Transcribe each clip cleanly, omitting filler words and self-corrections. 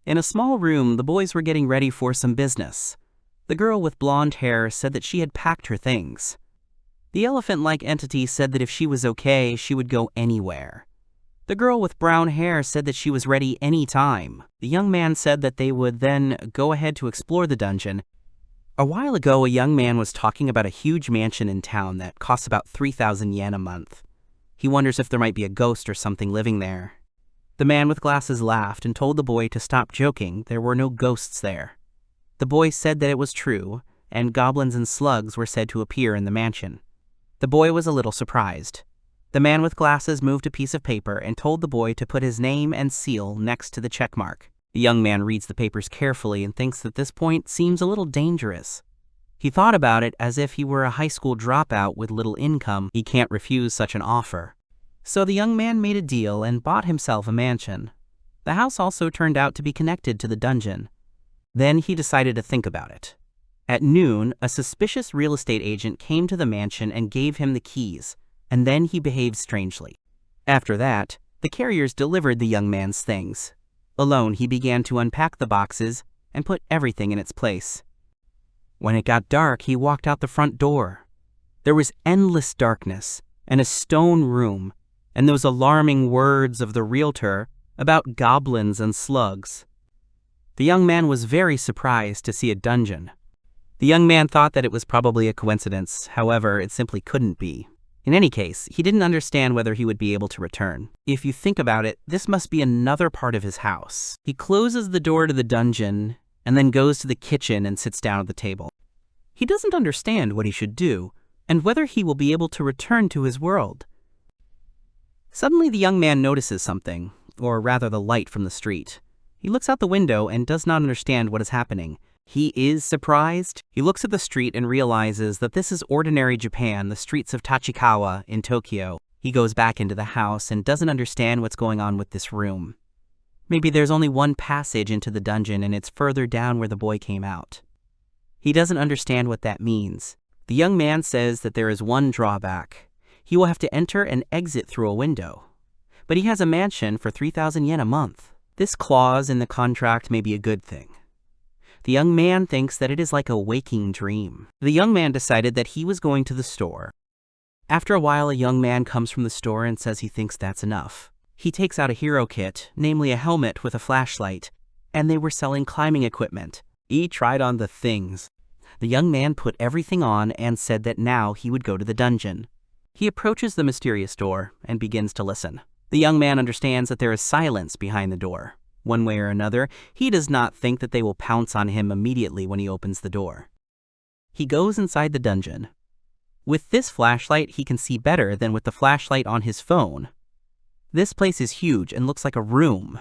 In a small room, the boys were getting ready for some business. The girl with blonde hair said that she had packed her things. The elephant-like entity said that if she was okay, she would go anywhere. The girl with brown hair said that she was ready any time. The young man said that they would then go ahead to explore the dungeon. A while ago, a young man was talking about a huge mansion in town that costs about 3,000 yen a month. He wonders if there might be a ghost or something living there. The man with glasses laughed and told the boy to stop joking. There were no ghosts there. The boy said that it was true, and goblins and slugs were said to appear in the mansion. The boy was a little surprised. The man with glasses moved a piece of paper and told the boy to put his name and seal next to the checkmark. The young man reads the papers carefully and thinks that this point seems a little dangerous. He thought about it as if he were a high school dropout with little income. He can't refuse such an offer. So the young man made a deal and bought himself a mansion. The house also turned out to be connected to the dungeon. Then he decided to think about it. At noon, a suspicious real estate agent came to the mansion and gave him the keys, and then he behaved strangely. After that, the carriers delivered the young man's things. Alone, he began to unpack the boxes and put everything in its place. When it got dark, he walked out the front door. There was endless darkness and a stone room, and those alarming words of the realtor about goblins and slugs. The young man was very surprised to see a dungeon. The young man thought that it was probably a coincidence, however, it simply couldn't be. In any case, he didn't understand whether he would be able to return. If you think about it, this must be another part of his house. He closes the door to the dungeon and then goes to the kitchen and sits down at the table. He doesn't understand what he should do and whether he will be able to return to his world. Suddenly, the young man notices something, or rather the light from the street. He looks out the window and does not understand what is happening. He is surprised. He looks at the street and realizes that this is ordinary Japan, the streets of Tachikawa in Tokyo. He goes back into the house and doesn't understand what's going on with this room. Maybe there's only one passage into the dungeon and it's further down where the boy came out. He doesn't understand what that means. The young man says that there is one drawback. He will have to enter and exit through a window. But he has a mansion for 3,000 yen a month. This clause in the contract may be a good thing. The young man thinks that it is like a waking dream. The young man decided that he was going to the store. After a while, a young man comes from the store and says he thinks that's enough. He takes out a hero kit, namely a helmet with a flashlight, and they were selling climbing equipment. He tried on the things. The young man put everything on and said that now he would go to the dungeon. He approaches the mysterious door and begins to listen. The young man understands that there is silence behind the door. One way or another, he does not think that they will pounce on him immediately when he opens the door. He goes inside the dungeon. With this flashlight, he can see better than with the flashlight on his phone. This place is huge and looks like a room.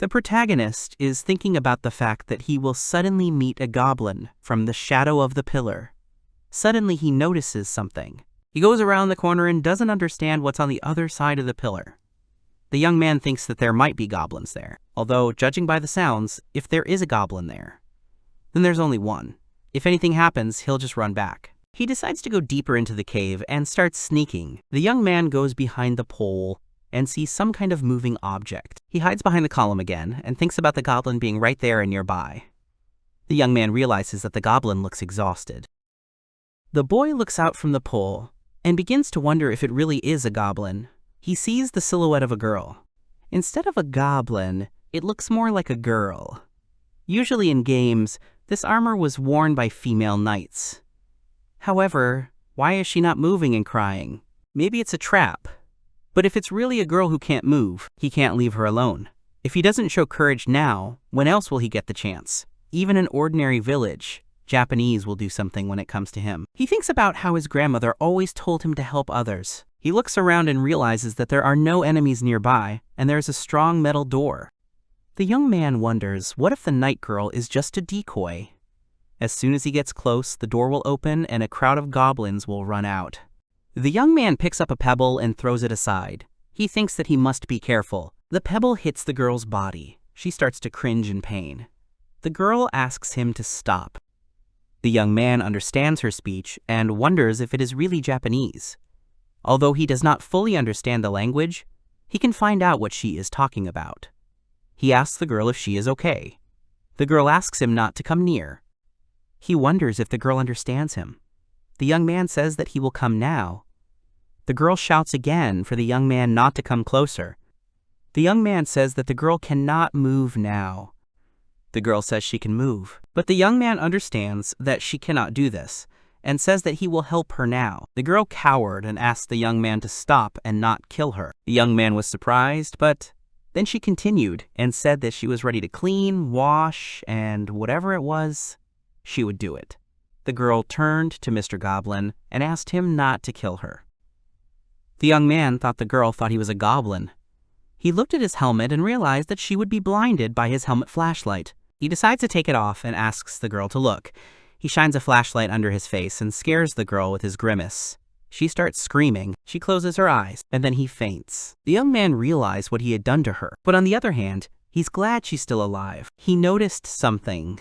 The protagonist is thinking about the fact that he will suddenly meet a goblin from the shadow of the pillar. Suddenly, he notices something. He goes around the corner and doesn't understand what's on the other side of the pillar. The young man thinks that there might be goblins there, although, judging by the sounds, if there is a goblin there, then there's only one. If anything happens, he'll just run back. He decides to go deeper into the cave and starts sneaking. The young man goes behind the pole and sees some kind of moving object. He hides behind the column again and thinks about the goblin being right there and nearby. The young man realizes that the goblin looks exhausted. The boy looks out from the pole and begins to wonder if it really is a goblin. He sees the silhouette of a girl. Instead of a goblin, it looks more like a girl. Usually in games, this armor was worn by female knights. However, why is she not moving and crying? Maybe it's a trap. But if it's really a girl who can't move, he can't leave her alone. If he doesn't show courage now, when else will he get the chance? Even in ordinary village, Japanese will do something when it comes to him. He thinks about how his grandmother always told him to help others. He looks around and realizes that there are no enemies nearby, and there is a strong metal door. The young man wonders, what if the night girl is just a decoy? As soon as he gets close, the door will open and a crowd of goblins will run out. The young man picks up a pebble and throws it aside. He thinks that he must be careful. The pebble hits the girl's body. She starts to cringe in pain. The girl asks him to stop. The young man understands her speech and wonders if it is really Japanese. Although he does not fully understand the language, he can find out what she is talking about. He asks the girl if she is okay. The girl asks him not to come near. He wonders if the girl understands him. The young man says that he will come now. The girl shouts again for the young man not to come closer. The young man says that the girl cannot move now. The girl says she can move, but the young man understands that she cannot do this, and says that he will help her now. The girl cowered and asked the young man to stop and not kill her. The young man was surprised, but then she continued and said that she was ready to clean, wash, and whatever it was, she would do it. The girl turned to Mr. Goblin and asked him not to kill her. The young man thought the girl thought he was a goblin. He looked at his helmet and realized that she would be blinded by his helmet flashlight. He decides to take it off and asks the girl to look. He shines a flashlight under his face and scares the girl with his grimace. She starts screaming. She closes her eyes, and then he faints. The young man realized what he had done to her, but on the other hand, he's glad she's still alive. He noticed something.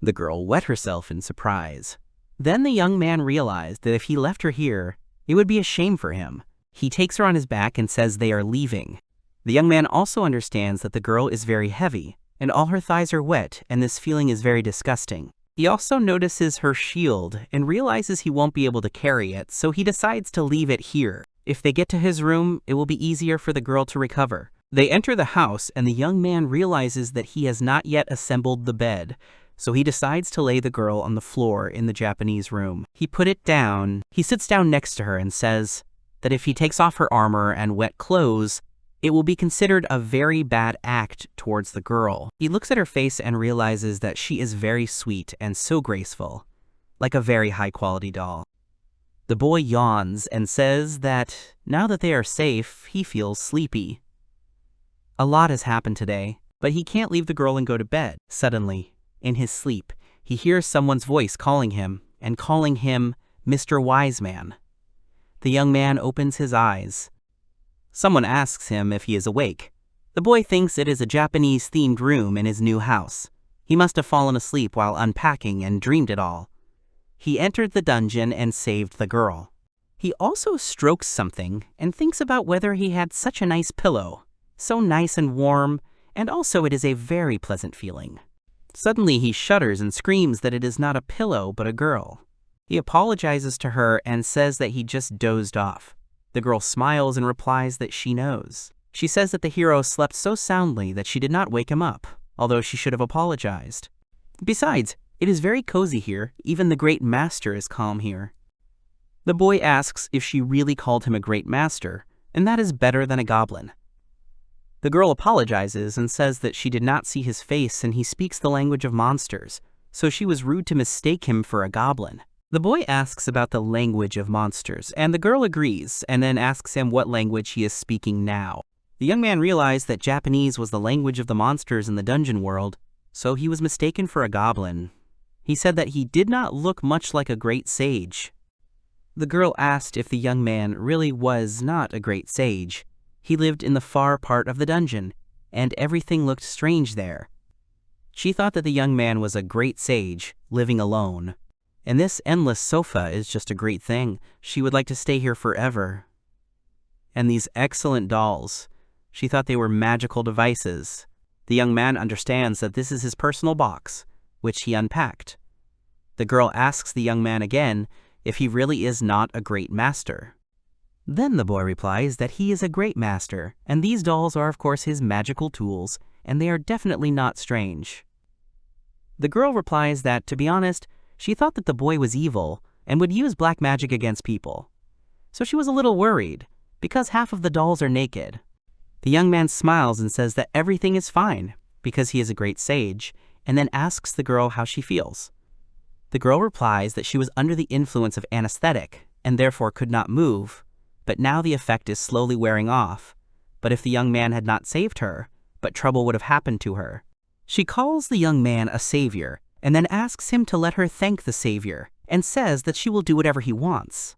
The girl wet herself in surprise. Then the young man realized that if he left her here, it would be a shame for him. He takes her on his back and says they are leaving. The young man also understands that the girl is very heavy, and all her thighs are wet, and this feeling is very disgusting. He also notices her shield and realizes he won't be able to carry it, so he decides to leave it here. If they get to his room, it will be easier for the girl to recover. They enter the house, and the young man realizes that he has not yet assembled the bed, so he decides to lay the girl on the floor in the Japanese room. He put it down. He sits down next to her and says that if he takes off her armor and wet clothes, it will be considered a very bad act towards the girl. He looks at her face and realizes that she is very sweet and so graceful, like a very high-quality doll. The boy yawns and says that now that they are safe, he feels sleepy. A lot has happened today, but he can't leave the girl and go to bed. Suddenly, in his sleep, he hears someone's voice calling him and calling him Mr. Wise Man. The young man opens his eyes. Someone asks him if he is awake. The boy thinks it is a Japanese-themed room in his new house. He must have fallen asleep while unpacking and dreamed it all. He entered the dungeon and saved the girl. He also strokes something and thinks about whether he had such a nice pillow. So nice and warm, and also it is a very pleasant feeling. Suddenly he shudders and screams that it is not a pillow but a girl. He apologizes to her and says that he just dozed off. The girl smiles and replies that she knows. She says that the hero slept so soundly that she did not wake him up, although she should have apologized. Besides, it is very cozy here. Even the great master is calm here. The boy asks if she really called him a great master, and that is better than a goblin. The girl apologizes and says that she did not see his face and he speaks the language of monsters, so she was rude to mistake him for a goblin. The boy asks about the language of monsters, and the girl agrees, and then asks him what language he is speaking now. The young man realized that Japanese was the language of the monsters in the dungeon world, so he was mistaken for a goblin. He said that he did not look much like a great sage. The girl asked if the young man really was not a great sage. He lived in the far part of the dungeon, and everything looked strange there. She thought that the young man was a great sage, living alone. And this endless sofa is just a great thing. She would like to stay here forever. And these excellent dolls. She thought they were magical devices. The young man understands that this is his personal box, which he unpacked. The girl asks the young man again if he really is not a great master. Then the boy replies that he is a great master, and these dolls are of course his magical tools, and they are definitely not strange. The girl replies that, to be honest, she thought that the boy was evil and would use black magic against people. So she was a little worried, because half of the dolls are naked. The young man smiles and says that everything is fine, because he is a great sage, and then asks the girl how she feels. The girl replies that she was under the influence of anesthetic, and therefore could not move, but now the effect is slowly wearing off. But if the young man had not saved her, but trouble would have happened to her. She calls the young man a savior, and then asks him to let her thank the savior, and says that she will do whatever he wants.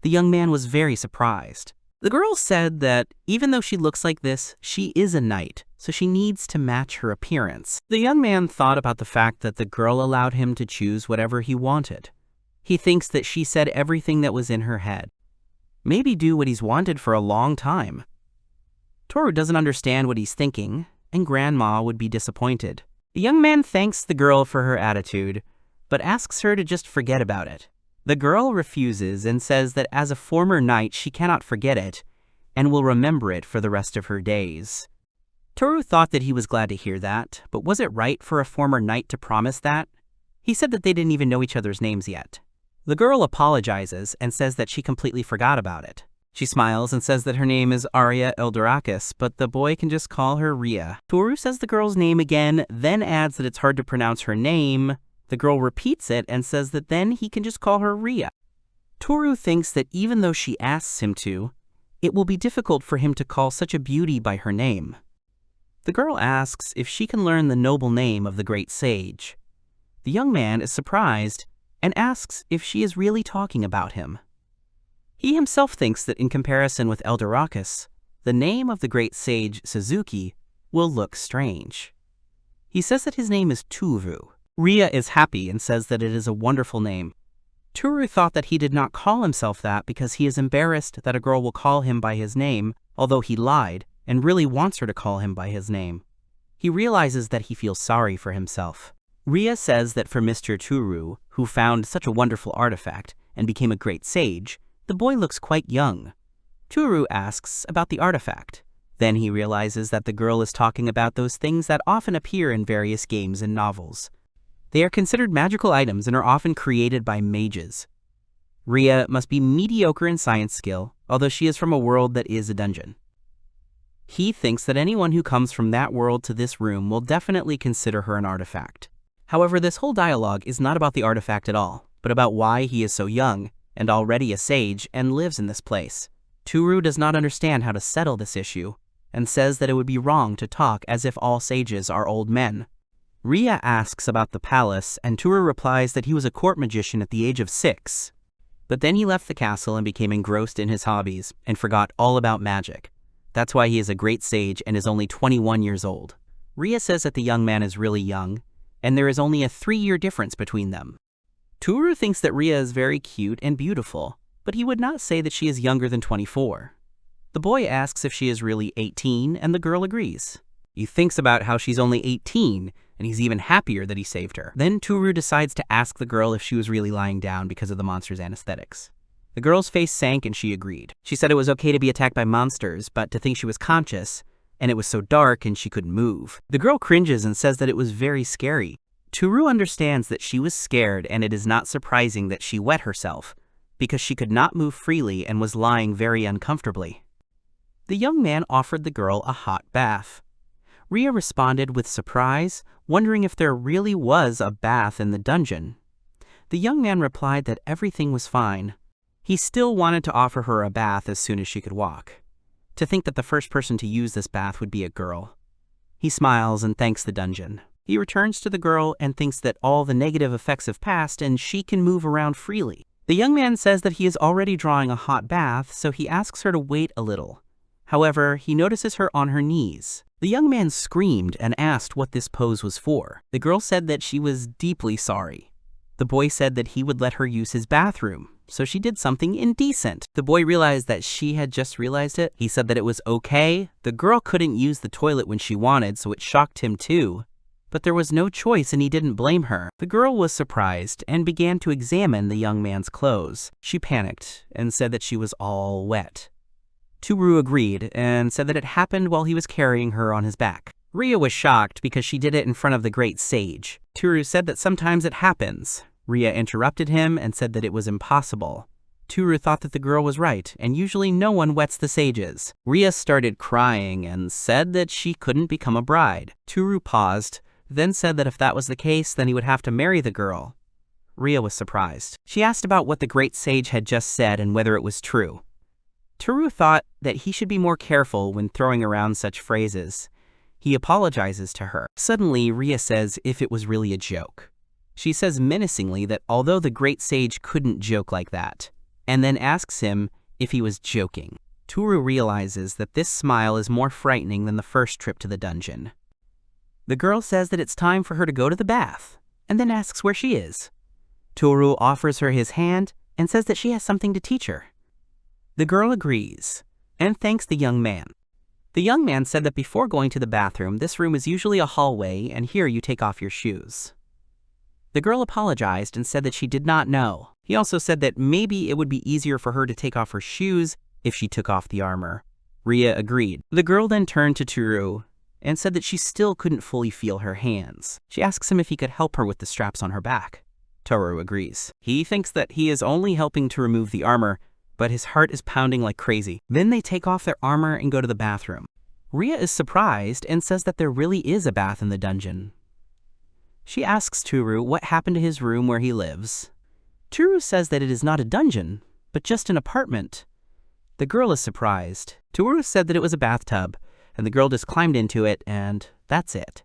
The young man was very surprised. The girl said that even though she looks like this, she is a knight, so she needs to match her appearance. The young man thought about the fact that the girl allowed him to choose whatever he wanted. He thinks that she said everything that was in her head. Maybe do what he's wanted for a long time. Toru doesn't understand what he's thinking, and Grandma would be disappointed. The young man thanks the girl for her attitude, but asks her to just forget about it. The girl refuses and says that as a former knight she cannot forget it, and will remember it for the rest of her days. Toru thought that he was glad to hear that, but was it right for a former knight to promise that? He said that they didn't even know each other's names yet. The girl apologizes and says that she completely forgot about it. She smiles and says that her name is Arya Eldorakis, but the boy can just call her Rhea. Toru says the girl's name again, then adds that it's hard to pronounce her name. The girl repeats it and says that then he can just call her Rhea. Toru thinks that even though she asks him to, it will be difficult for him to call such a beauty by her name. The girl asks if she can learn the noble name of the great sage. The young man is surprised and asks if she is really talking about him. He himself thinks that in comparison with Eldorakis, the name of the great sage Suzuki will look strange. He says that his name is Toru. Rhea is happy and says that it is a wonderful name. Toru thought that he did not call himself that because he is embarrassed that a girl will call him by his name, although he lied and really wants her to call him by his name. He realizes that he feels sorry for himself. Rhea says that for Mr. Toru, who found such a wonderful artifact and became a great sage, the boy looks quite young. Toru asks about the artifact. Then he realizes that the girl is talking about those things that often appear in various games and novels. They are considered magical items and are often created by mages. Rhea must be mediocre in science skill, although she is from a world that is a dungeon. He thinks that anyone who comes from that world to this room will definitely consider her an artifact. However, this whole dialogue is not about the artifact at all, but about why he is so young and already a sage and lives in this place. Toru does not understand how to settle this issue and says that it would be wrong to talk as if all sages are old men. Rhea asks about the palace, and Toru replies that he was a court magician at the age of 6. But then he left the castle and became engrossed in his hobbies and forgot all about magic. That's why he is a great sage and is only 21 years old. Rhea says that the young man is really young, and there is only a 3-year difference between them. Toru thinks that Rhea is very cute and beautiful, but he would not say that she is younger than 24. The boy asks if she is really 18, and the girl agrees. He thinks about how she's only 18, and he's even happier that he saved her. Then Toru decides to ask the girl if she was really lying down because of the monster's anesthetics. The girl's face sank and she agreed. She said it was okay to be attacked by monsters, but to think she was conscious, and it was so dark and she couldn't move. The girl cringes and says that it was very scary. Toru understands that she was scared, and it is not surprising that she wet herself, because she could not move freely and was lying very uncomfortably. The young man offered the girl a hot bath. Rhea responded with surprise, wondering if there really was a bath in the dungeon. The young man replied that everything was fine. He still wanted to offer her a bath as soon as she could walk. To think that the first person to use this bath would be a girl. He smiles and thanks the dungeon. He returns to the girl and thinks that all the negative effects have passed and she can move around freely. The young man says that he is already drawing a hot bath, so he asks her to wait a little. However, he notices her on her knees. The young man screamed and asked what this pose was for. The girl said that she was deeply sorry. The boy said that he would let her use his bathroom, so she did something indecent. The boy realized that she had just realized it. He said that it was okay. The girl couldn't use the toilet when she wanted, so it shocked him too. But there was no choice and he didn't blame her. The girl was surprised and began to examine the young man's clothes. She panicked and said that she was all wet. Toru agreed and said that it happened while he was carrying her on his back. Rhea was shocked because she did it in front of the great sage. Toru said that sometimes it happens. Rhea interrupted him and said that it was impossible. Toru thought that the girl was right, and usually no one wets the sages. Rhea started crying and said that she couldn't become a bride. Toru paused, then said that if that was the case, then he would have to marry the girl. Rhea was surprised. She asked about what the great sage had just said and whether it was true. Toru thought that he should be more careful when throwing around such phrases. He apologizes to her. Suddenly, Rhea says if it was really a joke. She says menacingly that although the great sage couldn't joke like that, and then asks him if he was joking. Toru realizes that this smile is more frightening than the first trip to the dungeon. The girl says that it's time for her to go to the bath, and then asks where she is. Toru offers her his hand and says that she has something to teach her. The girl agrees and thanks the young man. The young man said that before going to the bathroom, this room is usually a hallway, and here you take off your shoes. The girl apologized and said that she did not know. He also said that maybe it would be easier for her to take off her shoes if she took off the armor. Rhea agreed. The girl then turned to Toru and said that she still couldn't fully feel her hands. She asks him if he could help her with the straps on her back. Toru agrees. He thinks that he is only helping to remove the armor, but his heart is pounding like crazy. Then they take off their armor and go to the bathroom. Rhea is surprised and says that there really is a bath in the dungeon. She asks Toru what happened to his room where he lives. Toru says that it is not a dungeon, but just an apartment. The girl is surprised. Toru said that it was a bathtub, and the girl just climbed into it, and that's it.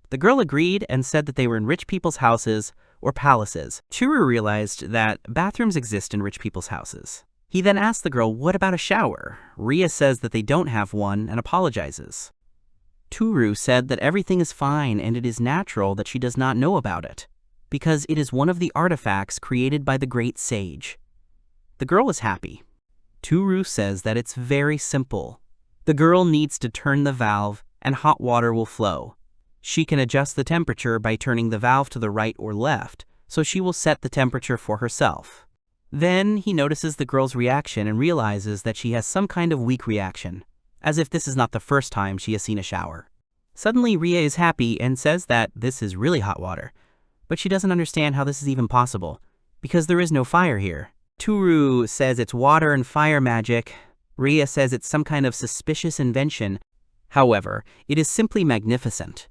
The girl agreed and said that they were in rich people's houses or palaces. Toru realized that bathrooms exist in rich people's houses. He then asked the girl, what about a shower? Rhea says that they don't have one and apologizes. Toru said that everything is fine and it is natural that she does not know about it, because it is one of the artifacts created by the great sage. The girl is happy. Toru says that it's very simple. The girl needs to turn the valve and hot water will flow. She can adjust the temperature by turning the valve to the right or left, so she will set the temperature for herself. Then he notices the girl's reaction and realizes that she has some kind of weak reaction, as if this is not the first time she has seen a shower. Suddenly Rhea is happy and says that this is really hot water, but she doesn't understand how this is even possible, because there is no fire here. Toru says it's water and fire magic. Rhea says it's some kind of suspicious invention. However, it is simply magnificent.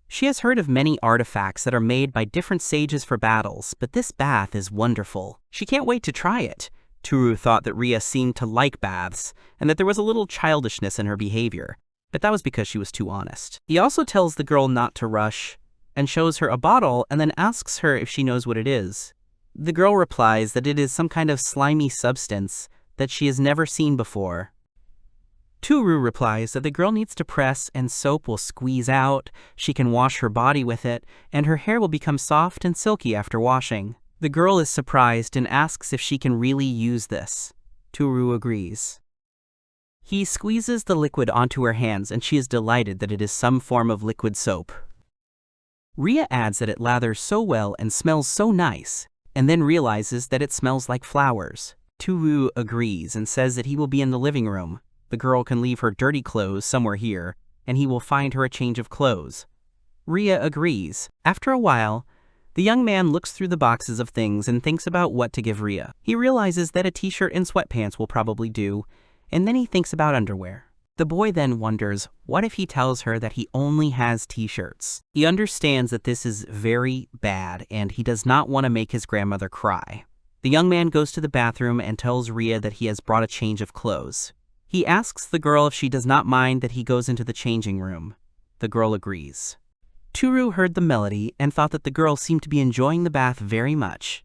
She has heard of many artifacts that are made by different sages for battles, but this bath is wonderful. She can't wait to try it. Toru thought that Rhea seemed to like baths, and that there was a little childishness in her behavior, but that was because she was too honest. He also tells the girl not to rush, and shows her a bottle and then asks her if she knows what it is. The girl replies that it is some kind of slimy substance that she has never seen before. Toru replies that the girl needs to press and soap will squeeze out, she can wash her body with it, and her hair will become soft and silky after washing. The girl is surprised and asks if she can really use this. Toru agrees. He squeezes the liquid onto her hands and she is delighted that it is some form of liquid soap. Rhea adds that it lathers so well and smells so nice, and then realizes that it smells like flowers. Toru agrees and says that he will be in the living room. The girl can leave her dirty clothes somewhere here, and he will find her a change of clothes. Rhea agrees. After a while, the young man looks through the boxes of things and thinks about what to give Rhea. He realizes that a t-shirt and sweatpants will probably do, and then he thinks about underwear. The boy then wonders, what if he tells her that he only has t-shirts? He understands that this is very bad, and he does not want to make his grandmother cry. The young man goes to the bathroom and tells Rhea that he has brought a change of clothes. He asks the girl if she does not mind that he goes into the changing room. The girl agrees. Toru heard the melody and thought that the girl seemed to be enjoying the bath very much.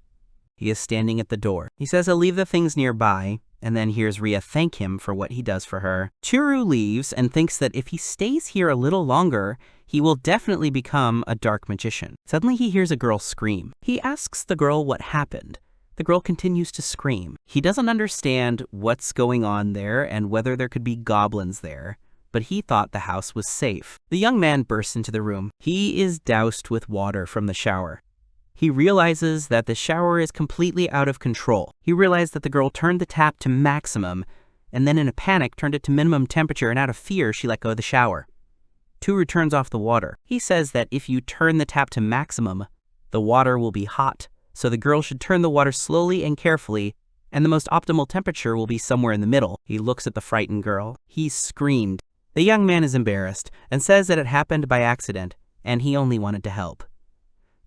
He is standing at the door. He says he'll leave the things nearby, and then hears Rhea thank him for what he does for her. Toru leaves and thinks that if he stays here a little longer, he will definitely become a dark magician. Suddenly he hears a girl scream. He asks the girl what happened. The girl continues to scream. He doesn't understand what's going on there and whether there could be goblins there, but he thought the house was safe. The young man bursts into the room. He is doused with water from the shower. He realizes that the shower is completely out of control. He realized that the girl turned the tap to maximum, and then in a panic turned it to minimum temperature, and out of fear she let go of the shower. Toru turns off the water. He says that if you turn the tap to maximum, the water will be hot. So the girl should turn the water slowly and carefully, and the most optimal temperature will be somewhere in the middle. He looks at the frightened girl. He screamed. The young man is embarrassed and says that it happened by accident, and he only wanted to help.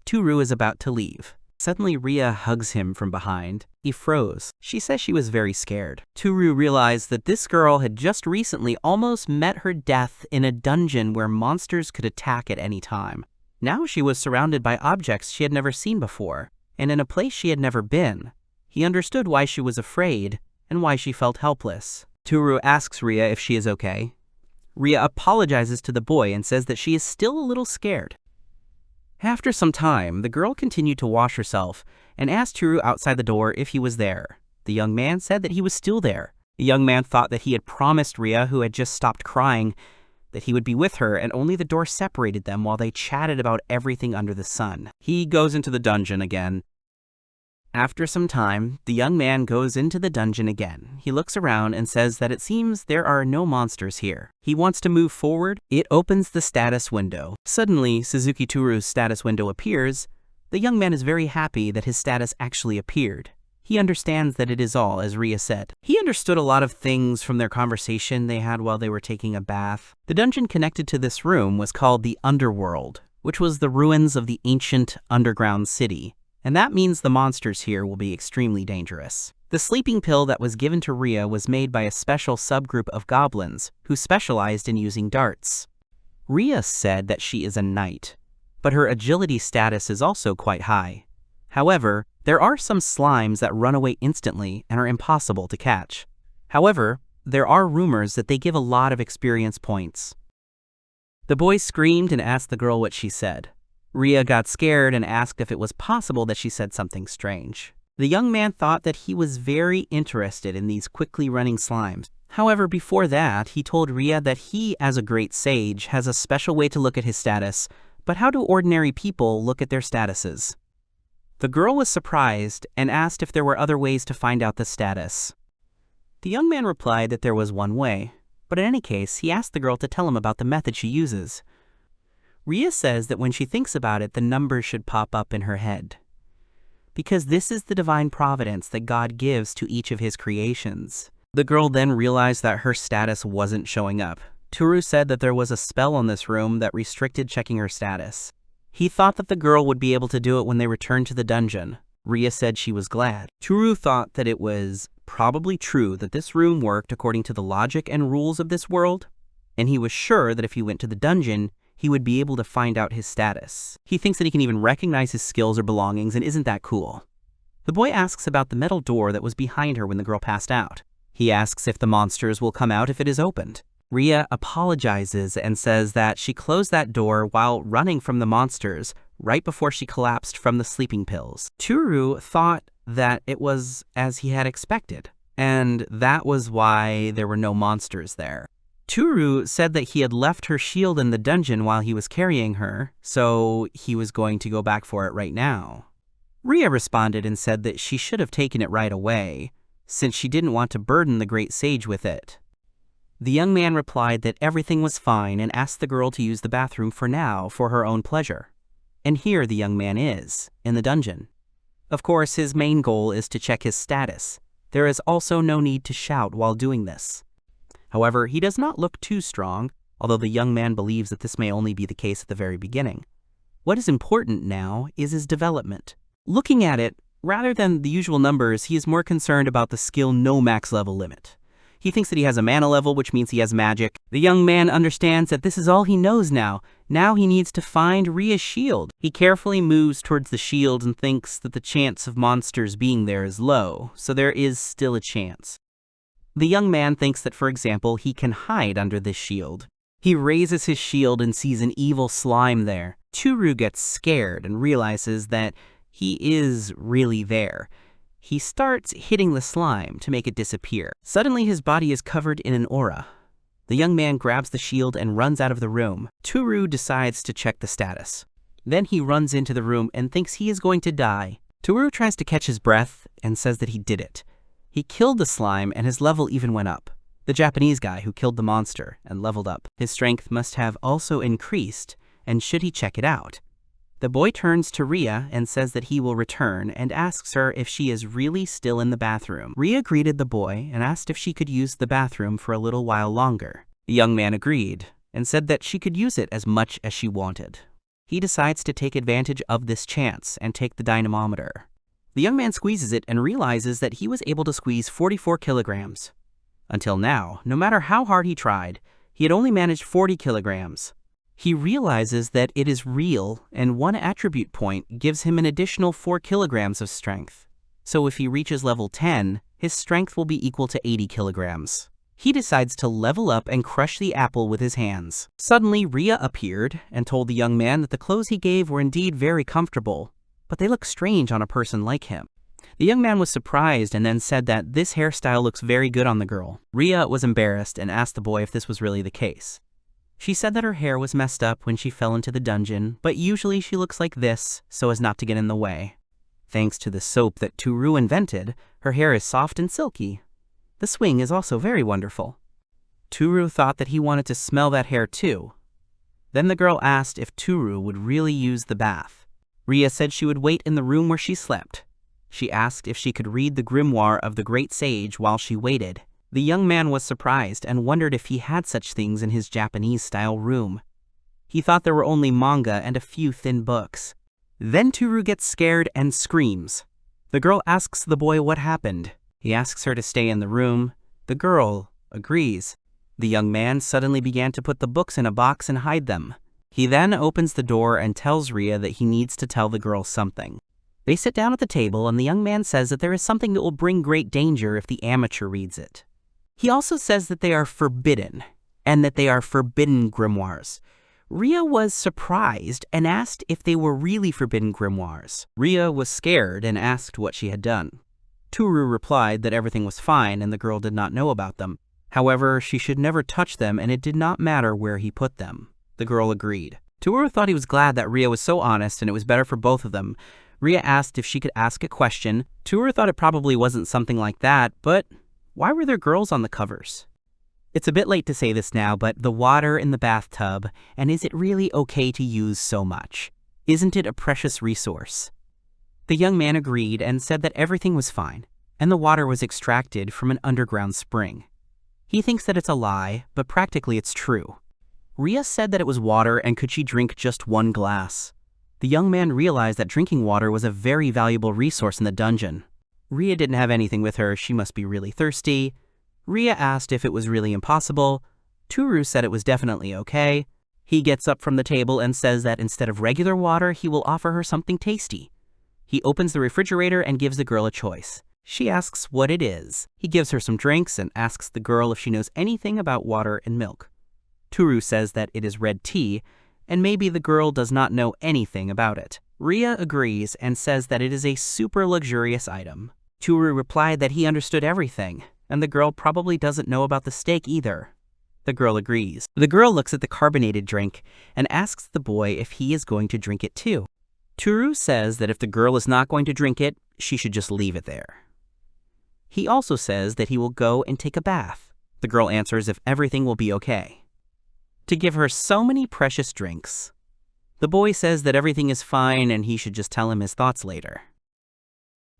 Toru is about to leave. Suddenly Rhea hugs him from behind. He froze. She says she was very scared. Toru realized that this girl had just recently almost met her death in a dungeon where monsters could attack at any time. Now she was surrounded by objects she had never seen before, and in a place she had never been. He understood why she was afraid and why she felt helpless. Toru asks Rhea if she is okay. Rhea apologizes to the boy and says that she is still a little scared. After some time, the girl continued to wash herself and asked Toru outside the door if he was there. The young man said that he was still there. The young man thought that he had promised Rhea, who had just stopped crying, that he would be with her, and only the door separated them while they chatted about everything under the sun. He goes into the dungeon again. After some time, the young man goes into the dungeon again. He looks around and says that it seems there are no monsters here. He wants to move forward. It opens the status window. Suddenly, Suzuki Turu's status window appears. The young man is very happy that his status actually appeared. He understands that it is all, as Rhea said. He understood a lot of things from their conversation they had while they were taking a bath. The dungeon connected to this room was called the Underworld, which was the ruins of the ancient underground city. And that means the monsters here will be extremely dangerous. The sleeping pill that was given to Rhea was made by a special subgroup of goblins who specialized in using darts. Rhea said that she is a knight, but her agility status is also quite high. However, there are some slimes that run away instantly and are impossible to catch. However, there are rumors that they give a lot of experience points. The boy screamed and asked the girl what she said. Rhea got scared and asked if it was possible that she said something strange. The young man thought that he was very interested in these quickly running slimes. However, before that, he told Rhea that he, as a great sage, has a special way to look at his status, but how do ordinary people look at their statuses? The girl was surprised and asked if there were other ways to find out the status. The young man replied that there was one way, but in any case, he asked the girl to tell him about the method she uses. Rhea says that when she thinks about it, the numbers should pop up in her head. Because this is the divine providence that God gives to each of his creations. The girl then realized that her status wasn't showing up. Turu said that there was a spell on this room that restricted checking her status. He thought that the girl would be able to do it when they returned to the dungeon. Rhea said she was glad. Turu thought that it was probably true that this room worked according to the logic and rules of this world, and he was sure that if he went to the dungeon, he would be able to find out his status. He thinks that he can even recognize his skills or belongings, and isn't that cool? The boy asks about the metal door that was behind her when the girl passed out. He asks if the monsters will come out if it is opened. Rhea apologizes and says that she closed that door while running from the monsters right before she collapsed from the sleeping pills. Turu thought that it was as he had expected, and that was why there were no monsters there. Turu said that he had left her shield in the dungeon while he was carrying her, so he was going to go back for it right now. Rhea responded and said that she should have taken it right away, since she didn't want to burden the great sage with it. The young man replied that everything was fine and asked the girl to use the bathroom for now for her own pleasure. And here the young man is, in the dungeon. Of course, his main goal is to check his status. There is also no need to shout while doing this. However, he does not look too strong, although the young man believes that this may only be the case at the very beginning. What is important now is his development. Looking at it, rather than the usual numbers, he is more concerned about the skill no max level limit. He thinks that he has a mana level, which means he has magic. The young man understands that this is all he knows now. Now he needs to find Rhea's shield. He carefully moves towards the shield and thinks that the chance of monsters being there is low, so there is still a chance. The young man thinks that, for example, he can hide under this shield. He raises his shield and sees an evil slime there. Turu gets scared and realizes that he is really there. He starts hitting the slime to make it disappear. Suddenly his body is covered in an aura. The young man grabs the shield and runs out of the room. Turu decides to check the status. Then he runs into the room and thinks he is going to die. Turu tries to catch his breath and says that he did it. He killed the slime and his level even went up. The Japanese guy who killed the monster and leveled up. His strength must have also increased, and should he check it out? The boy turns to Rhea and says that he will return and asks her if she is really still in the bathroom. Rhea greeted the boy and asked if she could use the bathroom for a little while longer. The young man agreed and said that she could use it as much as she wanted. He decides to take advantage of this chance and take the dynamometer. The young man squeezes it and realizes that he was able to squeeze 44 kilograms. Until now, no matter how hard he tried, he had only managed 40 kilograms. He realizes that it is real, and one attribute point gives him an additional 4 kilograms of strength. So if he reaches level 10, his strength will be equal to 80 kilograms. He decides to level up and crush the apple with his hands. Suddenly, Rhea appeared and told the young man that the clothes he gave were indeed very comfortable, but they look strange on a person like him. The young man was surprised and then said that this hairstyle looks very good on the girl. Rhea was embarrassed and asked the boy if this was really the case. She said that her hair was messed up when she fell into the dungeon, but usually she looks like this so as not to get in the way. Thanks to the soap that Toru invented, her hair is soft and silky. The swing is also very wonderful. Toru thought that he wanted to smell that hair too. Then the girl asked if Toru would really use the bath. Rhea said she would wait in the room where she slept. She asked if she could read the grimoire of the great sage while she waited. The young man was surprised and wondered if he had such things in his Japanese-style room. He thought there were only manga and a few thin books. Then Toru gets scared and screams. The girl asks the boy what happened. He asks her to stay in the room. The girl agrees. The young man suddenly began to put the books in a box and hide them. He then opens the door and tells Rhea that he needs to tell the girl something. They sit down at the table and the young man says that there is something that will bring great danger if the amateur reads it. He also says that they are forbidden, and that they are forbidden grimoires. Rhea was surprised and asked if they were really forbidden grimoires. Rhea was scared and asked what she had done. Toru replied that everything was fine and the girl did not know about them. However, she should never touch them and it did not matter where he put them. The girl agreed. Toru thought he was glad that Rhea was so honest and it was better for both of them. Rhea asked if she could ask a question. Toru thought it probably wasn't something like that, but why were there girls on the covers? It's a bit late to say this now, but the water in the bathtub, and is it really okay to use so much? Isn't it a precious resource? The young man agreed and said that everything was fine, and the water was extracted from an underground spring. He thinks that it's a lie, but practically it's true. Rhea said that it was water and could she drink just one glass. The young man realized that drinking water was a very valuable resource in the dungeon. Rhea didn't have anything with her, she must be really thirsty. Rhea asked if it was really impossible. Toru said it was definitely okay. He gets up from the table and says that instead of regular water, he will offer her something tasty. He opens the refrigerator and gives the girl a choice. She asks what it is. He gives her some drinks and asks the girl if she knows anything about water and milk. Toru says that it is red tea, and maybe the girl does not know anything about it. Rhea agrees and says that it is a super luxurious item. Toru replied that he understood everything, and the girl probably doesn't know about the steak either. The girl agrees. The girl looks at the carbonated drink and asks the boy if he is going to drink it too. Toru says that if the girl is not going to drink it, she should just leave it there. He also says that he will go and take a bath. The girl answers if everything will be okay. To give her so many precious drinks. The boy says that everything is fine and he should just tell him his thoughts later.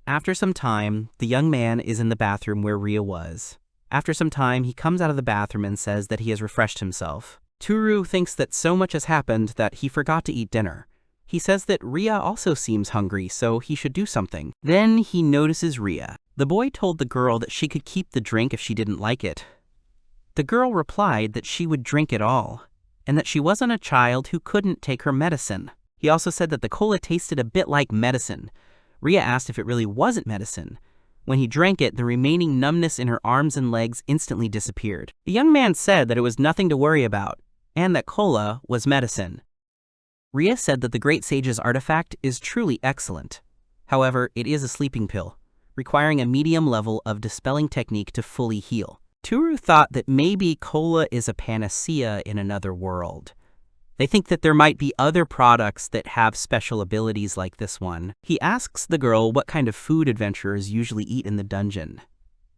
After some time, the young man is in the bathroom where Rhea was. After some time, he comes out of the bathroom and says that he has refreshed himself. Toru thinks that so much has happened that he forgot to eat dinner. He says that Rhea also seems hungry, so he should do something. Then he notices Rhea. The boy told the girl that she could keep the drink if she didn't like it. The girl replied that she would drink it all, and that she wasn't a child who couldn't take her medicine. He also said that the cola tasted a bit like medicine. Rhea asked if it really wasn't medicine. When he drank it, the remaining numbness in her arms and legs instantly disappeared. The young man said that it was nothing to worry about, and that cola was medicine. Rhea said that the Great Sage's artifact is truly excellent. However, it is a sleeping pill, requiring a medium level of dispelling technique to fully heal. Toru thought that maybe cola is a panacea in another world. They think that there might be other products that have special abilities like this one. He asks the girl what kind of food adventurers usually eat in the dungeon.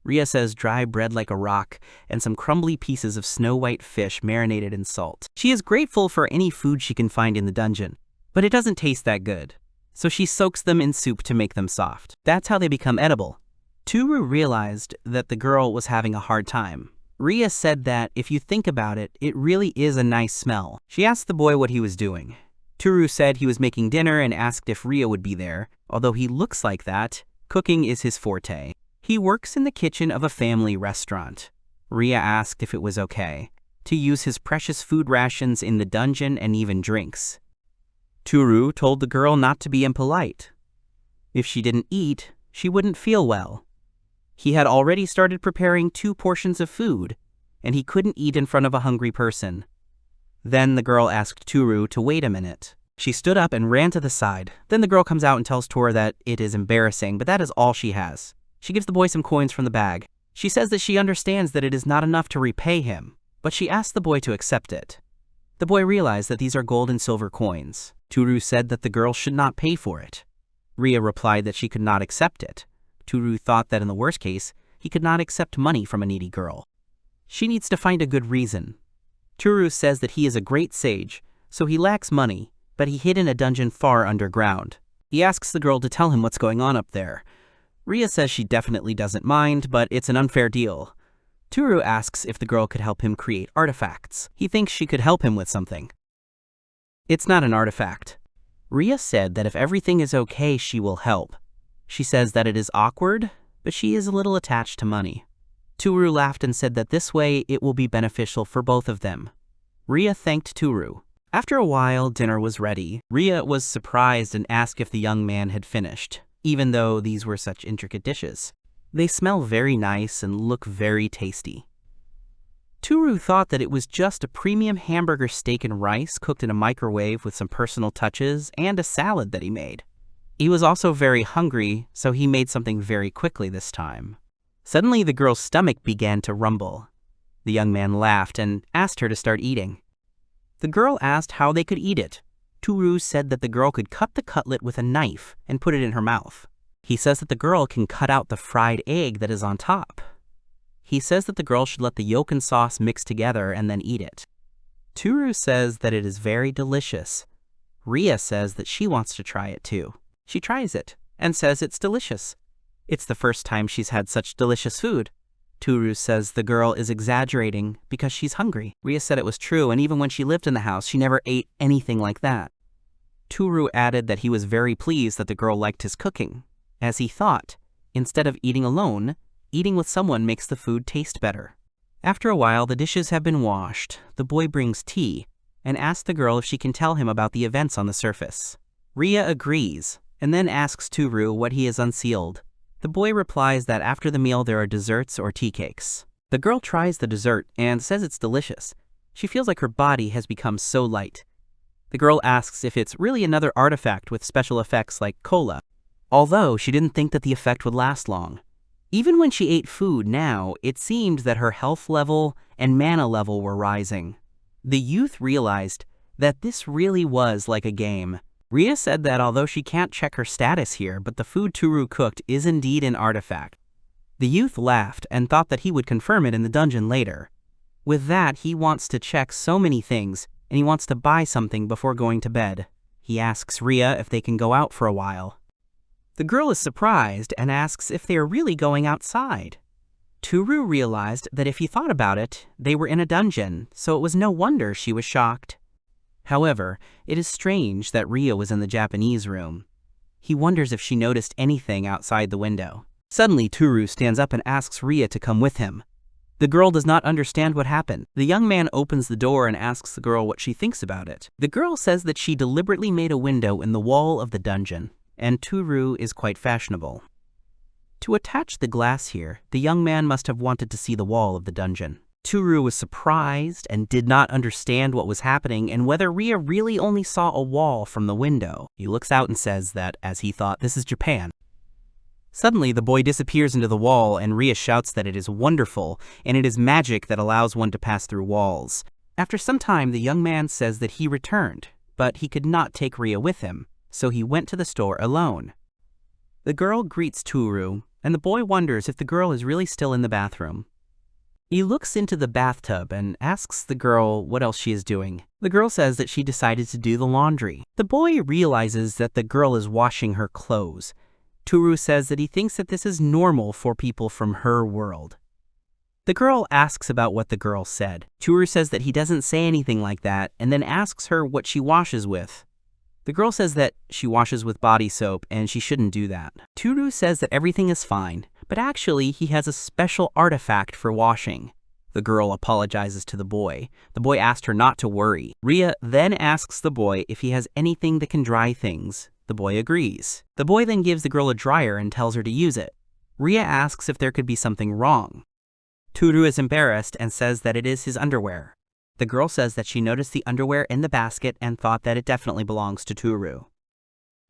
Rhea says dry bread like a rock and some crumbly pieces of snow-white fish marinated in salt. She is grateful for any food she can find in the dungeon, but it doesn't taste that good. So she soaks them in soup to make them soft. That's how they become edible. Toru realized that the girl was having a hard time. Rhea said that if you think about it, it really is a nice smell. She asked the boy what he was doing. Toru said he was making dinner and asked if Rhea would be there. Although he looks like that, cooking is his forte. He works in the kitchen of a family restaurant. Rhea asked if it was okay to use his precious food rations in the dungeon and even drinks. Toru told the girl not to be impolite. If she didn't eat, she wouldn't feel well. He had already started preparing 2 portions of food, and he couldn't eat in front of a hungry person. Then the girl asked Toru to wait a minute. She stood up and ran to the side. Then the girl comes out and tells Tora that it is embarrassing, but that is all she has. She gives the boy some coins from the bag. She says that she understands that it is not enough to repay him, but she asks the boy to accept it. The boy realized that these are gold and silver coins. Toru said that the girl should not pay for it. Rhea replied that she could not accept it. Toru thought that in the worst case, he could not accept money from a needy girl. She needs to find a good reason. Toru says that he is a great sage, so he lacks money, but he hid in a dungeon far underground. He asks the girl to tell him what's going on up there. Rhea says she definitely doesn't mind, but it's an unfair deal. Toru asks if the girl could help him create artifacts. He thinks she could help him with something. It's not an artifact. Rhea said that if everything is okay, she will help. She says that it is awkward, but she is a little attached to money. Toru laughed and said that this way it will be beneficial for both of them. Rhea thanked Toru. After a while, dinner was ready. Rhea was surprised and asked if the young man had finished, even though these were such intricate dishes. They smell very nice and look very tasty. Toru thought that it was just a premium hamburger steak and rice cooked in a microwave with some personal touches and a salad that he made. He was also very hungry, so he made something very quickly this time. Suddenly, the girl's stomach began to rumble. The young man laughed and asked her to start eating. The girl asked how they could eat it. Toru said that the girl could cut the cutlet with a knife and put it in her mouth. He says that the girl can cut out the fried egg that is on top. He says that the girl should let the yolk and sauce mix together and then eat it. Toru says that it is very delicious. Rhea says that she wants to try it too. She tries it and says it's delicious. It's the first time she's had such delicious food. Toru says the girl is exaggerating because she's hungry. Rhea said it was true, and even when she lived in the house, she never ate anything like that. Toru added that he was very pleased that the girl liked his cooking, as he thought, instead of eating alone, eating with someone makes the food taste better. After a while, the dishes have been washed. The boy brings tea and asks the girl if she can tell him about the events on the surface. Rhea agrees and then asks Toru what he has unsealed. The boy replies that after the meal there are desserts or tea cakes. The girl tries the dessert and says it's delicious. She feels like her body has become so light. The girl asks if it's really another artifact with special effects like cola, although she didn't think that the effect would last long. Even when she ate food now, it seemed that her health level and mana level were rising. The youth realized that this really was like a game. Rhea said that although she can't check her status here, but the food Toru cooked is indeed an artifact. The youth laughed and thought that he would confirm it in the dungeon later. With that, he wants to check so many things, and he wants to buy something before going to bed. He asks Rhea if they can go out for a while. The girl is surprised and asks if they are really going outside. Toru realized that if he thought about it, they were in a dungeon, so it was no wonder she was shocked. However, it is strange that Rhea was in the Japanese room. He wonders if she noticed anything outside the window. Suddenly, Toru stands up and asks Rhea to come with him. The girl does not understand what happened. The young man opens the door and asks the girl what she thinks about it. The girl says that she deliberately made a window in the wall of the dungeon, and Toru is quite fashionable. To attach the glass here, the young man must have wanted to see the wall of the dungeon. Toru was surprised and did not understand what was happening and whether Rhea really only saw a wall from the window. He looks out and says that, as he thought, this is Japan. Suddenly, the boy disappears into the wall and Rhea shouts that it is wonderful and it is magic that allows one to pass through walls. After some time, the young man says that he returned, but he could not take Rhea with him, so he went to the store alone. The girl greets Toru, and the boy wonders if the girl is really still in the bathroom. He looks into the bathtub and asks the girl what else she is doing. The girl says that she decided to do the laundry. The boy realizes that the girl is washing her clothes. Toru says that he thinks that this is normal for people from her world. The girl asks about what the girl said. Toru says that he doesn't say anything like that and then asks her what she washes with. The girl says that she washes with body soap and she shouldn't do that. Toru says that everything is fine, but actually he has a special artifact for washing. The girl apologizes to the boy. The boy asked her not to worry. Rhea then asks the boy if he has anything that can dry things. The boy agrees. The boy then gives the girl a dryer and tells her to use it. Rhea asks if there could be something wrong. Toru is embarrassed and says that it is his underwear. The girl says that she noticed the underwear in the basket and thought that it definitely belongs to Toru.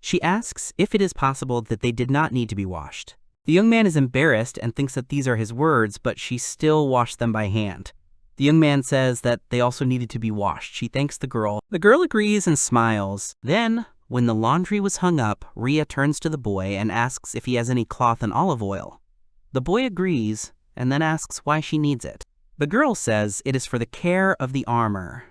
She asks if it is possible that they did not need to be washed. The young man is embarrassed and thinks that these are his words, but she still washed them by hand. The young man says that they also needed to be washed. She thanks the girl. The girl agrees and smiles. Then, when the laundry was hung up, Rhea turns to the boy and asks if he has any cloth and olive oil. The boy agrees and then asks why she needs it. The girl says it is for the care of the armor.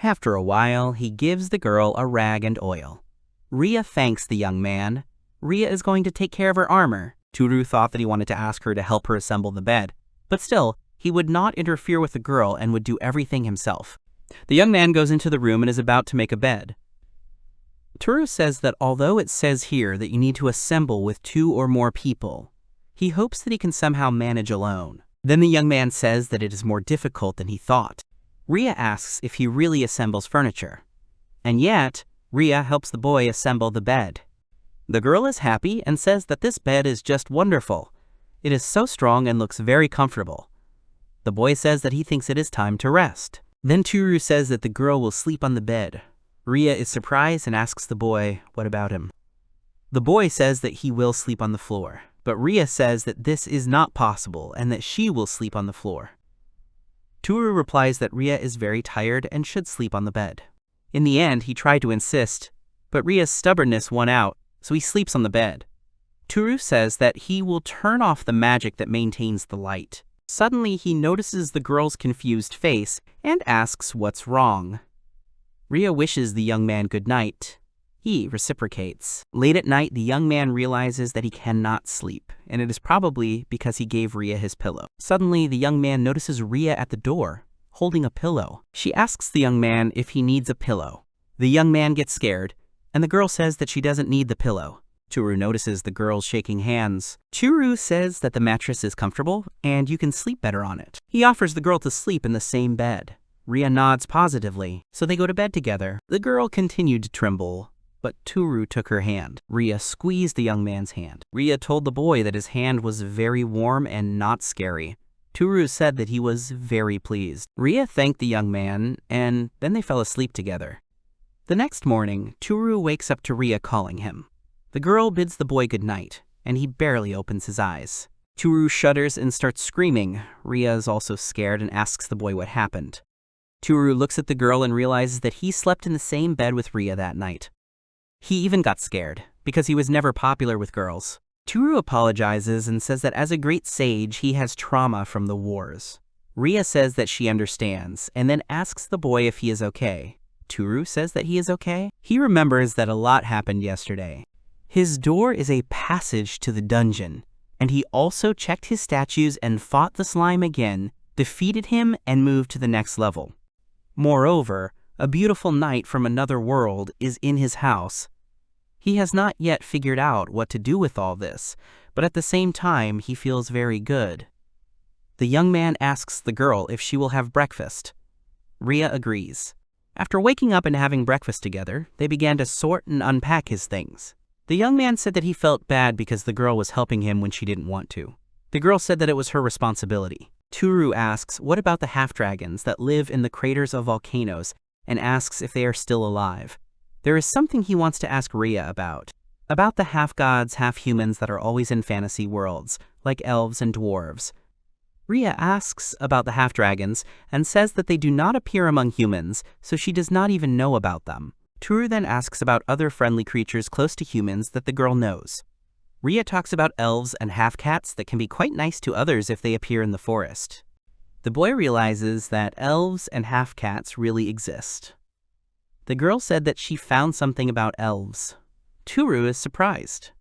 After a while, he gives the girl a rag and oil. Rhea thanks the young man. Rhea is going to take care of her armor. Toru thought that he wanted to ask her to help her assemble the bed, but still, he would not interfere with the girl and would do everything himself. The young man goes into the room and is about to make a bed. Toru says that although it says here that you need to assemble with 2 or more people, he hopes that he can somehow manage alone. Then the young man says that it is more difficult than he thought. Rhea asks if he really assembles furniture. And yet, Rhea helps the boy assemble the bed. The girl is happy and says that this bed is just wonderful. It is so strong and looks very comfortable. The boy says that he thinks it is time to rest. Then Toru says that the girl will sleep on the bed. Rhea is surprised and asks the boy, what about him? The boy says that he will sleep on the floor, but Rhea says that this is not possible and that she will sleep on the floor. Toru replies that Rhea is very tired and should sleep on the bed. In the end, he tried to insist, but Rhea's stubbornness won out, so he sleeps on the bed. Toru says that he will turn off the magic that maintains the light. Suddenly, he notices the girl's confused face and asks what's wrong. Rhea wishes the young man good night. He reciprocates. Late at night, the young man realizes that he cannot sleep, and it is probably because he gave Rhea his pillow. Suddenly, the young man notices Rhea at the door, holding a pillow. She asks the young man if he needs a pillow. The young man gets scared, and the girl says that she doesn't need the pillow. Toru notices the girls shaking hands. Toru says that the mattress is comfortable and you can sleep better on it. He offers the girl to sleep in the same bed. Rhea nods positively, so they go to bed together. The girl continued to tremble, but Toru took her hand. Rhea squeezed the young man's hand. Rhea told the boy that his hand was very warm and not scary. Toru said that he was very pleased. Rhea thanked the young man, and then they fell asleep together. The next morning, Toru wakes up to Rhea calling him. The girl bids the boy good night, and he barely opens his eyes. Toru shudders and starts screaming. Rhea is also scared and asks the boy what happened. Toru looks at the girl and realizes that he slept in the same bed with Rhea that night. He even got scared, because he was never popular with girls. Toru apologizes and says that as a great sage, he has trauma from the wars. Rhea says that she understands, and then asks the boy if he is okay. Toru says that he is okay. He remembers that a lot happened yesterday. His door is a passage to the dungeon, and he also checked his statues and fought the slime again, defeated him, and moved to the next level. Moreover, a beautiful knight from another world is in his house. He has not yet figured out what to do with all this, but at the same time, he feels very good. The young man asks the girl if she will have breakfast. Rhea agrees. After waking up and having breakfast together, they began to sort and unpack his things. The young man said that he felt bad because the girl was helping him when she didn't want to. The girl said that it was her responsibility. Toru asks what about the half-dragons that live in the craters of volcanoes and asks if they are still alive. There is something he wants to ask Rhea about the half-gods, half-humans that are always in fantasy worlds, like elves and dwarves. Rhea asks about the half-dragons and says that they do not appear among humans, so she does not even know about them. Toru then asks about other friendly creatures close to humans that the girl knows. Rhea talks about elves and half-cats that can be quite nice to others if they appear in the forest. The boy realizes that elves and half-cats really exist. The girl said that she found something about elves. Toru is surprised.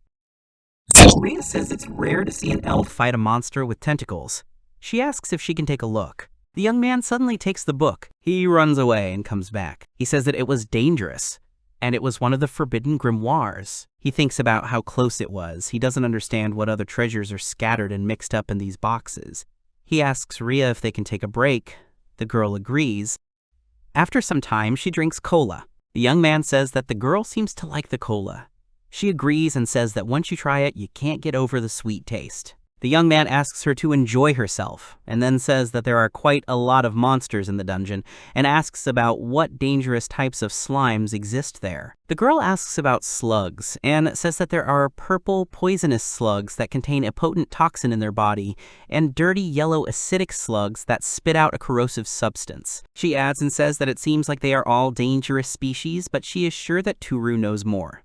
Rhea says it's rare to see an elf fight a monster with tentacles. She asks if she can take a look. The young man suddenly takes the book. He runs away and comes back. He says that it was dangerous, and it was one of the forbidden grimoires. He thinks about how close it was. He doesn't understand what other treasures are scattered and mixed up in these boxes. He asks Rhea if they can take a break. The girl agrees. After some time, she drinks cola. The young man says that the girl seems to like the cola. She agrees and says that once you try it, you can't get over the sweet taste. The young man asks her to enjoy herself, and then says that there are quite a lot of monsters in the dungeon, and asks about what dangerous types of slimes exist there. The girl asks about slugs, and says that there are purple, poisonous slugs that contain a potent toxin in their body, and dirty yellow acidic slugs that spit out a corrosive substance. She adds and says that it seems like they are all dangerous species, but she is sure that Toru knows more.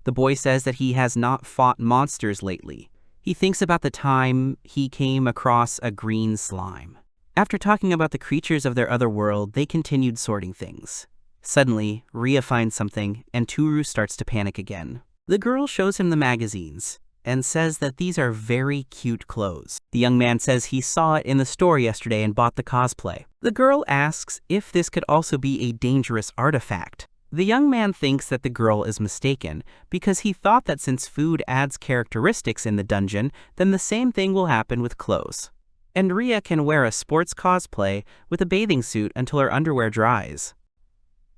The boy says that he has not fought monsters lately. He thinks about the time he came across a green slime. After talking about the creatures of their other world, they continued sorting things. Suddenly, Rhea finds something, and Toru starts to panic again. The girl shows him the magazines, and says that these are very cute clothes. The young man says he saw it in the store yesterday and bought the cosplay. The girl asks if this could also be a dangerous artifact. The young man thinks that the girl is mistaken, because he thought that since food adds characteristics in the dungeon, then the same thing will happen with clothes. And Rhea can wear a sports cosplay with a bathing suit until her underwear dries.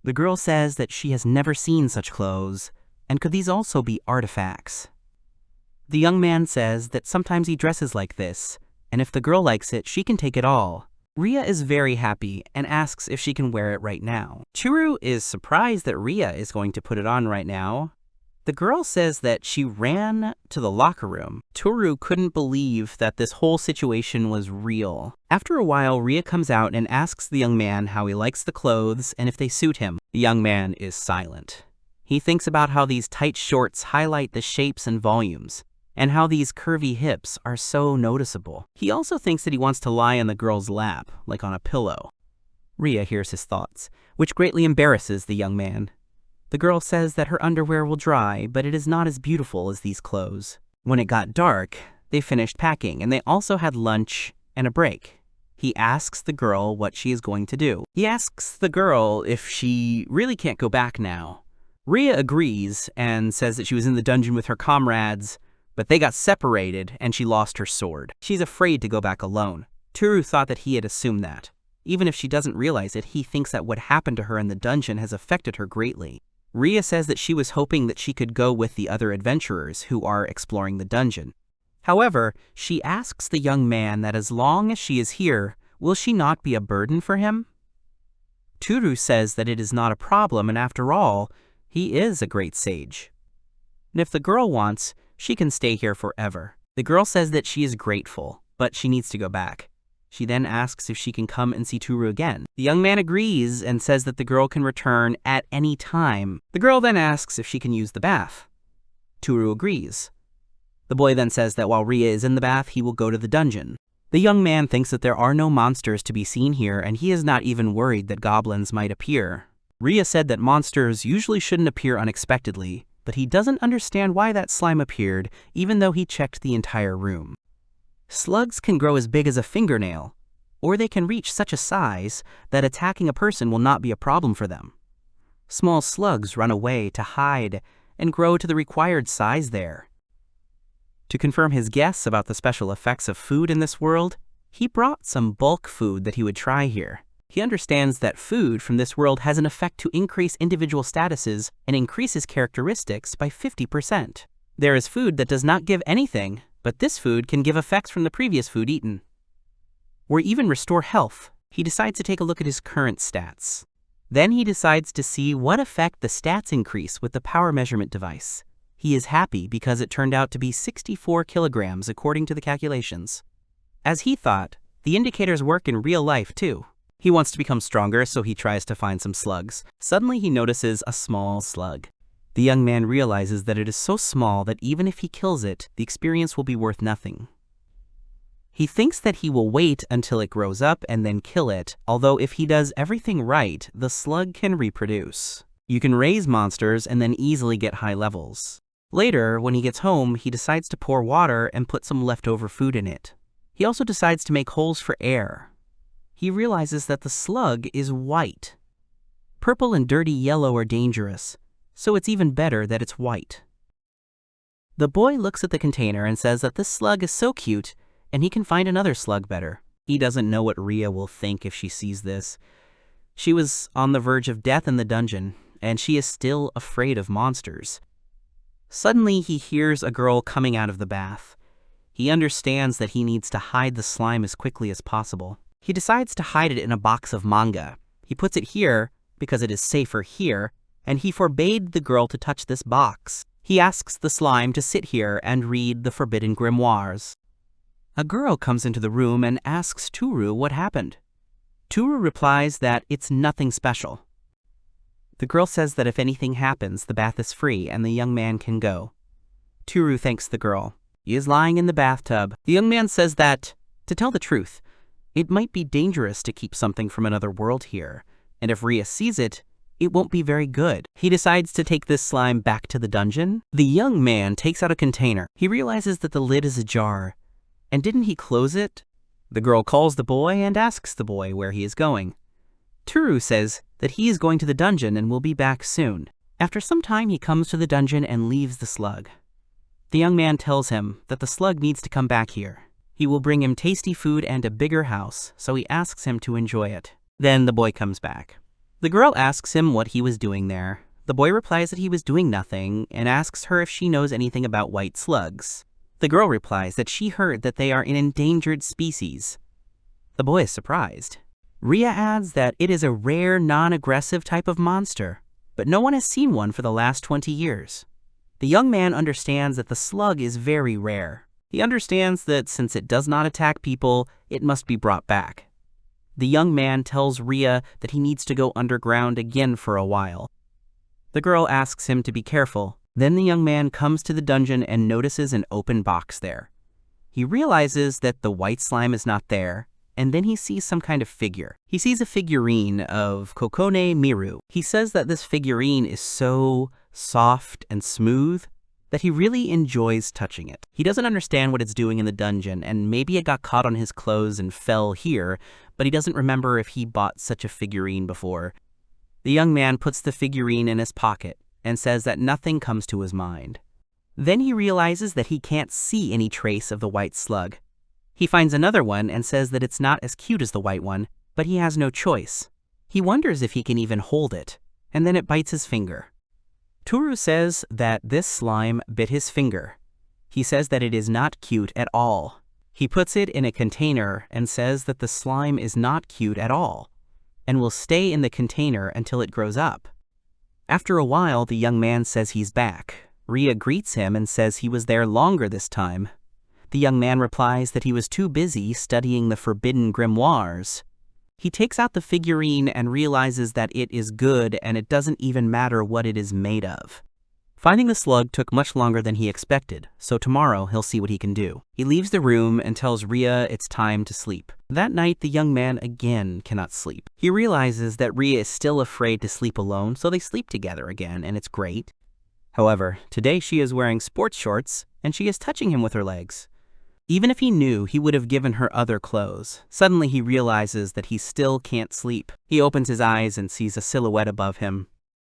The girl says that she has never seen such clothes, and could these also be artifacts? The young man says that sometimes he dresses like this, and if the girl likes it, she can take it all. Rhea is very happy and asks if she can wear it right now. Toru is surprised that Rhea is going to put it on right now. The girl says that she ran to the locker room. Toru couldn't believe that this whole situation was real. After a while, Rhea comes out and asks the young man how he likes the clothes and if they suit him. The young man is silent. He thinks about how these tight shorts highlight the shapes and volumes, and how these curvy hips are so noticeable. He also thinks that he wants to lie on the girl's lap, like on a pillow. Rhea hears his thoughts, which greatly embarrasses the young man. The girl says that her underwear will dry, but it is not as beautiful as these clothes. When it got dark, they finished packing, and they also had lunch and a break. He asks the girl what she is going to do. He asks the girl if she really can't go back now. Rhea agrees and says that she was in the dungeon with her comrades, but they got separated and she lost her sword. She's afraid to go back alone. Toru thought that he had assumed that. Even if she doesn't realize it, he thinks that what happened to her in the dungeon has affected her greatly. Rhea says that she was hoping that she could go with the other adventurers who are exploring the dungeon. However, she asks the young man that as long as she is here, will she not be a burden for him? Toru says that it is not a problem, and after all, he is a great sage. And if the girl wants, she can stay here forever. The girl says that she is grateful, but she needs to go back. She then asks if she can come and see Toru again. The young man agrees and says that the girl can return at any time. The girl then asks if she can use the bath. Toru agrees. The boy then says that while Rhea is in the bath, he will go to the dungeon. The young man thinks that there are no monsters to be seen here, and he is not even worried that goblins might appear. Rhea said that monsters usually shouldn't appear unexpectedly, but he doesn't understand why that slime appeared, even though he checked the entire room. Slugs can grow as big as a fingernail, or they can reach such a size that attacking a person will not be a problem for them. Small slugs run away to hide and grow to the required size there. To confirm his guess about the special effects of food in this world, he brought some bulk food that he would try here. He understands that food from this world has an effect to increase individual statuses and increases characteristics by 50%. There is food that does not give anything, but this food can give effects from the previous food eaten, or even restore health. He decides to take a look at his current stats. Then he decides to see what effect the stats increase with the power measurement device. He is happy because it turned out to be 64 kilograms according to the calculations. As he thought, the indicators work in real life too. He wants to become stronger, so he tries to find some slugs. Suddenly he notices a small slug. The young man realizes that it is so small that even if he kills it, the experience will be worth nothing. He thinks that he will wait until it grows up and then kill it, although if he does everything right, the slug can reproduce. You can raise monsters and then easily get high levels. Later, when he gets home, he decides to pour water and put some leftover food in it. He also decides to make holes for air. He realizes that the slug is white. Purple and dirty yellow are dangerous, so it's even better that it's white. The boy looks at the container and says that this slug is so cute, and he can find another slug better. He doesn't know what Rhea will think if she sees this. She was on the verge of death in the dungeon, and she is still afraid of monsters. Suddenly, he hears a girl coming out of the bath. He understands that he needs to hide the slime as quickly as possible. He decides to hide it in a box of manga. He puts it here because it is safer here, and he forbade the girl to touch this box. He asks the slime to sit here and read the forbidden grimoires. A girl comes into the room and asks Toru what happened. Toru replies that it's nothing special. The girl says that if anything happens, the bath is free and the young man can go. Toru thanks the girl. He is lying in the bathtub. The young man says that, to tell the truth, it might be dangerous to keep something from another world here, and if Rhea sees it, it won't be very good. He decides to take this slime back to the dungeon. The young man takes out a container. He realizes that the lid is ajar. And didn't he close it? The girl calls the boy and asks the boy where he is going. Toru says that he is going to the dungeon and will be back soon. After some time, he comes to the dungeon and leaves the slug. The young man tells him that the slug needs to come back here. He will bring him tasty food and a bigger house, so he asks him to enjoy it. Then the boy comes back. The girl asks him what he was doing there. The boy replies that he was doing nothing and asks her if she knows anything about white slugs. The girl replies that she heard that they are an endangered species. The boy is surprised. Rhea adds that it is a rare, non-aggressive type of monster, but no one has seen one for the last 20 years. The young man understands that the slug is very rare. He understands that since it does not attack people, it must be brought back. The young man tells Rhea that he needs to go underground again for a while. The girl asks him to be careful. Then the young man comes to the dungeon and notices an open box there. He realizes that the white slime is not there, and then he sees some kind of figure. He sees a figurine of Kokone Miru. He says that this figurine is so soft and smooth that he really enjoys touching it. He doesn't understand what it's doing in the dungeon, and maybe it got caught on his clothes and fell here, but he doesn't remember if he bought such a figurine before. The young man puts the figurine in his pocket and says that nothing comes to his mind. Then he realizes that he can't see any trace of the white slug. He finds another one and says that it's not as cute as the white one, but he has no choice. He wonders if he can even hold it, and then it bites his finger. Toru says that this slime bit his finger. He says that it is not cute at all. He puts it in a container and says that the slime is not cute at all, and will stay in the container until it grows up. After a while, the young man says he's back. Rhea greets him and says he was there longer this time. The young man replies that he was too busy studying the forbidden grimoires. He takes out the figurine and realizes that it is good and it doesn't even matter what it is made of. Finding the slug took much longer than he expected, so tomorrow he'll see what he can do. He leaves the room and tells Rhea it's time to sleep. That night, the young man again cannot sleep. He realizes that Rhea is still afraid to sleep alone, so they sleep together again, and it's great. However, today she is wearing sports shorts, and she is touching him with her legs. Even if he knew, he would have given her other clothes. Suddenly he realizes that he still can't sleep. He opens his eyes and sees a silhouette above him.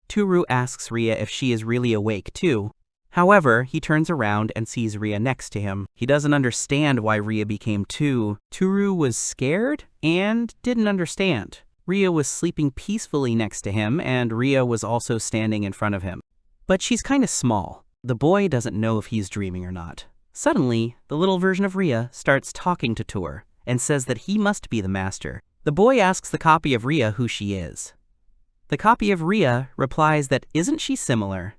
Toru asks Rhea if she is really awake too. However, he turns around and sees Rhea next to him. He doesn't understand why Rhea became two. Toru was scared and didn't understand. Rhea was sleeping peacefully next to him, and Rhea was also standing in front of him. But she's kind of small. The boy doesn't know if he's dreaming or not. Suddenly, the little version of Rhea starts talking to Toru and says that he must be the master. The boy asks the copy of Rhea who she is. The copy of Rhea replies that isn't she similar?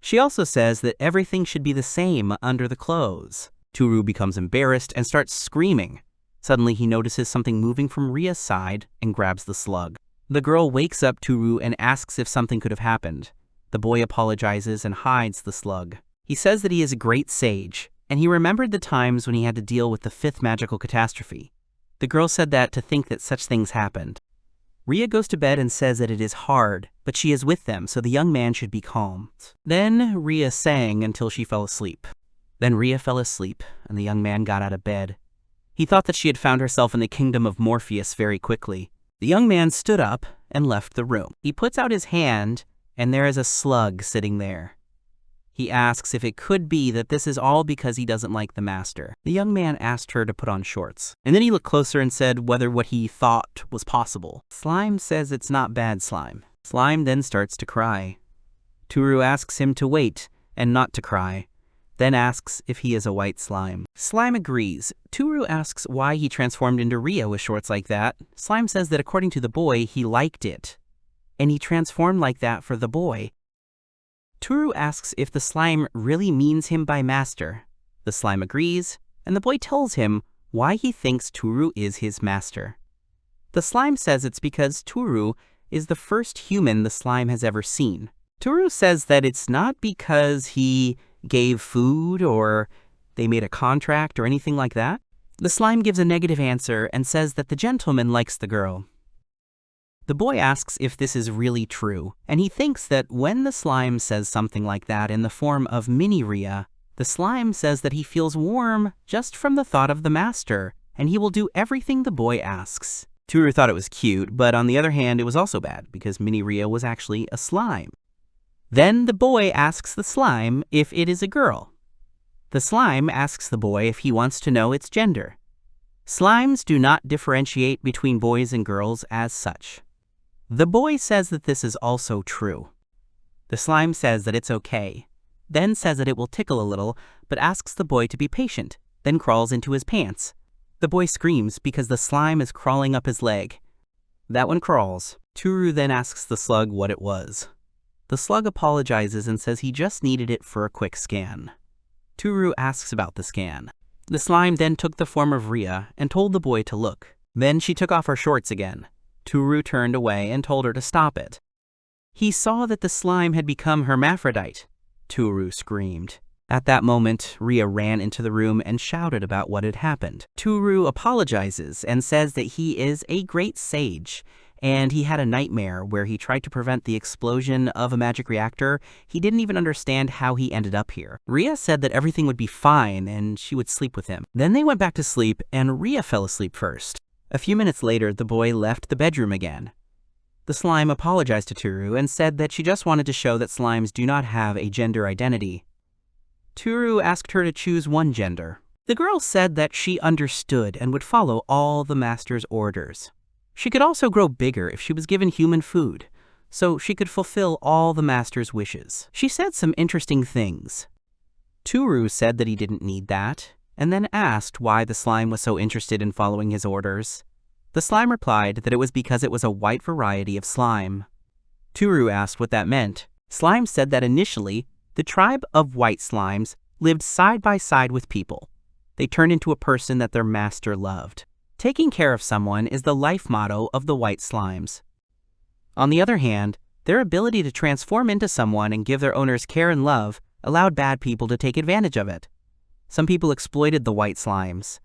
She also says that everything should be the same under the clothes. Toru becomes embarrassed and starts screaming. Suddenly he notices something moving from Rhea's side and grabs the slug. The girl wakes up Toru and asks if something could have happened. The boy apologizes and hides the slug. He says that he is a great sage, and he remembered the times when he had to deal with the 5th magical catastrophe. The girl said that to think that such things happened. Rhea goes to bed and says that it is hard, but she is with them, so the young man should be calm. Then Rhea sang until she fell asleep. Then Rhea fell asleep, and the young man got out of bed. He thought that she had found herself in the kingdom of Morpheus very quickly. The young man stood up and left the room. He puts out his hand, and there is a slug sitting there. He asks if it could be that this is all because he doesn't like the master. The young man asked her to put on shorts. And then he looked closer and said whether what he thought was possible. Slime says it's not bad slime. Slime then starts to cry. Toru asks him to wait and not to cry. then asks if he is a white slime. Slime agrees. Toru asks why he transformed into Rhea with shorts like that. Slime says that according to the boy, he liked it, and he transformed like that for the boy. Toru asks if the slime really means him by master. The slime agrees, and the boy tells him why he thinks Toru is his master. The slime says it's because Toru is the first human the slime has ever seen. Toru says that it's not because he gave food or they made a contract or anything like that. The slime gives a negative answer and says that the gentleman likes the girl. The boy asks if this is really true, and he thinks that when the slime says something like that in the form of mini Rhea, the slime says that he feels warm just from the thought of the master, and he will do everything the boy asks. Toru thought it was cute, but on the other hand, it was also bad, because mini Rhea was actually a slime. Then the boy asks the slime if it is a girl. The slime asks the boy if he wants to know its gender. Slimes do not differentiate between boys and girls as such. The boy says that this is also true. The slime says that it's okay, then says that it will tickle a little, but asks the boy to be patient, then crawls into his pants. The boy screams because the slime is crawling up his leg. That one crawls. Toru then asks the slug what it was. The slug apologizes and says he just needed it for a quick scan. Toru asks about the scan. The slime then took the form of Rhea and told the boy to look. Then she took off her shorts again. Toru turned away and told her to stop it. He saw that the slime had become hermaphrodite. Toru screamed. At that moment, Rhea ran into the room and shouted about what had happened. Toru apologizes and says that he is a great sage, and he had a nightmare where he tried to prevent the explosion of a magic reactor. He didn't even understand how he ended up here. Rhea said that everything would be fine and she would sleep with him. Then they went back to sleep and Rhea fell asleep first. A few minutes later, the boy left the bedroom again. The slime apologized to Toru and said that she just wanted to show that slimes do not have a gender identity. Toru asked her to choose one gender. The girl said that she understood and would follow all the master's orders. She could also grow bigger if she was given human food, so she could fulfill all the master's wishes. She said some interesting things. Toru said that he didn't need that, and then asked why the slime was so interested in following his orders. The slime replied that it was because it was a white variety of slime. Toru asked what that meant. Slime said that initially, the tribe of white slimes lived side by side with people. They turned into a person that their master loved. Taking care of someone is the life motto of the white slimes. On the other hand, their ability to transform into someone and give their owners care and love allowed bad people to take advantage of it. Some people exploited the white slimes.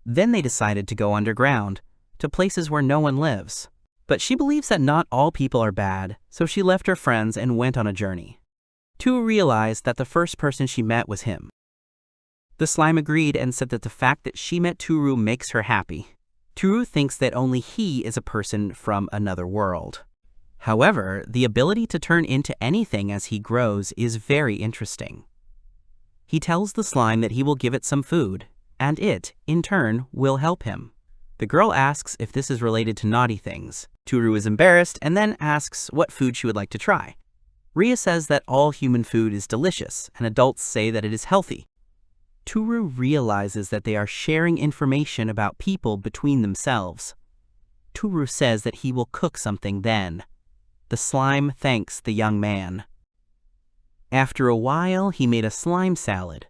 Then they decided to go underground, to places where no one lives. But she believes that not all people are bad, so she left her friends and went on a journey. Toru realized that the first person she met was him. The slime agreed and said that the fact that she met Toru makes her happy. Toru thinks that only he is a person from another world. However, the ability to turn into anything as he grows is very interesting. He tells the slime that he will give it some food, and it, in turn, will help him. The girl asks if this is related to naughty things. Toru is embarrassed and then asks what food she would like to try. Rhea says that all human food is delicious, and adults say that it is healthy. Toru realizes that they are sharing information about people between themselves. Toru says that he will cook something then. The slime thanks the young man. After a while, he made a slime salad.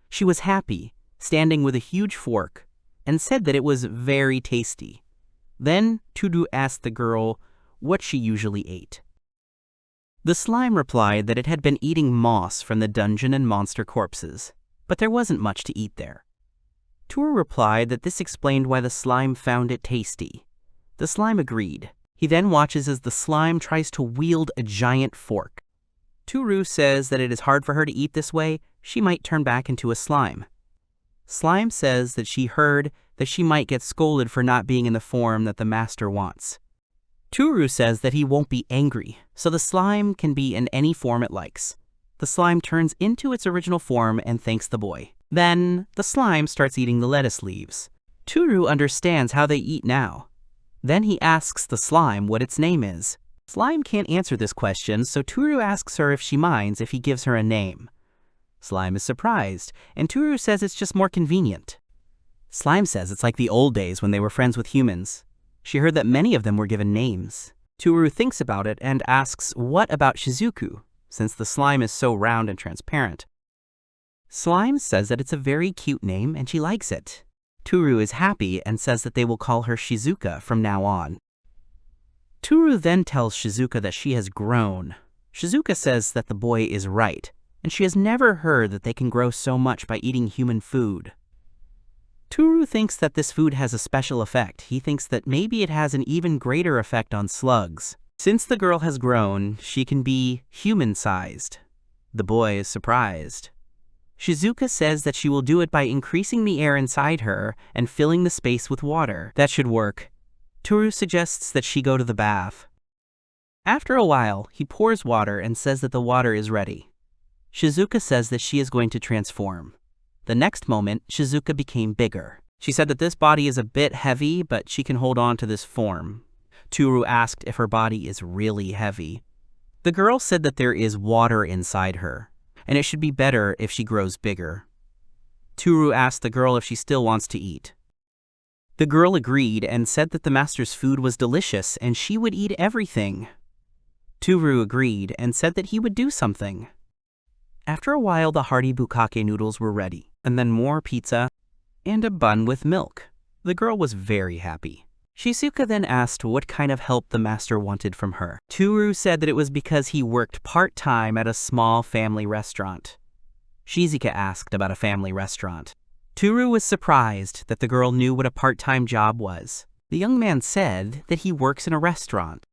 She was happy, standing with a huge fork, and said that it was very tasty. Then Toru asked the girl what she usually ate. The slime replied that it had been eating moss from the dungeon and monster corpses, but there wasn't much to eat there. Toru replied that this explained why the slime found it tasty. The slime agreed. He then watches as the slime tries to wield a giant fork. Toru says that it is hard for her to eat this way, she might turn back into a slime. Slime says that she heard that she might get scolded for not being in the form that the master wants. Toru says that he won't be angry, so the slime can be in any form it likes. The slime turns into its original form and thanks the boy. Then, the slime starts eating the lettuce leaves. Toru understands how they eat now. Then he asks the slime what its name is. Slime can't answer this question, so Toru asks her if she minds if he gives her a name. Slime is surprised, and Toru says it's just more convenient. Slime says it's like the old days when they were friends with humans. She heard that many of them were given names. Toru thinks about it and asks what about Shizuku, since the slime is so round and transparent. Slime says that it's a very cute name and she likes it. Toru is happy and says that they will call her Shizuka from now on. Toru then tells Shizuka that she has grown. Shizuka says that the boy is right, and she has never heard that they can grow so much by eating human food. Toru thinks that this food has a special effect. He thinks that maybe it has an even greater effect on slugs. Since the girl has grown, she can be human-sized. The boy is surprised. Shizuka says that she will do it by increasing the air inside her and filling the space with water. That should work. Toru suggests that she go to the bath. After a while, he pours water and says that the water is ready. Shizuka says that she is going to transform. The next moment, Shizuka became bigger. She said that this body is a bit heavy, but she can hold on to this form. Toru asked if her body is really heavy. The girl said that there is water inside her, and it should be better if she grows bigger. Toru asked the girl if she still wants to eat. The girl agreed and said that the master's food was delicious and she would eat everything. Toru agreed and said that he would do something. After a while, the hearty bukkake noodles were ready, and then more pizza and a bun with milk. The girl was very happy. Shizuka then asked what kind of help the master wanted from her. Toru said that it was because he worked part-time at a small family restaurant. Shizuka asked about a family restaurant. Toru was surprised that the girl knew what a part-time job was. The young man said that he works in a restaurant.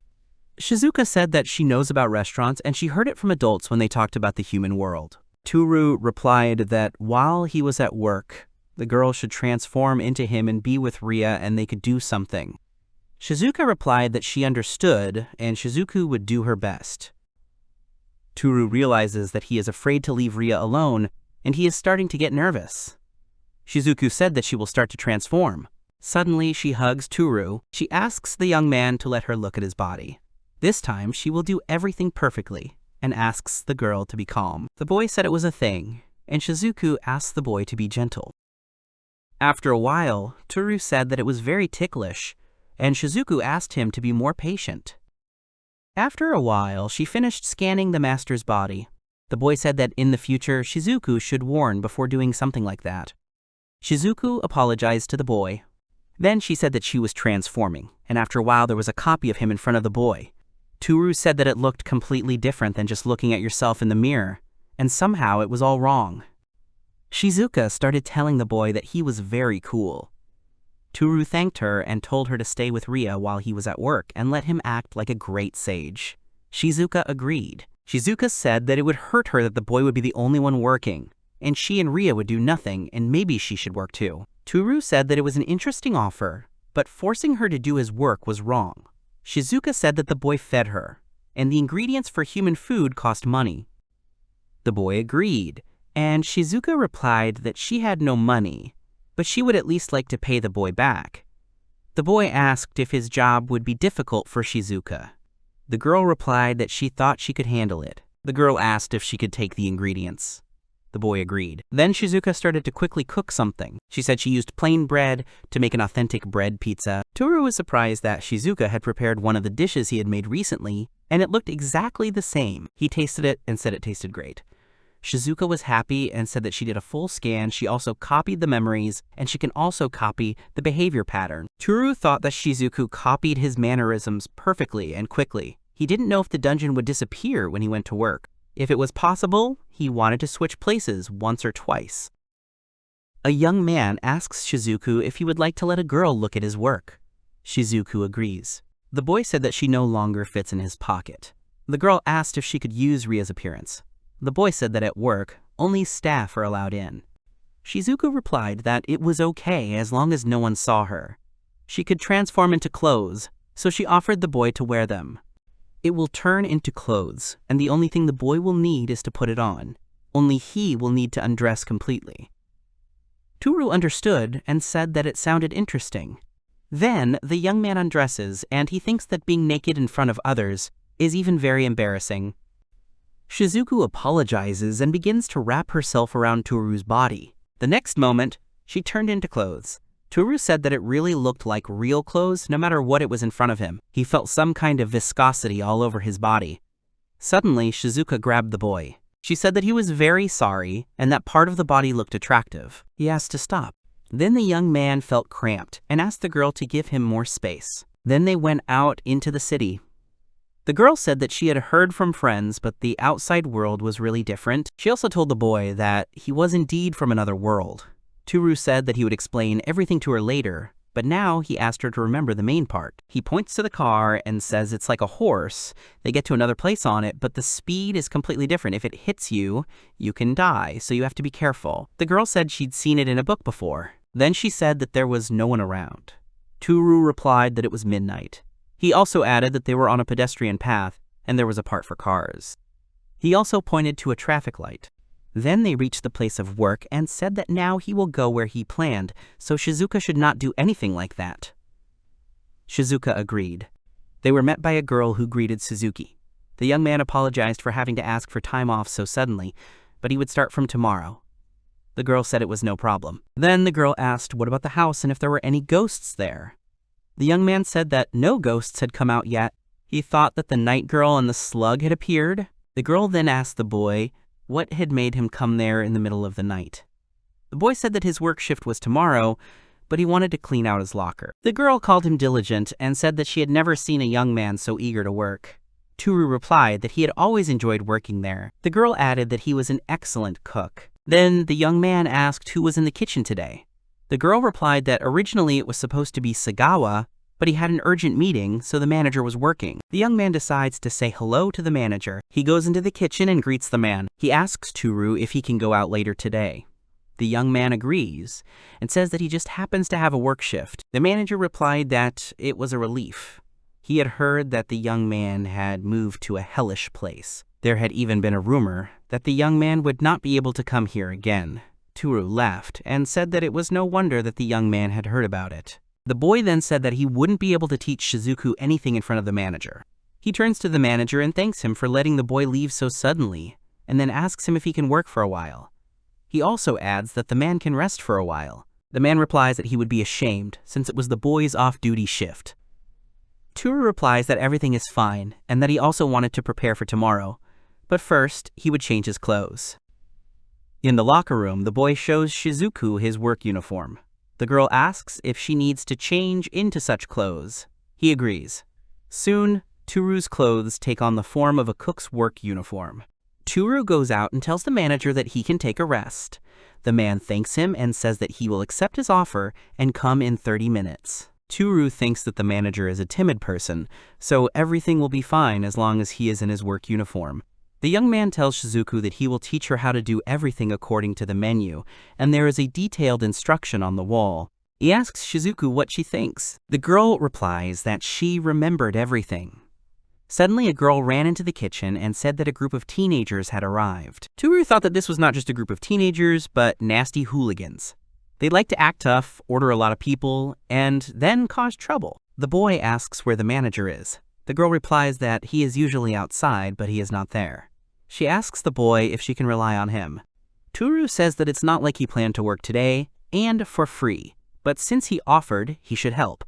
Shizuka said that she knows about restaurants and she heard it from adults when they talked about the human world. Toru replied that while he was at work, the girl should transform into him and be with Rhea and they could do something. Shizuka replied that she understood and Shizuku would do her best. Toru realizes that he is afraid to leave Rhea alone and he is starting to get nervous. Shizuku said that she will start to transform. Suddenly, she hugs Toru. She asks the young man to let her look at his body. This time, she will do everything perfectly and asks the girl to be calm. The boy said it was a thing, and Shizuku asked the boy to be gentle. After a while, Toru said that it was very ticklish, and Shizuku asked him to be more patient. After a while, she finished scanning the master's body. The boy said that in the future, Shizuku should warn before doing something like that. Shizuku apologized to the boy. Then she said that she was transforming, and after a while there was a copy of him in front of the boy. Toru said that it looked completely different than just looking at yourself in the mirror, and somehow it was all wrong. Shizuka started telling the boy that he was very cool. Toru thanked her and told her to stay with Rhea while he was at work and let him act like a great sage. Shizuka agreed. Shizuka said that it would hurt her that the boy would be the only one working, and she and Rhea would do nothing and maybe she should work too. Toru said that it was an interesting offer, but forcing her to do his work was wrong. Shizuka said that the boy fed her, and the ingredients for human food cost money. The boy agreed, and Shizuka replied that she had no money, but she would at least like to pay the boy back. The boy asked if his job would be difficult for Shizuka. The girl replied that she thought she could handle it. The girl asked if she could take the ingredients. The boy agreed. Then Shizuka started to quickly cook something. She said she used plain bread to make an authentic bread pizza. Toru was surprised that Shizuka had prepared one of the dishes he had made recently, and it looked exactly the same. He tasted it and said it tasted great. Shizuka was happy and said that she did a full scan. She also copied the memories, and she can also copy the behavior pattern. Toru thought that Shizuku copied his mannerisms perfectly and quickly. He didn't know if the dungeon would disappear when he went to work. If it was possible, he wanted to switch places once or twice. A young man asks Shizuku if he would like to let a girl look at his work. Shizuku agrees. The boy said that she no longer fits in his pocket. The girl asked if she could use Rhea's appearance. The boy said that at work, only staff are allowed in. Shizuku replied that it was okay as long as no one saw her. She could transform into clothes, so she offered the boy to wear them. It will turn into clothes, and the only thing the boy will need is to put it on. Only he will need to undress completely. Toru understood and said that it sounded interesting. Then, the young man undresses, and he thinks that being naked in front of others is even very embarrassing. Shizuku apologizes and begins to wrap herself around Toru's body. The next moment, she turned into clothes. Toru said that it really looked like real clothes no matter what it was in front of him. He felt some kind of viscosity all over his body. Suddenly, Shizuka grabbed the boy. She said that he was very sorry and that part of the body looked attractive. He asked to stop. Then the young man felt cramped and asked the girl to give him more space. Then they went out into the city. The girl said that she had heard from friends, but the outside world was really different. She also told the boy that he was indeed from another world. Toru said that he would explain everything to her later, but now he asked her to remember the main part. He points to the car and says it's like a horse. They get to another place on it, but the speed is completely different. If it hits you, you can die, so you have to be careful. The girl said she'd seen it in a book before. Then she said that there was no one around. Toru replied that it was midnight. He also added that they were on a pedestrian path and there was a part for cars. He also pointed to a traffic light. Then they reached the place of work and said that now he will go where he planned, so Shizuka should not do anything like that. Shizuka agreed. They were met by a girl who greeted Suzuki. The young man apologized for having to ask for time off so suddenly, but he would start from tomorrow. The girl said it was no problem. Then the girl asked what about the house and if there were any ghosts there. The young man said that no ghosts had come out yet. He thought that the night girl and the slug had appeared. The girl then asked the boy what had made him come there in the middle of the night. The boy said that his work shift was tomorrow, but he wanted to clean out his locker. The girl called him diligent and said that she had never seen a young man so eager to work. Toru replied that he had always enjoyed working there. The girl added that he was an excellent cook. Then the young man asked who was in the kitchen today. The girl replied that originally it was supposed to be Sagawa, but he had an urgent meeting, so the manager was working. The young man decides to say hello to the manager. He goes into the kitchen and greets the man. He asks Toru if he can go out later today. The young man agrees and says that he just happens to have a work shift. The manager replied that it was a relief. He had heard that the young man had moved to a hellish place. There had even been a rumor that the young man would not be able to come here again. Toru laughed and said that it was no wonder that the young man had heard about it. The boy then said that he wouldn't be able to teach Shizuku anything in front of the manager. He turns to the manager and thanks him for letting the boy leave so suddenly, and then asks him if he can work for a while. He also adds that the man can rest for a while. The man replies that he would be ashamed, since it was the boy's off-duty shift. Toru replies that everything is fine, and that he also wanted to prepare for tomorrow, but first, he would change his clothes. In the locker room, the boy shows Shizuku his work uniform. The girl asks if she needs to change into such clothes. He agrees. Soon, Toru's clothes take on the form of a cook's work uniform. Toru goes out and tells the manager that he can take a rest. The man thanks him and says that he will accept his offer and come in 30 minutes. Toru thinks that the manager is a timid person, so everything will be fine as long as he is in his work uniform. The young man tells Shizuku that he will teach her how to do everything according to the menu, and there is a detailed instruction on the wall. He asks Shizuku what she thinks. The girl replies that she remembered everything. Suddenly, a girl ran into the kitchen and said that a group of teenagers had arrived. Toru thought that this was not just a group of teenagers, but nasty hooligans. They like to act tough, order a lot of people, and then cause trouble. The boy asks where the manager is. The girl replies that he is usually outside, but he is not there. She asks the boy if she can rely on him. Toru says that it's not like he planned to work today, and for free, but since he offered, he should help.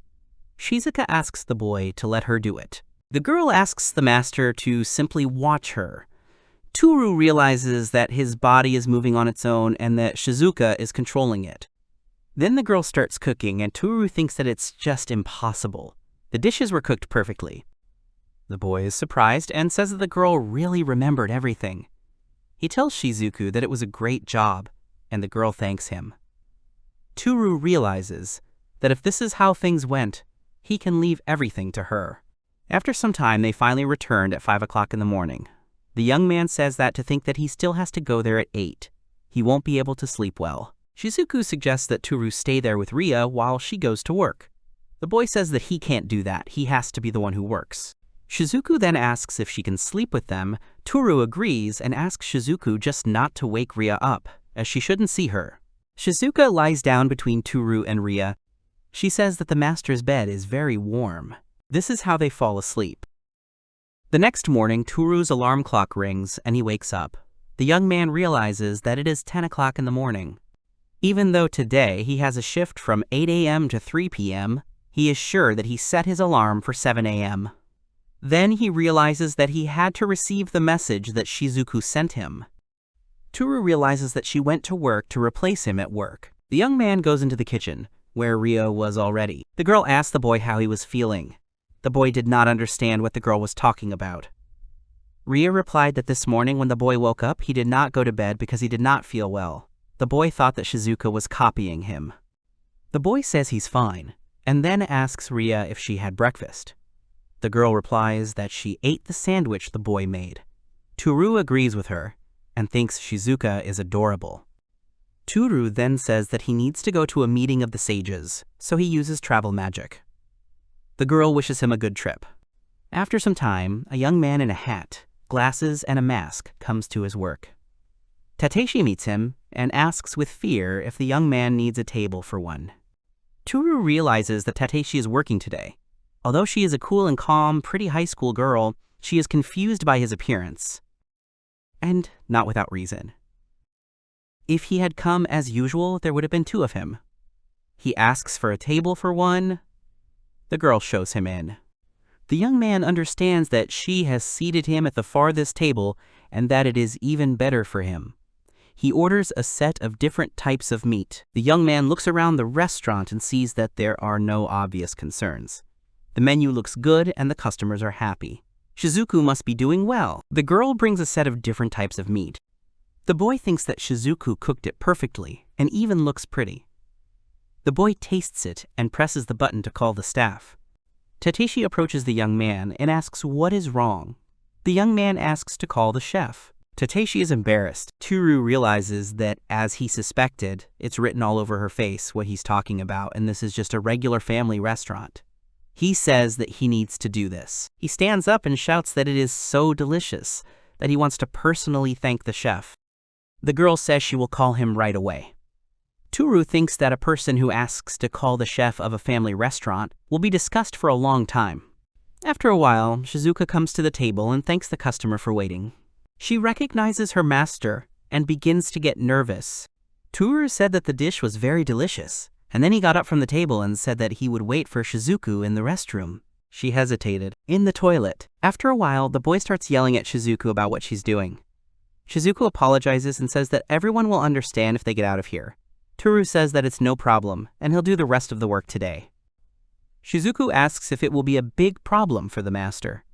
Shizuka asks the boy to let her do it. The girl asks the master to simply watch her. Toru realizes that his body is moving on its own and that Shizuka is controlling it. Then the girl starts cooking, and Toru thinks that it's just impossible. The dishes were cooked perfectly. The boy is surprised and says that the girl really remembered everything. He tells Shizuku that it was a great job, and the girl thanks him. Toru realizes that if this is how things went, he can leave everything to her. After some time, they finally returned at 5 o'clock in the morning. The young man says that to think that he still has to go there at 8. He won't be able to sleep well. Shizuku suggests that Toru stay there with Rhea while she goes to work. The boy says that he can't do that. He has to be the one who works. Shizuku then asks if she can sleep with them. Toru agrees and asks Shizuku just not to wake Rhea up, as she shouldn't see her. Shizuka lies down between Toru and Rhea. She says that the master's bed is very warm. This is how they fall asleep. The next morning, Toru's alarm clock rings and he wakes up. The young man realizes that it is 10 o'clock in the morning. Even though today he has a shift from 8 a.m. to 3 p.m., he is sure that he set his alarm for 7 a.m. Then he realizes that he had to receive the message that Shizuku sent him. Toru realizes that she went to work to replace him at work. The young man goes into the kitchen, where Ryo was already. The girl asked the boy how he was feeling. The boy did not understand what the girl was talking about. Ryo replied that this morning when the boy woke up, he did not go to bed because he did not feel well. The boy thought that Shizuka was copying him. The boy says he's fine, and then asks Ryo if she had breakfast. The girl replies that she ate the sandwich the boy made. Toru agrees with her and thinks Shizuka is adorable. Toru then says that he needs to go to a meeting of the sages, so he uses travel magic. The girl wishes him a good trip. After some time, a young man in a hat, glasses, and a mask comes to his work. Tateshi meets him and asks with fear if the young man needs a table for one. Toru realizes that Tateshi is working today. Although she is a cool and calm, pretty high school girl, she is confused by his appearance. And not without reason. If he had come as usual, there would have been two of him. He asks for a table for one. The girl shows him in. The young man understands that she has seated him at the farthest table and that it is even better for him. He orders a set of different types of meat. The young man looks around the restaurant and sees that there are no obvious concerns. The menu looks good and the customers are happy. Shizuku must be doing well. The girl brings a set of different types of meat. The boy thinks that Shizuku cooked it perfectly and even looks pretty. The boy tastes it and presses the button to call the staff. Tateshi approaches the young man and asks what is wrong. The young man asks to call the chef. Tateshi is embarrassed. Toru realizes that, as he suspected, it's written all over her face what he's talking about, and this is just a regular family restaurant. He says that he needs to do this. He stands up and shouts that it is so delicious, that he wants to personally thank the chef. The girl says she will call him right away. Toru thinks that a person who asks to call the chef of a family restaurant will be discussed for a long time. After a while, Shizuka comes to the table and thanks the customer for waiting. She recognizes her master and begins to get nervous. Toru said that the dish was very delicious, and then he got up from the table and said that he would wait for Shizuku in the restroom. She hesitated. In the toilet. After a while, the boy starts yelling at Shizuku about what she's doing. Shizuku apologizes and says that everyone will understand if they get out of here. Toru says that it's no problem, and he'll do the rest of the work today. Shizuku asks if it will be a big problem for the master.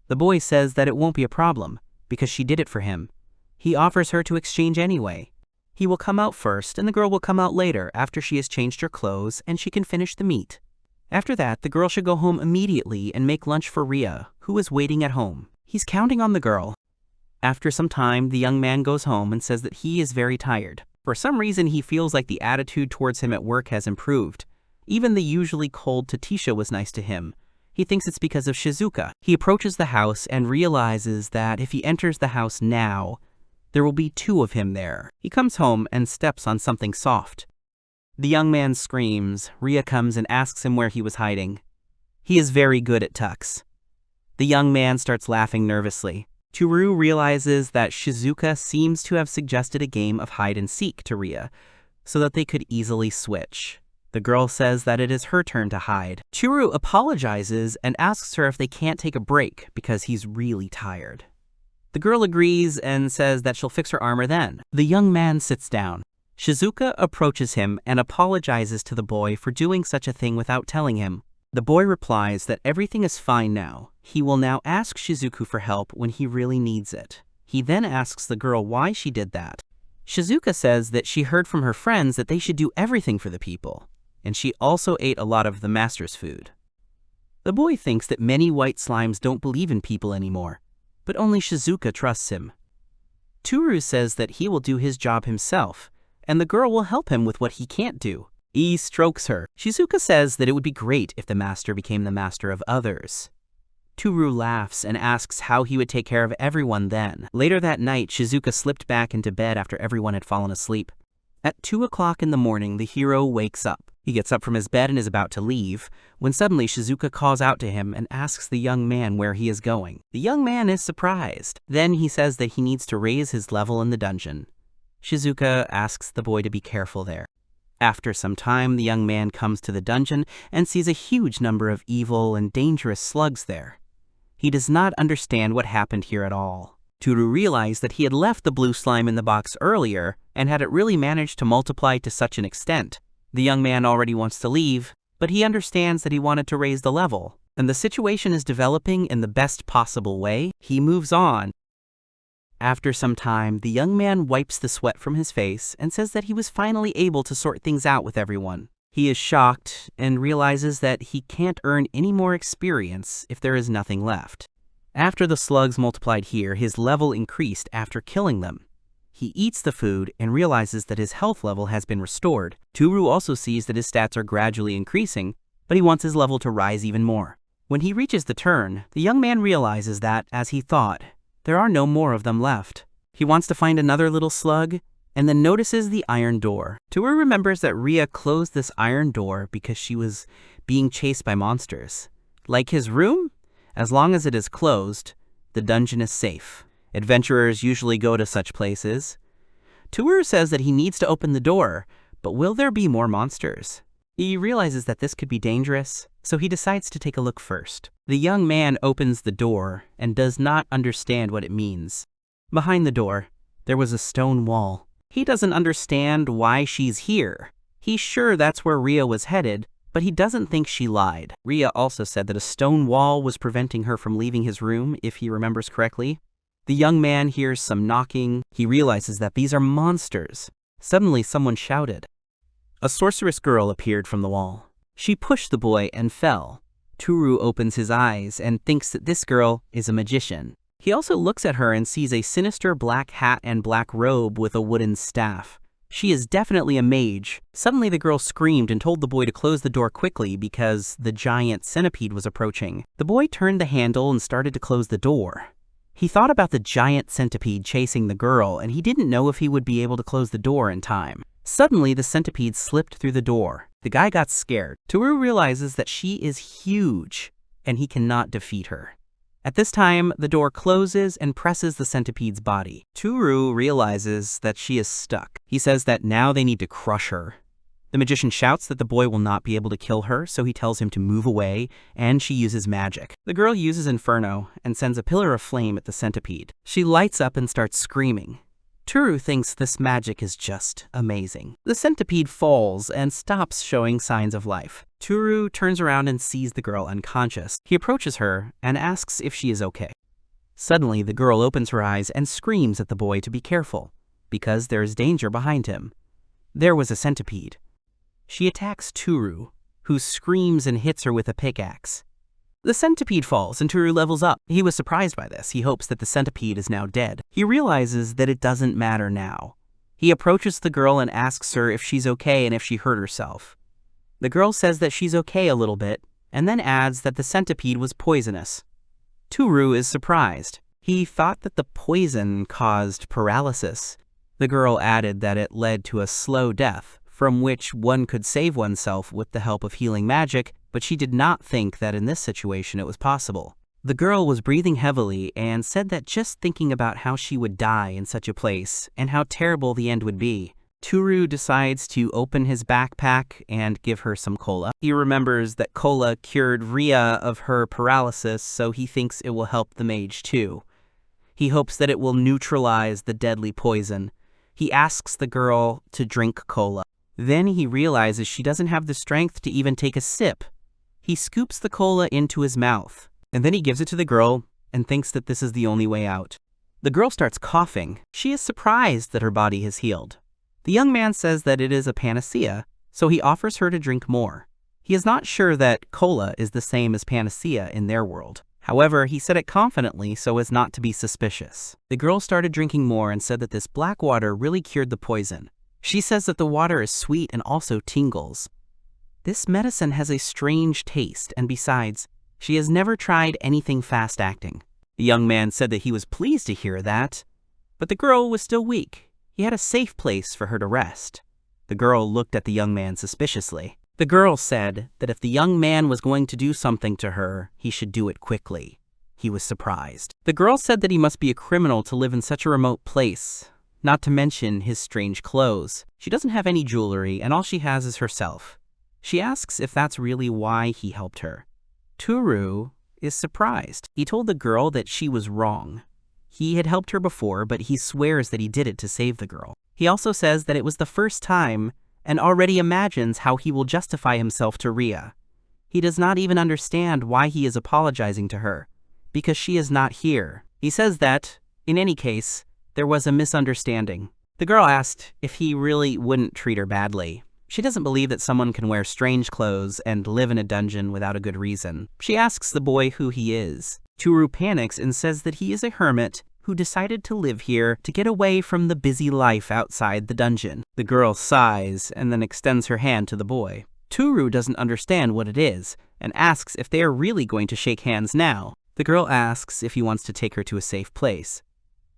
The boy says that it won't be a problem, because she did it for him. He offers her to exchange anyway. He will come out first, and the girl will come out later after she has changed her clothes and she can finish the meat. After that, the girl should go home immediately and make lunch for Rhea, who is waiting at home. He's counting on the girl. After some time, the young man goes home and says that he is very tired. For some reason, he feels like the attitude towards him at work has improved. Even the usually cold Tatisha was nice to him. He thinks it's because of Shizuka. He approaches the house and realizes that if he enters the house now, there will be two of him there. He comes home and steps on something soft. The young man screams. Rhea comes and asks him where he was hiding. He is very good at tucks. The young man starts laughing nervously. Toru realizes that Shizuka seems to have suggested a game of hide-and-seek to Rhea, so that they could easily switch. The girl says that it is her turn to hide. Toru apologizes and asks her if they can't take a break because he's really tired. The girl agrees and says that she'll fix her armor then. The young man sits down. Shizuka approaches him and apologizes to the boy for doing such a thing without telling him. The boy replies that everything is fine now. He will now ask Shizuku for help when he really needs it. He then asks the girl why she did that. Shizuka says that she heard from her friends that they should do everything for the people, and she also ate a lot of the master's food. The boy thinks that many white slimes don't believe in people anymore, but only Shizuka trusts him. Toru says that he will do his job himself, and the girl will help him with what he can't do. He strokes her. Shizuka says that it would be great if the master became the master of others. Toru laughs and asks how he would take care of everyone then. Later that night, Shizuka slipped back into bed after everyone had fallen asleep. At 2 o'clock in the morning, the hero wakes up. He gets up from his bed and is about to leave, when suddenly Shizuka calls out to him and asks the young man where he is going. The young man is surprised. Then he says that he needs to raise his level in the dungeon. Shizuka asks the boy to be careful there. After some time, the young man comes to the dungeon and sees a huge number of evil and dangerous slugs there. He does not understand what happened here at all. Toru realized that he had left the blue slime in the box earlier, and had it really managed to multiply to such an extent. The young man already wants to leave, but he understands that he wanted to raise the level, and the situation is developing in the best possible way. He moves on. After some time, the young man wipes the sweat from his face and says that he was finally able to sort things out with everyone. He is shocked and realizes that he can't earn any more experience if there is nothing left. After the slugs multiplied here, his level increased after killing them. He eats the food and realizes that his health level has been restored. Toru also sees that his stats are gradually increasing, but he wants his level to rise even more. When he reaches the turn, the young man realizes that, as he thought, there are no more of them left. He wants to find another little slug, and then notices the iron door. Toru remembers that Rhea closed this iron door because she was being chased by monsters. Like his room? As long as it is closed, the dungeon is safe. Adventurers usually go to such places. Toru says that he needs to open the door, but will there be more monsters? He realizes that this could be dangerous, so he decides to take a look first. The young man opens the door and does not understand what it means. Behind the door, there was a stone wall. He doesn't understand why she's here. He's sure that's where Rhea was headed, but he doesn't think she lied. Rhea also said that a stone wall was preventing her from leaving his room, if he remembers correctly. The young man hears some knocking. He realizes that these are monsters. Suddenly, someone shouted. A sorceress girl appeared from the wall. She pushed the boy and fell. Toru opens his eyes and thinks that this girl is a magician. He also looks at her and sees a sinister black hat and black robe with a wooden staff. She is definitely a mage. Suddenly the girl screamed and told the boy to close the door quickly because the giant centipede was approaching. The boy turned the handle and started to close the door. He thought about the giant centipede chasing the girl, and he didn't know if he would be able to close the door in time. Suddenly the centipede slipped through the door. The guy got scared. Toru realizes that she is huge, and he cannot defeat her. At this time, the door closes and presses the centipede's body. Toru realizes that she is stuck. He says that now they need to crush her. The magician shouts that the boy will not be able to kill her, so he tells him to move away, and she uses magic. The girl uses Inferno and sends a pillar of flame at the centipede. She lights up and starts screaming. Toru thinks this magic is just amazing. The centipede falls and stops showing signs of life. Toru turns around and sees the girl unconscious. He approaches her and asks if she is okay. Suddenly, the girl opens her eyes and screams at the boy to be careful, because there is danger behind him. There was a centipede. She attacks Toru, who screams and hits her with a pickaxe. The centipede falls and Toru levels up. He was surprised by this. He hopes that the centipede is now dead. He realizes that it doesn't matter now. He approaches the girl and asks her if she's okay and if she hurt herself. The girl says that she's okay a little bit, and then adds that the centipede was poisonous. Toru is surprised. He thought that the poison caused paralysis. The girl added that it led to a slow death, from which one could save oneself with the help of healing magic, but she did not think that in this situation it was possible. The girl was breathing heavily and said that just thinking about how she would die in such a place and how terrible the end would be. Toru decides to open his backpack and give her some cola. He remembers that cola cured Rhea of her paralysis, so he thinks it will help the mage too. He hopes that it will neutralize the deadly poison. He asks the girl to drink cola. Then he realizes she doesn't have the strength to even take a sip. He scoops the cola into his mouth, and then he gives it to the girl and thinks that this is the only way out. The girl starts coughing. She is surprised that her body has healed. The young man says that it is a panacea, so he offers her to drink more. He is not sure that cola is the same as panacea in their world. However, he said it confidently so as not to be suspicious. The girl started drinking more and said that this black water really cured the poison. She says that the water is sweet and also tingles. This medicine has a strange taste, and besides, she has never tried anything fast-acting. The young man said that he was pleased to hear that, but the girl was still weak. He had a safe place for her to rest. The girl looked at the young man suspiciously. The girl said that if the young man was going to do something to her, he should do it quickly. He was surprised. The girl said that he must be a criminal to live in such a remote place, not to mention his strange clothes. She doesn't have any jewelry, and all she has is herself. She asks if that's really why he helped her. Toru is surprised. He told the girl that she was wrong. He had helped her before, but he swears that he did it to save the girl. He also says that it was the first time and already imagines how he will justify himself to Rhea. He does not even understand why he is apologizing to her, because she is not here. He says that, in any case, there was a misunderstanding. The girl asked if he really wouldn't treat her badly. She doesn't believe that someone can wear strange clothes and live in a dungeon without a good reason. She asks the boy who he is. Toru panics and says that he is a hermit who decided to live here to get away from the busy life outside the dungeon. The girl sighs and then extends her hand to the boy. Toru doesn't understand what it is and asks if they are really going to shake hands now. The girl asks if he wants to take her to a safe place.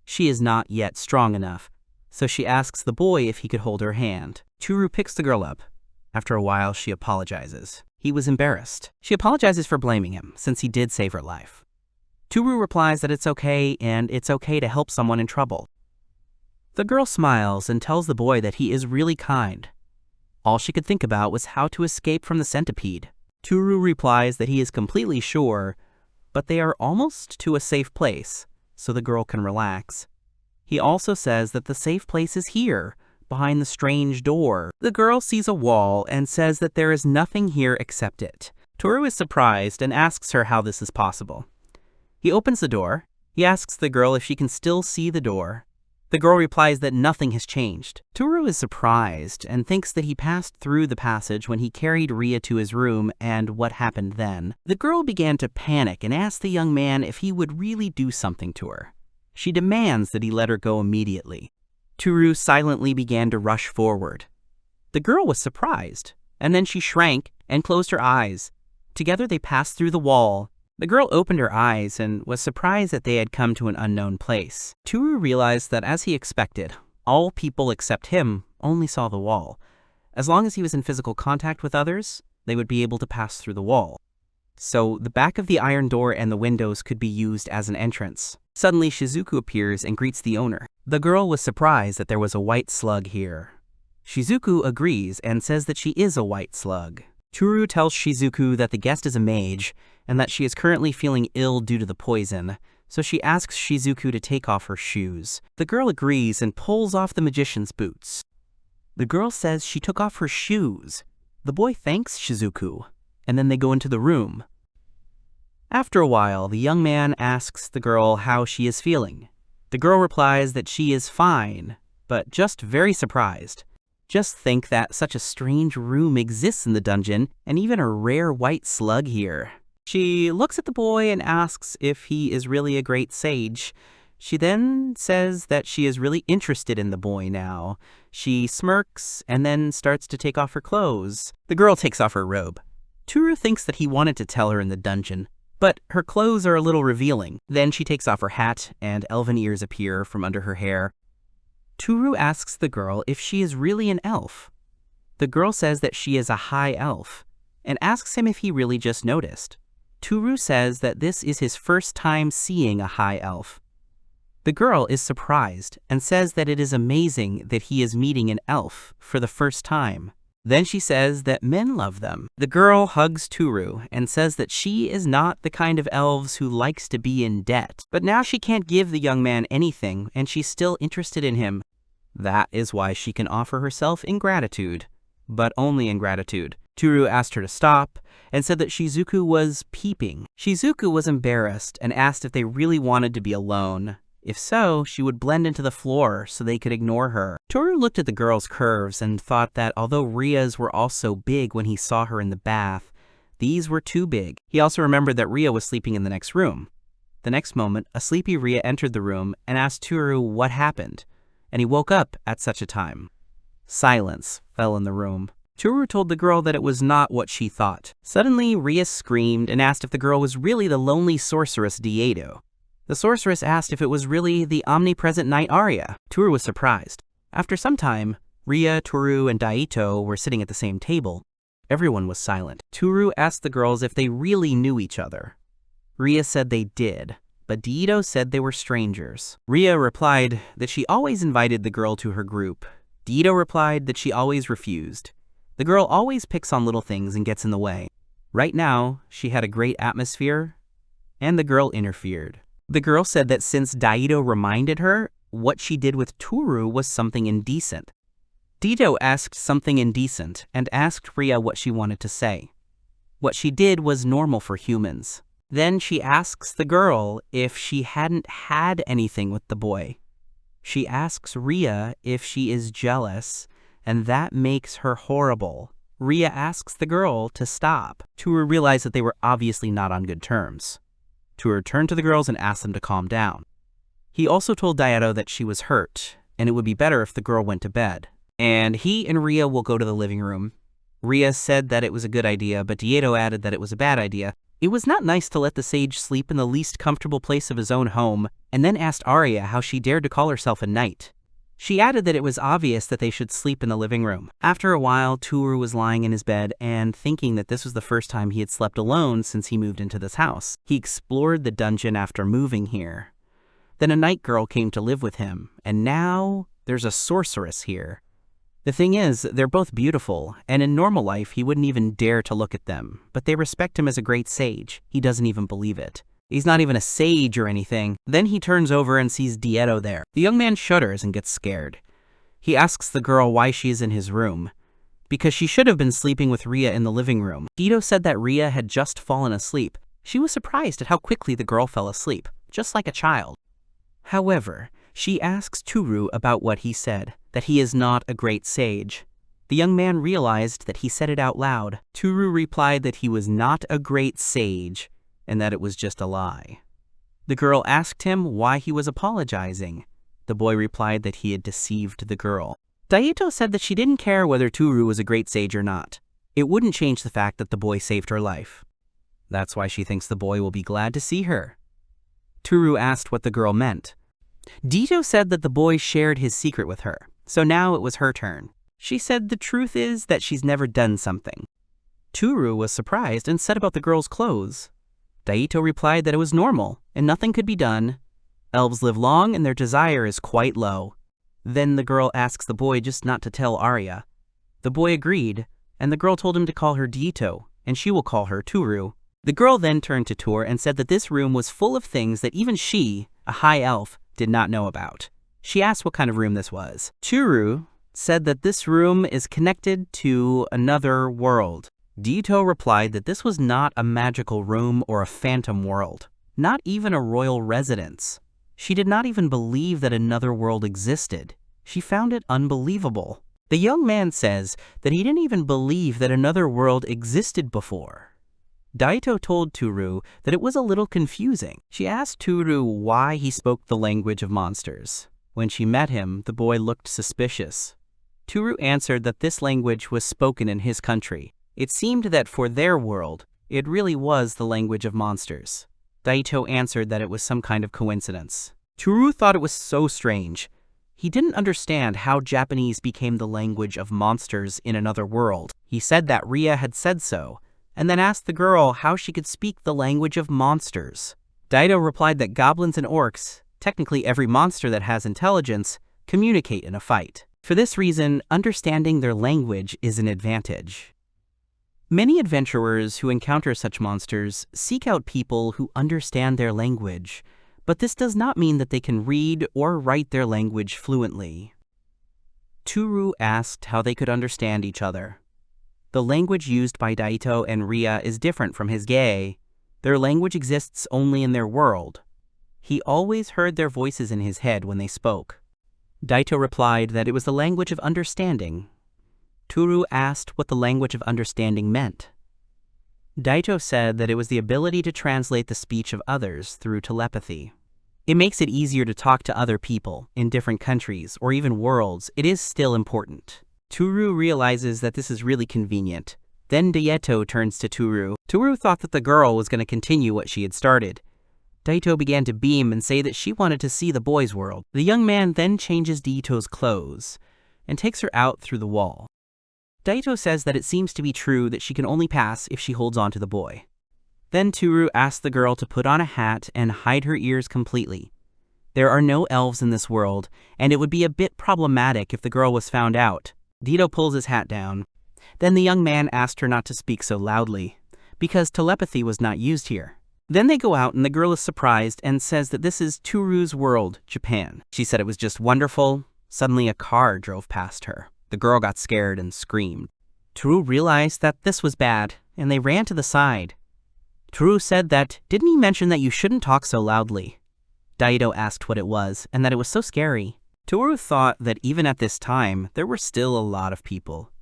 She is not yet strong enough, so she asks the boy if he could hold her hand. Toru picks the girl up. After a while, she apologizes. He was embarrassed. She apologizes for blaming him, since he did save her life. Toru replies that it's okay, and it's okay to help someone in trouble. The girl smiles and tells the boy that he is really kind. All she could think about was how to escape from the centipede. Toru replies that he is completely sure, but they are almost to a safe place, so the girl can relax. He also says that the safe place is here, behind the strange door. The girl sees a wall and says that there is nothing here except it. Toru is surprised and asks her how this is possible. He opens the door. He asks the girl if she can still see the door. The girl replies that nothing has changed. Toru is surprised and thinks that he passed through the passage when he carried Rhea to his room and what happened then. The girl began to panic and asked the young man if he would really do something to her. She demands that he let her go immediately. Toru silently began to rush forward. The girl was surprised, and then she shrank and closed her eyes. Together they passed through the wall. The girl opened her eyes and was surprised that they had come to an unknown place. Toru realized that, as he expected, all people except him only saw the wall. As long as he was in physical contact with others, they would be able to pass through the wall. So the back of the iron door and the windows could be used as an entrance. Suddenly, Shizuku appears and greets the owner. The girl was surprised that there was a white slug here. Shizuku agrees and says that she is a white slug. Toru tells Shizuku that the guest is a mage and that she is currently feeling ill due to the poison, so she asks Shizuku to take off her shoes. The girl agrees and pulls off the magician's boots. The girl says she took off her shoes. The boy thanks Shizuku, and then they go into the room. After a while, the young man asks the girl how she is feeling. The girl replies that she is fine, but just very surprised. Just think that such a strange room exists in the dungeon, and even a rare white slug here. She looks at the boy and asks if he is really a great sage. She then says that she is really interested in the boy now. She smirks and then starts to take off her clothes. The girl takes off her robe. Toru thinks that he wanted to tell her in the dungeon, but her clothes are a little revealing. Then she takes off her hat and elven ears appear from under her hair. Toru asks the girl if she is really an elf. The girl says that she is a high elf and asks him if he really just noticed. Toru says that this is his first time seeing a high elf. The girl is surprised and says that it is amazing that he is meeting an elf for the first time. Then she says that men love them. The girl hugs Toru and says that she is not the kind of elves who likes to be in debt. But now she can't give the young man anything and she's still interested in him. That is why she can offer herself in gratitude, but only in gratitude. Toru asked her to stop and said that Shizuku was peeping. Shizuku was embarrassed and asked if they really wanted to be alone. If so, she would blend into the floor so they could ignore her. Toru looked at the girl's curves and thought that although Rhea's were also big when he saw her in the bath, these were too big. He also remembered that Rhea was sleeping in the next room. The next moment, a sleepy Rhea entered the room and asked Toru what happened, and he woke up at such a time. Silence fell in the room. Toru told the girl that it was not what she thought. Suddenly, Rhea screamed and asked if the girl was really the lonely sorceress Diedo. The sorceress asked if it was really the omnipresent knight Arya. Toru was surprised. After some time, Rhea, Toru, and Daito were sitting at the same table. Everyone was silent. Toru asked the girls if they really knew each other. Rhea said they did, but Deito said they were strangers. Rhea replied that she always invited the girl to her group. Deito replied that she always refused. The girl always picks on little things and gets in the way. Right now, she had a great atmosphere, and the girl interfered. The girl said that since Deito reminded her, what she did with Toru was something indecent. Deito asked something indecent and asked Rhea what she wanted to say. What she did was normal for humans. Then she asks the girl if she hadn't had anything with the boy. She asks Rhea if she is jealous, and that makes her horrible. Rhea asks the girl to stop. Toru realized that they were obviously not on good terms. Toru turned to the girls and asked them to calm down. He also told Deito that she was hurt, and it would be better if the girl went to bed. And he and Rhea will go to the living room. Rhea said that it was a good idea, but Deito added that it was a bad idea. It was not nice to let the sage sleep in the least comfortable place of his own home, and then asked Arya how she dared to call herself a knight. She added that it was obvious that they should sleep in the living room. After a while, Toru was lying in his bed and thinking that this was the first time he had slept alone since he moved into this house. He explored the dungeon after moving here. Then a night girl came to live with him, and now there's a sorceress here. The thing is, they're both beautiful, and in normal life he wouldn't even dare to look at them, but they respect him as a great sage. He doesn't even believe it. He's not even a sage or anything. Then he turns over and sees Deito there. The young man shudders and gets scared. He asks the girl why she is in his room, because she should have been sleeping with Rhea in the living room. Deito said that Rhea had just fallen asleep. She was surprised at how quickly the girl fell asleep, just like a child. However, she asks Toru about what he said, that he is not a great sage. The young man realized that he said it out loud. Toru replied that he was not a great sage, and that it was just a lie. The girl asked him why he was apologizing. The boy replied that he had deceived the girl. Deito said that she didn't care whether Toru was a great sage or not. It wouldn't change the fact that the boy saved her life. That's why she thinks the boy will be glad to see her. Toru asked what the girl meant. Deito said that the boy shared his secret with her, so now it was her turn. She said the truth is that she's never done something. Toru was surprised and said about the girl's clothes. Deito replied that it was normal and nothing could be done. Elves live long and their desire is quite low. Then the girl asks the boy just not to tell Arya. The boy agreed, and the girl told him to call her Deito, and she will call her Toru. The girl then turned to Tor and said that this room was full of things that even she, a high elf, did not know about. She asked what kind of room this was. Toru said that this room is connected to another world. Deito replied that this was not a magical room or a phantom world, not even a royal residence. She did not even believe that another world existed. She found it unbelievable. The young man says that he didn't even believe that another world existed before. Deito told Toru that it was a little confusing. She asked Toru why he spoke the language of monsters. When she met him, the boy looked suspicious. Toru answered that this language was spoken in his country. It seemed that for their world, it really was the language of monsters. Deito answered that it was some kind of coincidence. Toru thought it was so strange. He didn't understand how Japanese became the language of monsters in another world. He said that Rhea had said so, and then asked the girl how she could speak the language of monsters. Deito replied that goblins and orcs, technically every monster that has intelligence, communicate in a fight. For this reason, understanding their language is an advantage. Many adventurers who encounter such monsters seek out people who understand their language, but this does not mean that they can read or write their language fluently. Toru asked how they could understand each other. The language used by Deito and Rhea is different from his Gei. Their language exists only in their world. He always heard their voices in his head when they spoke. Deito replied that it was the language of understanding. Toru asked what the language of understanding meant. Deito said that it was the ability to translate the speech of others through telepathy. It makes it easier to talk to other people in different countries or even worlds. It is still important. Toru realizes that this is really convenient. Then Deito turns to Toru. Toru thought that the girl was going to continue what she had started. Deito began to beam and say that she wanted to see the boy's world. The young man then changes Deito's clothes and takes her out through the wall. Daito says that it seems to be true that she can only pass if she holds on to the boy. Then Toru asks the girl to put on a hat and hide her ears completely. There are no elves in this world, and it would be a bit problematic if the girl was found out. Daito pulls his hat down. Then the young man asked her not to speak so loudly, because telepathy was not used here. Then they go out and the girl is surprised and says that this is Toru's world, Japan. She said it was just wonderful. Suddenly a car drove past her. The girl got scared and screamed. Toru realized that this was bad, and they ran to the side. Toru said that, "Didn't he mention that you shouldn't talk so loudly?" Daito asked what it was, and that it was so scary. Toru thought that even at this time, there were still a lot of people.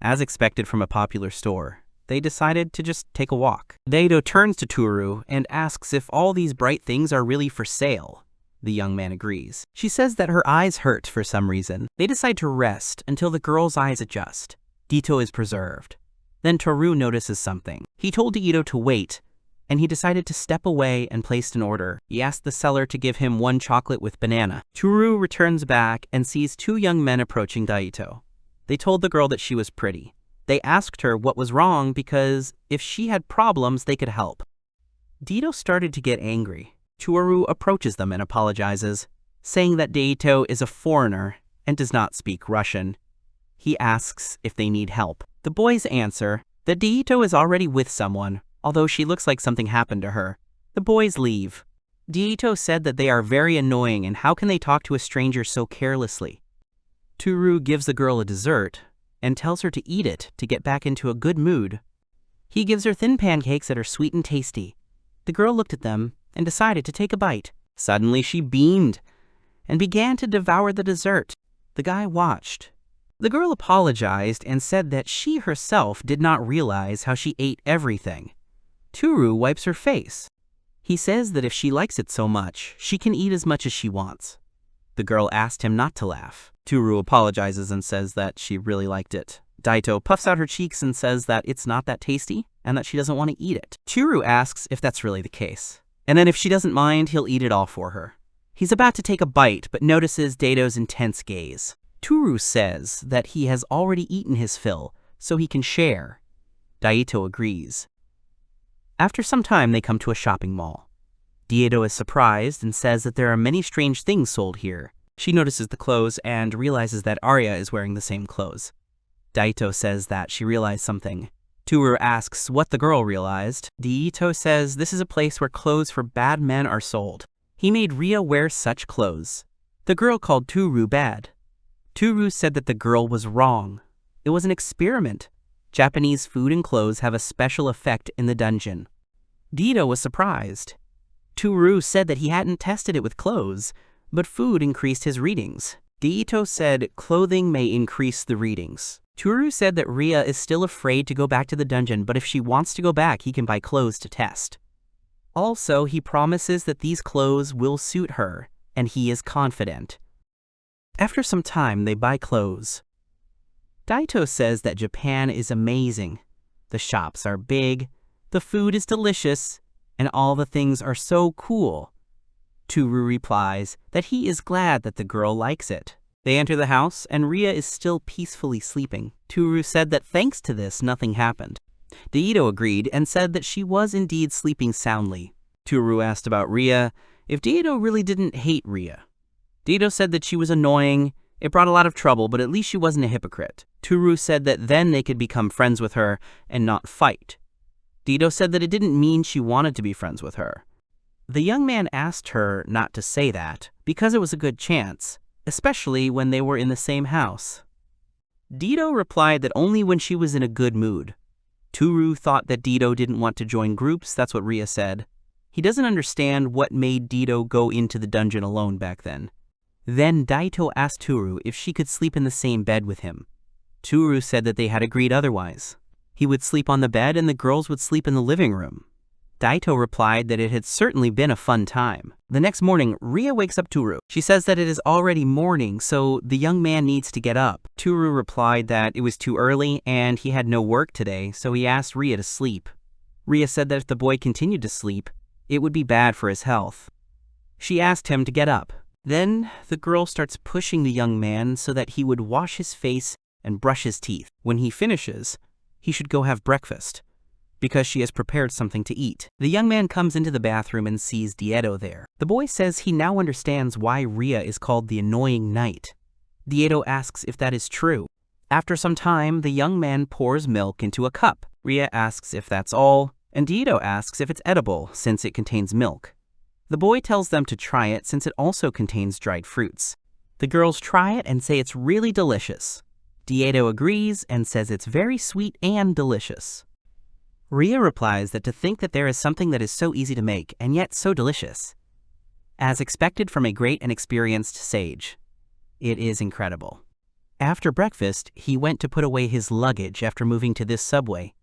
As expected from a popular store, they decided to just take a walk. Daito turns to Toru and asks if all these bright things are really for sale. The young man agrees. She says that her eyes hurt for some reason. They decide to rest until the girl's eyes adjust. Daito is preserved. Then Toru notices something. He told Daito to wait, and he decided to step away and placed an order. He asked the seller to give him 1 chocolate with banana. Toru returns back and sees 2 young men approaching Daito. They told the girl that she was pretty. They asked her what was wrong because if she had problems, they could help. Daito started to get angry. Toru approaches them and apologizes, saying that Daito is a foreigner and does not speak Russian. He asks if they need help. The boys answer that Daito is already with someone, although she looks like something happened to her. The boys leave. Daito said that they are very annoying and how can they talk to a stranger so carelessly. Toru gives the girl a dessert and tells her to eat it to get back into a good mood. He gives her thin pancakes that are sweet and tasty. The girl looked at them and decided to take a bite. Suddenly she beamed and began to devour the dessert. The guy watched. The girl apologized and said that she herself did not realize how she ate everything. Toru wipes her face. He says that if she likes it so much, she can eat as much as she wants. The girl asked him not to laugh. Toru apologizes and says that she really liked it. Daito puffs out her cheeks and says that it's not that tasty and that she doesn't want to eat it. Toru asks if that's really the case. And then if she doesn't mind, he'll eat it all for her. He's about to take a bite, but notices Daito's intense gaze. Toru says that he has already eaten his fill, so he can share. Daito agrees. After some time, they come to a shopping mall. Daito is surprised and says that there are many strange things sold here. She notices the clothes and realizes that Arya is wearing the same clothes. Daito says that she realized something. Toru asks what the girl realized. Daito says this is a place where clothes for bad men are sold. He made Rhea wear such clothes. The girl called Toru bad. Toru said that the girl was wrong. It was an experiment. Japanese food and clothes have a special effect in the dungeon. Daito was surprised. Toru said that he hadn't tested it with clothes, but food increased his readings. Daito said clothing may increase the readings. Toru said that Rhea is still afraid to go back to the dungeon, but if she wants to go back, he can buy clothes to test. Also, he promises that these clothes will suit her, and he is confident. After some time, they buy clothes. Daito says that Japan is amazing. The shops are big, the food is delicious, and all the things are so cool. Toru replies that he is glad that the girl likes it. They enter the house, and Rhea is still peacefully sleeping. Toru said that thanks to this, nothing happened. Daito agreed and said that she was indeed sleeping soundly. Toru asked about Rhea, if Daito really didn't hate Rhea. Daito said that she was annoying, it brought a lot of trouble, but at least she wasn't a hypocrite. Toru said that then they could become friends with her and not fight. Daito said that it didn't mean she wanted to be friends with her. The young man asked her not to say that, because it was a good chance, especially when they were in the same house. Daito replied that only when she was in a good mood. Toru thought that Daito didn't want to join groups, that's what Rhea said. He doesn't understand what made Daito go into the dungeon alone back then. Then Daito asked Toru if she could sleep in the same bed with him. Toru said that they had agreed otherwise. He would sleep on the bed and the girls would sleep in the living room. Daito replied that it had certainly been a fun time. The next morning, Rhea wakes up Toru. She says that it is already morning, so the young man needs to get up. Toru replied that it was too early and he had no work today, so he asked Rhea to sleep. Rhea said that if the boy continued to sleep, it would be bad for his health. She asked him to get up. Then the girl starts pushing the young man so that he would wash his face and brush his teeth. When he finishes, he should go have breakfast, because she has prepared something to eat. The young man comes into the bathroom and sees Dieto there. The boy says he now understands why Rhea is called the annoying knight. Dieto asks if that is true. After some time, the young man pours milk into a cup. Rhea asks if that's all, and Dieto asks if it's edible since it contains milk. The boy tells them to try it since it also contains dried fruits. The girls try it and say it's really delicious. Dieto agrees and says it's very sweet and delicious. Rhea replies that to think that there is something that is so easy to make and yet so delicious. As expected from a great and experienced sage, it is incredible. After breakfast, he went to put away his luggage after moving to this subway.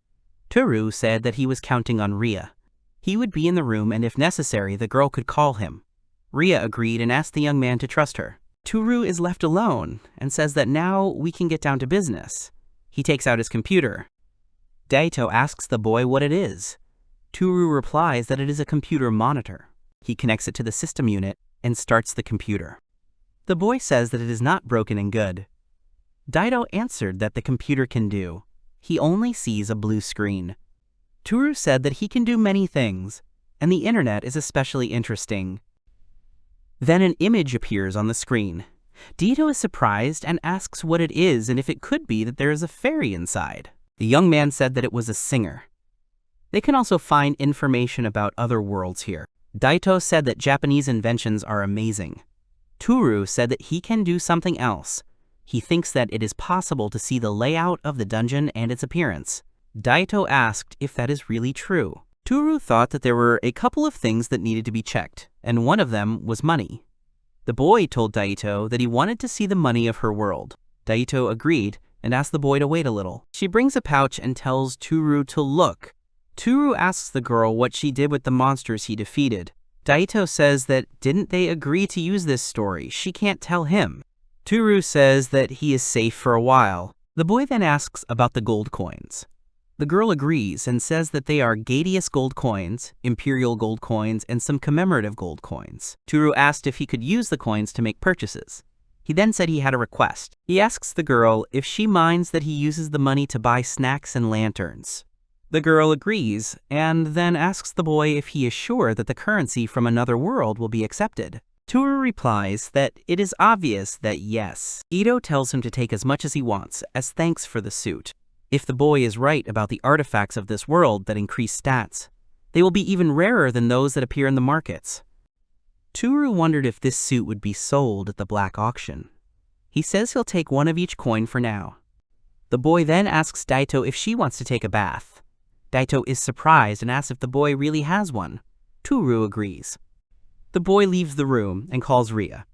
Toru said that he was counting on Rhea. He would be in the room and if necessary, the girl could call him. Rhea agreed and asked the young man to trust her. Toru is left alone and says that now we can get down to business. He takes out his computer. Daito asks the boy what it is. Toru replies that it is a computer monitor. He connects it to the system unit and starts the computer. The boy says that it is not broken and good. Daito answered that the computer can do. He only sees a blue screen. Toru said that he can do many things, and the internet is especially interesting. Then an image appears on the screen. Daito is surprised and asks what it is and if it could be that there is a fairy inside. The young man said that it was a singer. They can also find information about other worlds here. Daito said that Japanese inventions are amazing. Toru said that he can do something else. He thinks that it is possible to see the layout of the dungeon and its appearance. Daito asked if that is really true. Toru thought that there were a couple of things that needed to be checked, and one of them was money. The boy told Daito that he wanted to see the money of her world. Daito agreed and asked the boy to wait a little. She brings a pouch and tells Toru to look. Toru asks the girl what she did with the monsters he defeated. Daito says that didn't they agree to use this story? She can't tell him. Toru says that he is safe for a while. The boy then asks about the gold coins. The girl agrees and says that they are Gadius gold coins, Imperial gold coins, and some commemorative gold coins. Toru asked if he could use the coins to make purchases. He then said he had a request. He asks the girl if she minds that he uses the money to buy snacks and lanterns. The girl agrees and then asks the boy if he is sure that the currency from another world will be accepted. Toru replies that it is obvious that yes. Ito tells him to take as much as he wants as thanks for the suit. If the boy is right about the artifacts of this world that increase stats, they will be even rarer than those that appear in the markets. Toru wondered if this suit would be sold at the black auction. He says he'll take one of each coin for now. The boy then asks Daito if she wants to take a bath. Daito is surprised and asks if the boy really has one. Toru agrees. The boy leaves the room and calls Rhea.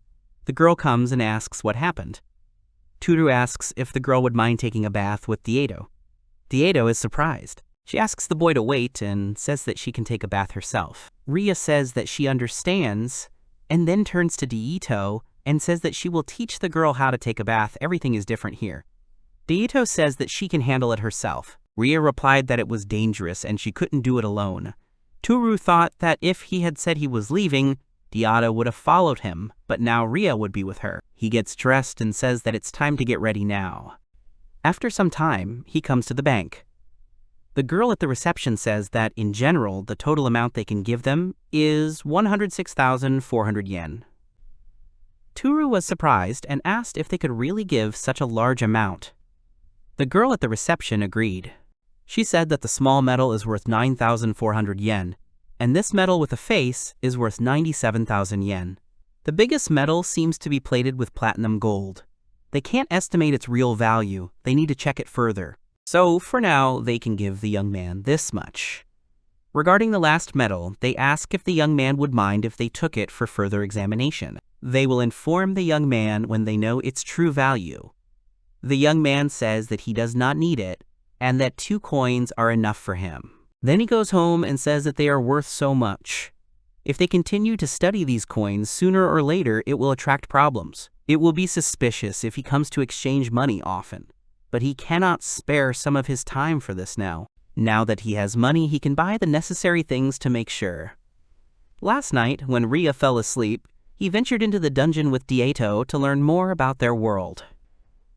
The girl comes and asks what happened. Toru asks if the girl would mind taking a bath with Daito. Daito is surprised. She asks the boy to wait and says that she can take a bath herself. Rhea says that she understands and then turns to Daito and says that she will teach the girl how to take a bath. Everything is different here. Daito says that she can handle it herself. Rhea replied that it was dangerous and she couldn't do it alone. Toru thought that if he had said he was leaving, Daito would have followed him, but now Rhea would be with her. He gets dressed and says that it's time to get ready now. After some time, he comes to the bank. The girl at the reception says that, in general, the total amount they can give them is 106,400 yen. Toru was surprised and asked if they could really give such a large amount. The girl at the reception agreed. She said that the small medal is worth 9,400 yen, and this medal with a face is worth 97,000 yen. The biggest medal seems to be plated with platinum gold. They can't estimate its real value. They need to check it further. So, for now, they can give the young man this much. Regarding the last medal, they ask if the young man would mind if they took it for further examination. They will inform the young man when they know its true value. The young man says that he does not need it, and that 2 coins are enough for him. Then he goes home and says that they are worth so much. If they continue to study these coins, sooner or later it will attract problems. It will be suspicious if he comes to exchange money often. But he cannot spare some of his time for this now. Now that he has money, he can buy the necessary things to make sure. Last night, when Rhea fell asleep, he ventured into the dungeon with Daito to learn more about their world.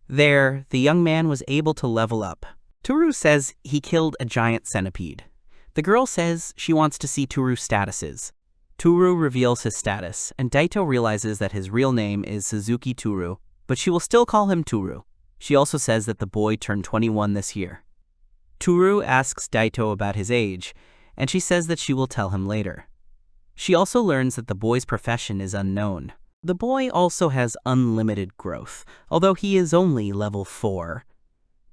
There, the young man was able to level up. Toru says he killed a giant centipede. The girl says she wants to see Toru's statuses. Toru reveals his status, and Daito realizes that his real name is Suzuki Toru, but she will still call him Toru. She also says that the boy turned 21 this year. Toru asks Daito about his age, and she says that she will tell him later. She also learns that the boy's profession is unknown. The boy also has unlimited growth, although he is only level 4.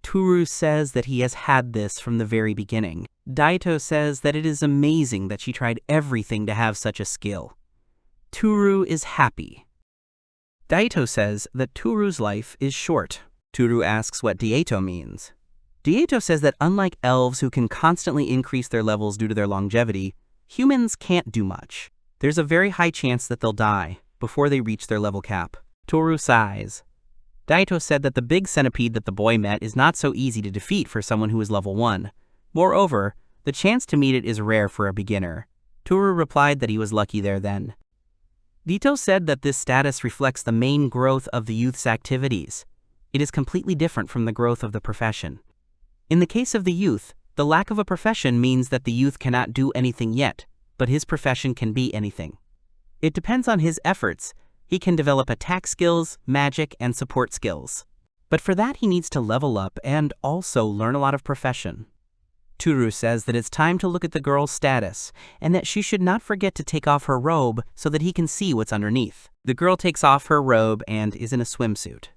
Toru says that he has had this from the very beginning. Daito says that it is amazing that she tried everything to have such a skill. Toru is happy. Daito says that Toru's life is short. Toru asks what Daito means. Daito says that unlike elves who can constantly increase their levels due to their longevity, humans can't do much. There's a very high chance that they'll die before they reach their level cap. Toru sighs. Daito said that the big centipede that the boy met is not so easy to defeat for someone who is level 1. Moreover, the chance to meet it is rare for a beginner. Toru replied that he was lucky there then. Daito said that this status reflects the main growth of the youth's activities. It is completely different from the growth of the profession. In the case of the youth, the lack of a profession means that the youth cannot do anything yet, but his profession can be anything. It depends on his efforts. He can develop attack skills, magic, and support skills. But for that he needs to level up and also learn a lot of profession. Toru says that it's time to look at the girl's status, and that she should not forget to take off her robe so that he can see what's underneath. The girl takes off her robe and is in a swimsuit.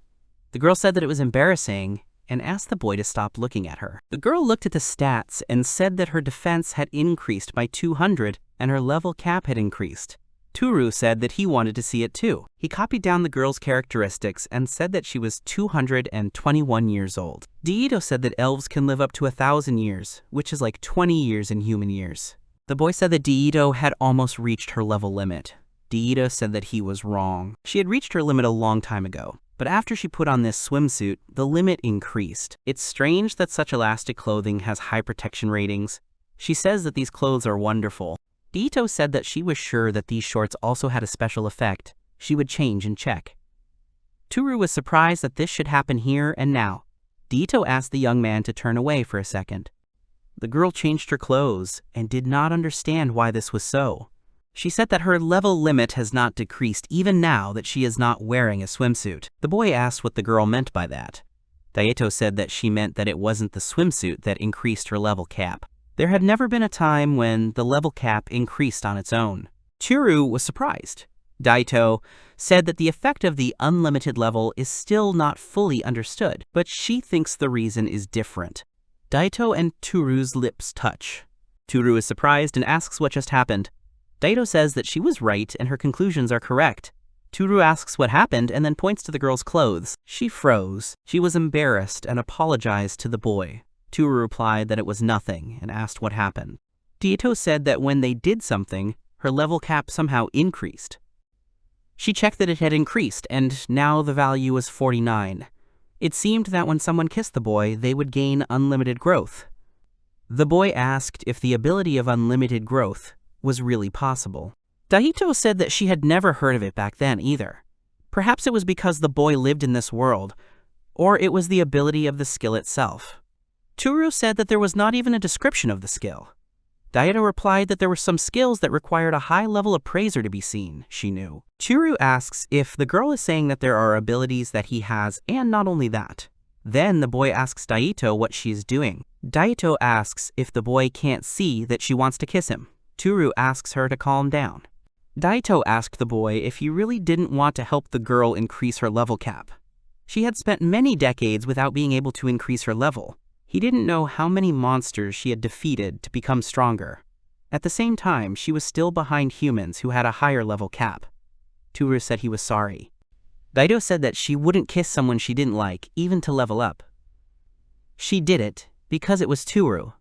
The girl said that it was embarrassing and asked the boy to stop looking at her. The girl looked at the stats and said that her defense had increased by 200 and her level cap had increased. Toru said that he wanted to see it too. He copied down the girl's characteristics and said that she was 221 years old. Daito said that elves can live up to 1,000 years, which is like 20 years in human years. The boy said that Daito had almost reached her level limit. Daito said that he was wrong. She had reached her limit a long time ago, but after she put on this swimsuit, the limit increased. It's strange that such elastic clothing has high protection ratings. She says that these clothes are wonderful. Daito said that she was sure that these shorts also had a special effect. She would change and check. Toru was surprised that this should happen here and now. Daito asked the young man to turn away for a second. The girl changed her clothes and did not understand why this was so. She said that her level limit has not decreased even now that she is not wearing a swimsuit. The boy asked what the girl meant by that. Daito said that she meant that it wasn't the swimsuit that increased her level cap. There had never been a time when the level cap increased on its own. Toru was surprised. Daito said that the effect of the unlimited level is still not fully understood, but she thinks the reason is different. Daito and Toru's lips touch. Toru is surprised and asks what just happened. Daito says that she was right and her conclusions are correct. Toru asks what happened and then points to the girl's clothes. She froze. She was embarrassed and apologized to the boy. Toru replied that it was nothing and asked what happened. Daito said that when they did something, her level cap somehow increased. She checked that it had increased, and now the value was 49. It seemed that when someone kissed the boy, they would gain unlimited growth. The boy asked if the ability of unlimited growth was really possible. Daito said that she had never heard of it back then either. Perhaps it was because the boy lived in this world, or it was the ability of the skill itself. Toru said that there was not even a description of the skill. Daito replied that there were some skills that required a high-level appraiser to be seen, she knew. Toru asks if the girl is saying that there are abilities that he has, and not only that. Then the boy asks Daito what she is doing. Daito asks if the boy can't see that she wants to kiss him. Toru asks her to calm down. Daito asked the boy if he really didn't want to help the girl increase her level cap. She had spent many decades without being able to increase her level. He didn't know how many monsters she had defeated to become stronger. At the same time, she was still behind humans who had a higher level cap. Toru said he was sorry. Daito said that she wouldn't kiss someone she didn't like, even to level up. She did it because it was Toru.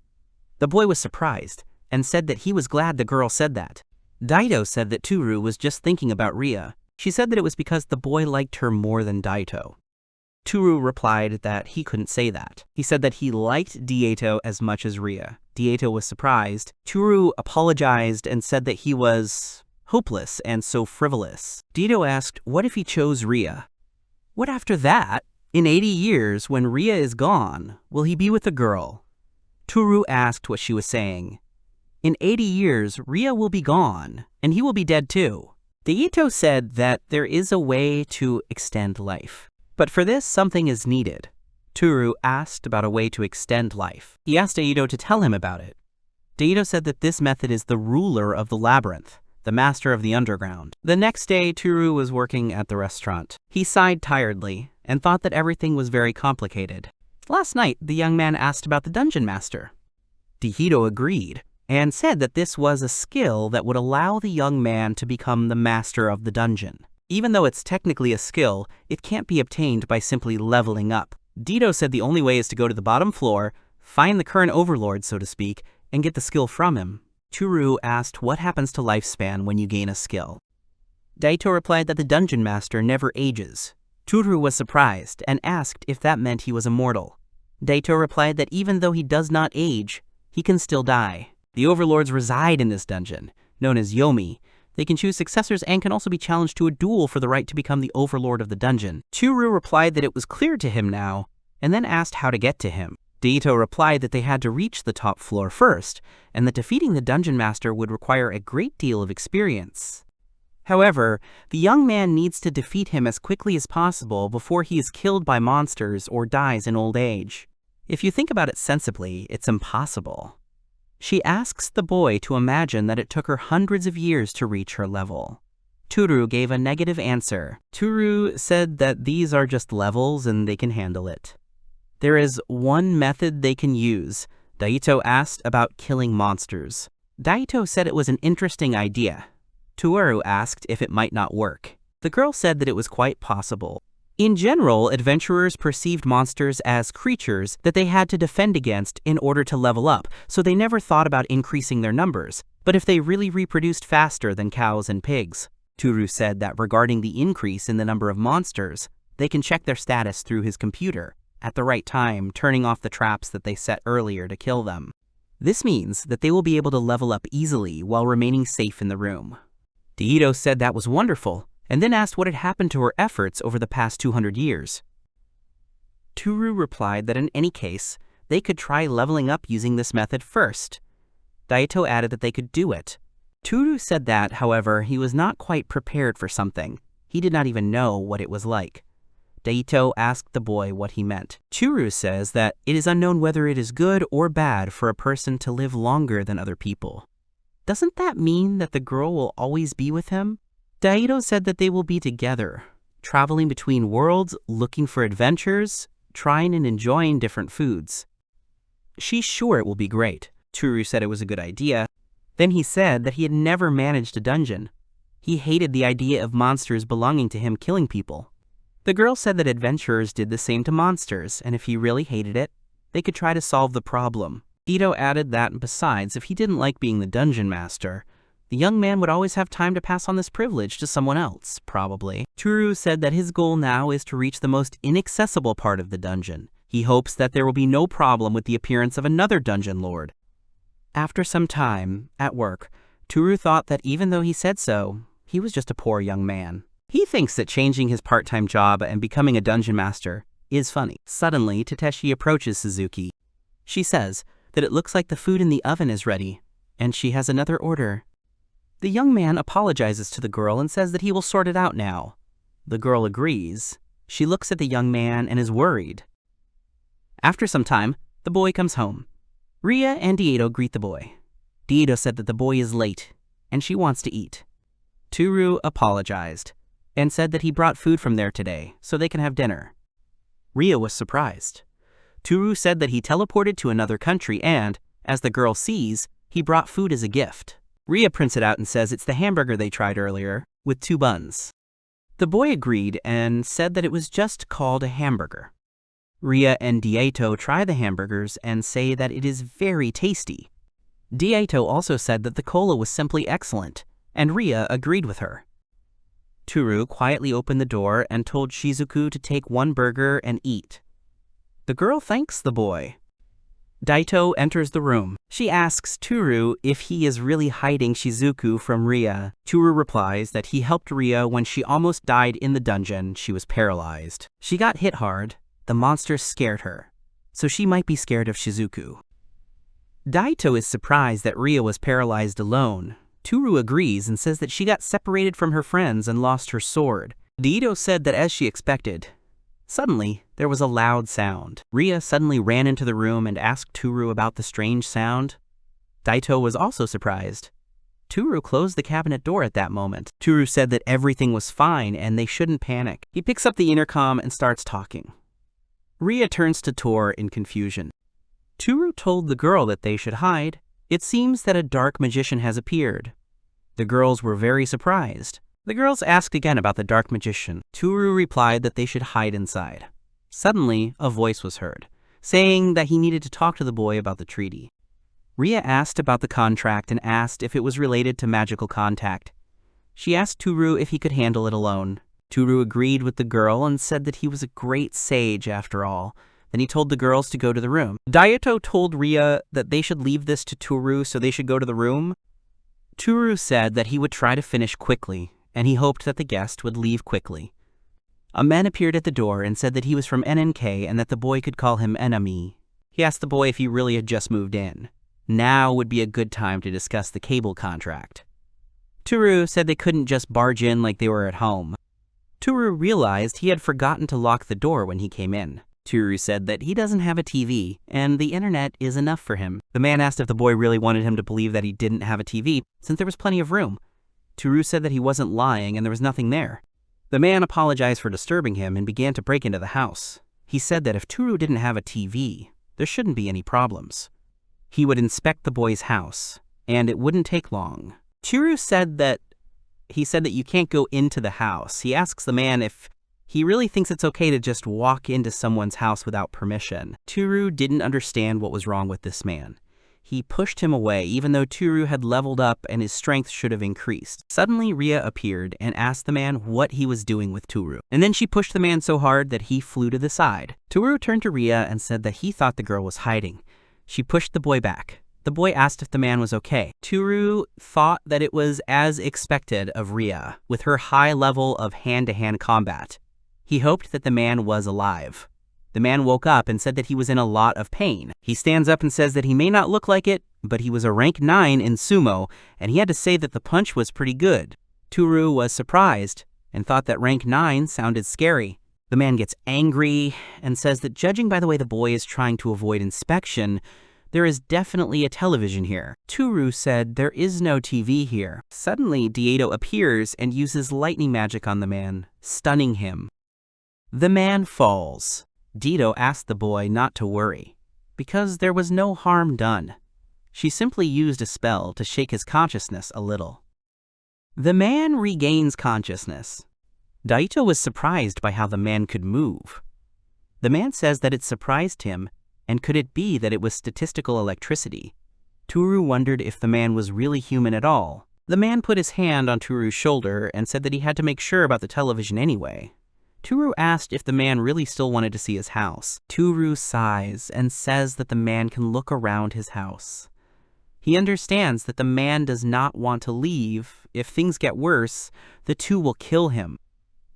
The boy was surprised and said that he was glad the girl said that. Daito said that Toru was just thinking about Rhea. She said that it was because the boy liked her more than Daito. Toru replied that he couldn't say that. He said that he liked Daito as much as Rhea. Daito was surprised. Toru apologized and said that he was hopeless and so frivolous. Daito asked what if he chose Rhea. What after that? In 80 years, when Rhea is gone, will he be with the girl? Toru asked what she was saying. In 80 years, Rhea will be gone, and he will be dead too. Deito said that there is a way to extend life. But for this, something is needed. Toru asked about a way to extend life. He asked Deito to tell him about it. Deito said that this method is the ruler of the labyrinth, the master of the underground. The next day, Toru was working at the restaurant. He sighed tiredly and thought that everything was very complicated. Last night, the young man asked about the dungeon master. Deito agreed and said that this was a skill that would allow the young man to become the master of the dungeon. Even though it's technically a skill, it can't be obtained by simply leveling up. Deito said the only way is to go to the bottom floor, find the current overlord, so to speak, and get the skill from him. Toru asked what happens to lifespan when you gain a skill. Deito replied that the dungeon master never ages. Toru was surprised and asked if that meant he was immortal. Deito replied that even though he does not age, he can still die. The overlords reside in this dungeon, known as Yomi. They can choose successors and can also be challenged to a duel for the right to become the overlord of the dungeon. Toru replied that it was clear to him now, and then asked how to get to him. Deito replied that they had to reach the top floor first, and that defeating the dungeon master would require a great deal of experience. However, the young man needs to defeat him as quickly as possible before he is killed by monsters or dies in old age. If you think about it sensibly, it's impossible. She asks the boy to imagine that it took her hundreds of years to reach her level. Toru gave a negative answer. Toru said that these are just levels and they can handle it. There is one method they can use. Deito asked about killing monsters. Deito said it was an interesting idea. Toru asked if it might not work. The girl said that it was quite possible. In general, adventurers perceived monsters as creatures that they had to defend against in order to level up, so they never thought about increasing their numbers, but if they really reproduced faster than cows and pigs. Toru said that regarding the increase in the number of monsters, they can check their status through his computer, at the right time turning off the traps that they set earlier to kill them. This means that they will be able to level up easily while remaining safe in the room. Deito said that was wonderful, and then asked what had happened to her efforts over the past 200 years. Toru replied that in any case, they could try leveling up using this method first. Deito added that they could do it. Toru said that, however, he was not quite prepared for something. He did not even know what it was like. Deito asked the boy what he meant. Toru says that it is unknown whether it is good or bad for a person to live longer than other people. Doesn't that mean that the girl will always be with him? Deito said that they will be together, traveling between worlds, looking for adventures, trying and enjoying different foods. She's sure it will be great. Toru said it was a good idea. Then he said that he had never managed a dungeon. He hated the idea of monsters belonging to him killing people. The girl said that adventurers did the same to monsters, and if he really hated it, they could try to solve the problem. Deito added that, besides, if he didn't like being the dungeon master, the young man would always have time to pass on this privilege to someone else, probably. Toru said that his goal now is to reach the most inaccessible part of the dungeon. He hopes that there will be no problem with the appearance of another dungeon lord. After some time, at work, Toru thought that even though he said so, he was just a poor young man. He thinks that changing his part-time job and becoming a dungeon master is funny. Suddenly, Tateshi approaches Suzuki. She says that it looks like the food in the oven is ready, and she has another order. The young man apologizes to the girl and says that he will sort it out now. The girl agrees. She looks at the young man and is worried. After some time, the boy comes home. Rhea and Deito greet the boy. Deito said that the boy is late, and she wants to eat. Toru apologized, and said that he brought food from there today, so they can have dinner. Rhea was surprised. Toru said that he teleported to another country and, as the girl sees, he brought food as a gift. Rhea prints it out and says it's the hamburger they tried earlier, with 2 buns. The boy agreed and said that it was just called a hamburger. Rhea and Deito try the hamburgers and say that it is very tasty. Deito also said that the cola was simply excellent, and Rhea agreed with her. Toru quietly opened the door and told Shizuku to take 1 burger and eat. The girl thanks the boy. Deito enters the room. She asks Toru if he is really hiding Shizuku from Rhea. Toru replies that he helped Rhea when she almost died in the dungeon. She was paralyzed. She got hit hard, the monster scared her, so she might be scared of Shizuku. Daito is surprised that Rhea was paralyzed alone. Toru agrees and says that she got separated from her friends and lost her sword. Daito said that as she expected. Suddenly, there was a loud sound. Rhea suddenly ran into the room and asked Toru about the strange sound. Daito was also surprised. Toru closed the cabinet door at that moment. Toru said that everything was fine and they shouldn't panic. He picks up the intercom and starts talking. Rhea turns to Tor in confusion. Toru told the girl that they should hide. It seems that a dark magician has appeared. The girls were very surprised. The girls asked again about the dark magician. Toru replied that they should hide inside. Suddenly, a voice was heard, saying that he needed to talk to the boy about the treaty. Rhea asked about the contract and asked if it was related to magical contact. She asked Toru if he could handle it alone. Toru agreed with the girl and said that he was a great sage after all. Then he told the girls to go to the room. Daito told Rhea that they should leave this to Toru, so they should go to the room. Toru said that he would try to finish quickly, and he hoped that the guest would leave quickly. A man appeared at the door and said that he was from NNK and that the boy could call him Enemy. He asked the boy if he really had just moved in. Now would be a good time to discuss the cable contract. Toru said they couldn't just barge in like they were at home. Toru realized he had forgotten to lock the door when he came in. Toru said that he doesn't have a TV, and the internet is enough for him. The man asked if the boy really wanted him to believe that he didn't have a TV, since there was plenty of room. Toru said that he wasn't lying and there was nothing there. The man apologized for disturbing him and began to break into the house. He said that if Toru didn't have a TV, there shouldn't be any problems. He would inspect the boy's house, and it wouldn't take long. Toru said that you can't go into the house. He asks the man if he really thinks it's okay to just walk into someone's house without permission. Toru didn't understand what was wrong with this man. He pushed him away, even though Toru had leveled up and his strength should have increased. Suddenly, Rhea appeared and asked the man what he was doing with Toru. And then she pushed the man so hard that he flew to the side. Toru turned to Rhea and said that he thought the girl was hiding. She pushed the boy back. The boy asked if the man was okay. Toru thought that it was as expected of Rhea, with her high level of hand-to-hand combat. He hoped that the man was alive. The man woke up and said that he was in a lot of pain. He stands up and says that he may not look like it, but he was a rank 9 in sumo, and he had to say that the punch was pretty good. Toru was surprised and thought that rank 9 sounded scary. The man gets angry and says that judging by the way the boy is trying to avoid inspection, there is definitely a television here. Toru said there is no TV here. Suddenly, Daito appears and uses lightning magic on the man, stunning him. The man falls. Daito asked the boy not to worry, because there was no harm done. She simply used a spell to shake his consciousness a little. The man regains consciousness. Daito was surprised by how the man could move. The man says that it surprised him, and could it be that it was statistical electricity? Toru wondered if the man was really human at all. The man put his hand on Toru's shoulder and said that he had to make sure about the television anyway. Toru asked if the man really still wanted to see his house. Toru sighs and says that the man can look around his house. He understands that the man does not want to leave. If things get worse, the two will kill him.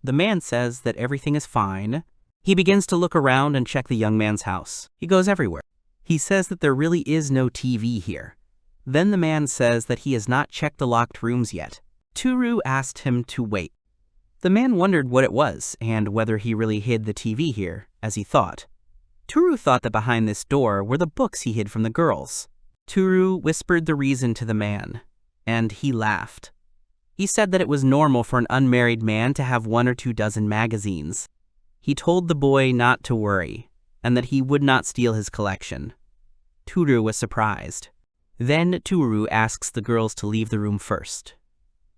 The man says that everything is fine. He begins to look around and check the young man's house. He goes everywhere. He says that there really is no TV here. Then the man says that he has not checked the locked rooms yet. Toru asked him to wait. The man wondered what it was and whether he really hid the TV here, as he thought. Toru thought that behind this door were the books he hid from the girls. Toru whispered the reason to the man, and he laughed. He said that it was normal for an unmarried man to have 1 or 2 dozen magazines. He told the boy not to worry, and that he would not steal his collection. Toru was surprised. Then Toru asks the girls to leave the room first.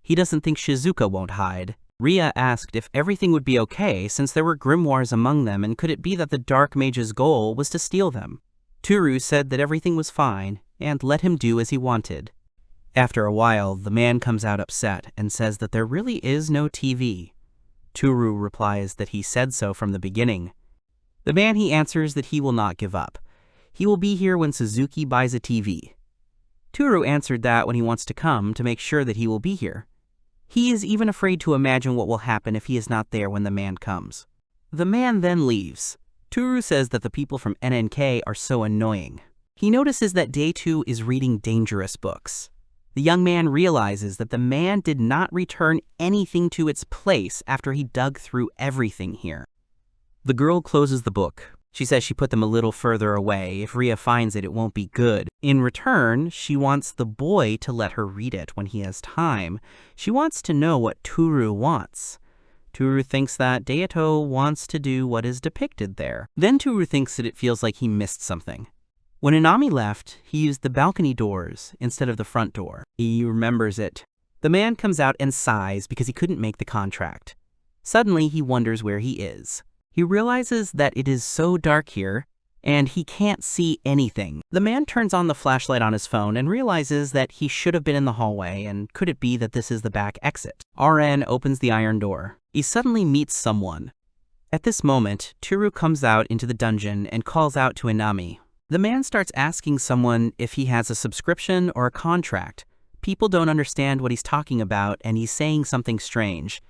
He doesn't think Shizuka won't hide. Rhea asked if everything would be okay since there were grimoires among them, and could it be that the dark mage's goal was to steal them? Toru said that everything was fine and let him do as he wanted. After a while, the man comes out upset and says that there really is no TV. Toru replies that he said so from the beginning. The man he answers that he will not give up. He will be here when Suzuki buys a TV. Toru answered that when he wants to come to make sure that he will be here. He is even afraid to imagine what will happen if he is not there when the man comes. The man then leaves. Toru says that the people from NNK are so annoying. He notices that Day 2 is reading dangerous books. The young man realizes that the man did not return anything to its place after he dug through everything here. The girl closes the book. She says she put them a little further away. If Rhea finds it, it won't be good. In return, she wants the boy to let her read it when he has time. She wants to know what Toru wants. Toru thinks that Daito wants to do what is depicted there. Then Toru thinks that it feels like he missed something. When Inami left, he used the balcony doors instead of the front door. He remembers it. The man comes out and sighs because he couldn't make the contract. Suddenly, he wonders where he is. He realizes that it is so dark here, and he can't see anything. The man turns on the flashlight on his phone and realizes that he should have been in the hallway, and could it be that this is the back exit? RN opens the iron door. He suddenly meets someone. At this moment, Toru comes out into the dungeon and calls out to Inami. The man starts asking someone if he has a subscription or a contract. People don't understand what he's talking about, and he's saying something strange.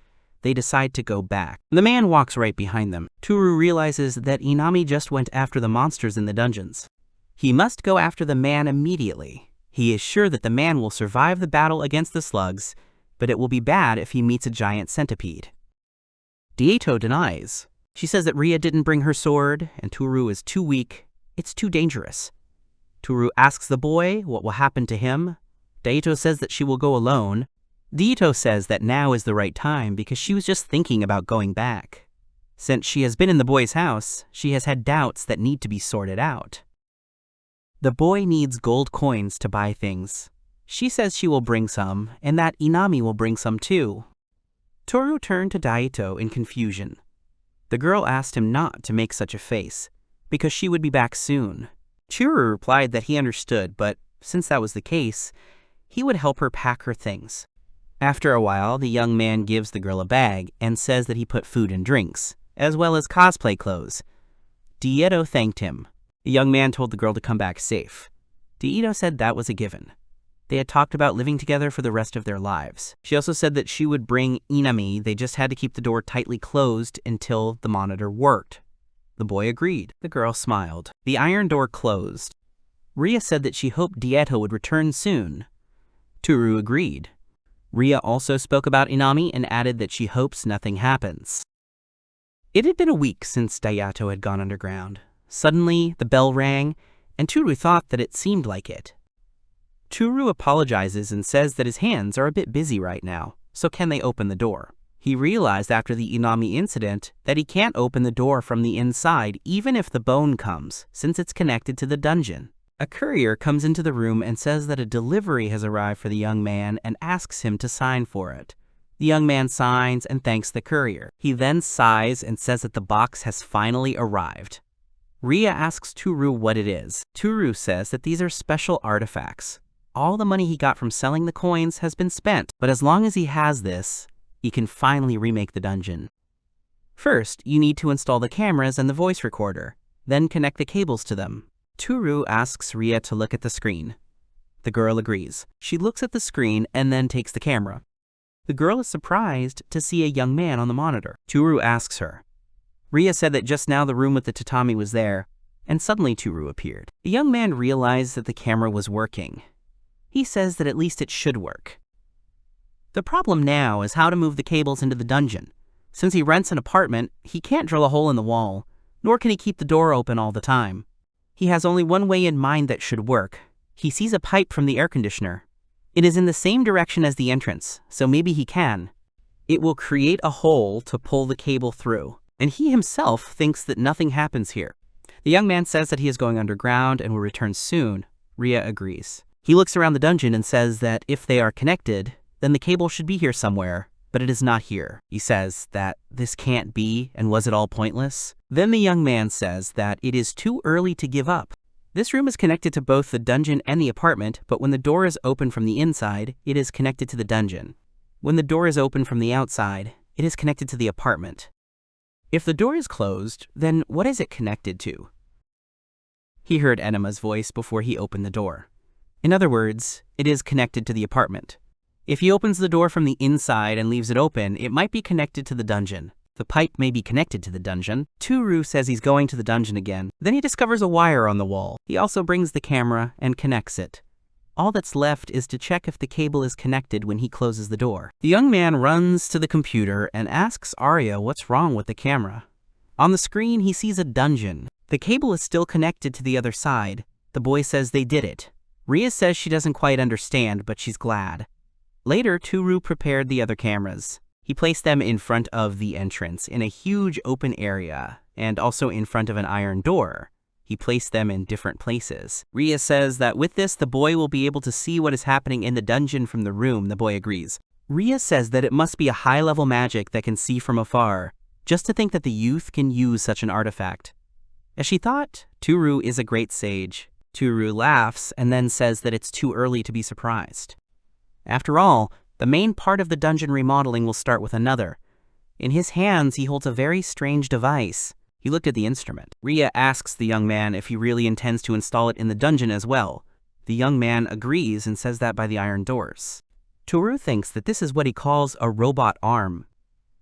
They decide to go back. The man walks right behind them. Toru realizes that Inami just went after the monsters in the dungeons. He must go after the man immediately. He is sure that the man will survive the battle against the slugs, but it will be bad if he meets a giant centipede. Daito denies. She says that Rhea didn't bring her sword, and Toru is too weak. It's too dangerous. Toru asks the boy what will happen to him. Daito says that she will go alone. Daito says that now is the right time because she was just thinking about going back. Since she has been in the boy's house, she has had doubts that need to be sorted out. The boy needs gold coins to buy things. She says she will bring some, and that Inami will bring some too. Toru turned to Daito in confusion. The girl asked him not to make such a face, because she would be back soon. Toru replied that he understood, but since that was the case, he would help her pack her things. After a while, the young man gives the girl a bag and says that he put food and drinks, as well as cosplay clothes. Daito thanked him. The young man told the girl to come back safe. Daito said that was a given. They had talked about living together for the rest of their lives. She also said that she would bring Inami. They just had to keep the door tightly closed until the monitor worked. The boy agreed. The girl smiled. The iron door closed. Rhea said that she hoped Daito would return soon. Toru agreed. Rhea also spoke about Inami and added that she hopes nothing happens. It had been a week since Daito had gone underground. Suddenly, the bell rang, and Toru thought that it seemed like it. Toru apologizes and says that his hands are a bit busy right now, so can they open the door? He realized after the Inami incident that he can't open the door from the inside even if the bone comes, since it's connected to the dungeon. A courier comes into the room and says that a delivery has arrived for the young man and asks him to sign for it. The young man signs and thanks the courier. He then sighs and says that the box has finally arrived. Rhea asks Toru what it is. Toru says that these are special artifacts. All the money he got from selling the coins has been spent, but as long as he has this, he can finally remake the dungeon. First, you need to install the cameras and the voice recorder, then connect the cables to them. Toru asks Rhea to look at the screen. The girl agrees. She looks at the screen and then takes the camera. The girl is surprised to see a young man on the monitor. Toru asks her. Rhea said that just now the room with the tatami was there, and suddenly Toru appeared. The young man realized that the camera was working. He says that at least it should work. The problem now is how to move the cables into the dungeon. Since he rents an apartment, he can't drill a hole in the wall, nor can he keep the door open all the time. He has only one way in mind that should work. He sees a pipe from the air conditioner. It is in the same direction as the entrance, so maybe he can. It will create a hole to pull the cable through, and he himself thinks that nothing happens here. The young man says that he is going underground and will return soon. Rhea agrees. He looks around the dungeon and says that if they are connected, then the cable should be here somewhere, but it is not here. He says that this can't be, and was it all pointless? Then the young man says that it is too early to give up. This room is connected to both the dungeon and the apartment, but when the door is open from the inside, it is connected to the dungeon. When the door is open from the outside, it is connected to the apartment. If the door is closed, then what is it connected to? He heard Enema's voice before he opened the door. In other words, it is connected to the apartment. If he opens the door from the inside and leaves it open, it might be connected to the dungeon. The pipe may be connected to the dungeon. Toru says he's going to the dungeon again. Then he discovers a wire on the wall. He also brings the camera and connects it. All that's left is to check if the cable is connected when he closes the door. The young man runs to the computer and asks Arya what's wrong with the camera. On the screen, he sees a dungeon. The cable is still connected to the other side. The boy says they did it. Rhea says she doesn't quite understand, but she's glad. Later, Toru prepared the other cameras. He placed them in front of the entrance in a huge open area and also in front of an iron door. He placed them in different places. Rhea says that with this, the boy will be able to see what is happening in the dungeon from the room. The boy agrees. Rhea says that it must be a high-level magic that can see from afar. Just to think that the youth can use such an artifact. As she thought, Toru is a great sage. Toru laughs and then says that it's too early to be surprised. After all, the main part of the dungeon remodeling will start with another. In his hands, he holds a very strange device. He looked at the instrument. Rhea asks the young man if he really intends to install it in the dungeon as well. The young man agrees and says that by the iron doors. Toru thinks that this is what he calls a robot arm.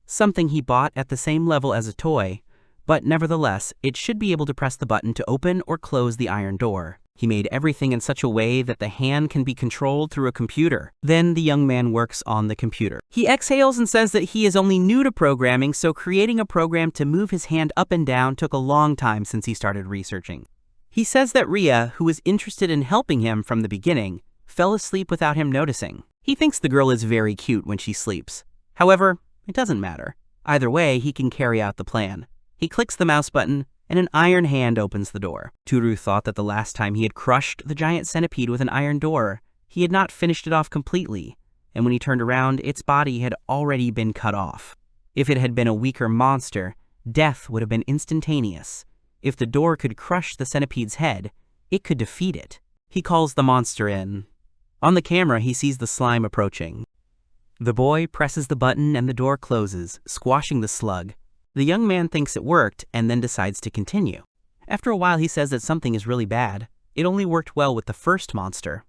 Something he bought at the same level as a toy, but nevertheless, it should be able to press the button to open or close the iron door. He made everything in such a way that the hand can be controlled through a computer. Then the young man works on the computer. He exhales and says that he is only new to programming, so creating a program to move his hand up and down took a long time since he started researching. He says that Rhea, who was interested in helping him from the beginning, fell asleep without him noticing. He thinks the girl is very cute when she sleeps. However, it doesn't matter. Either way, he can carry out the plan. He clicks the mouse button, and an iron hand opens the door. Toru thought that the last time he had crushed the giant centipede with an iron door, he had not finished it off completely, and when he turned around, its body had already been cut off. If it had been a weaker monster, death would have been instantaneous. If the door could crush the centipede's head, it could defeat it. He calls the monster in. On the camera, he sees the slime approaching. The boy presses the button and the door closes, squashing the slug. The young man thinks it worked and then decides to continue. After a while, he says that something is really bad. It only worked well with the first monster.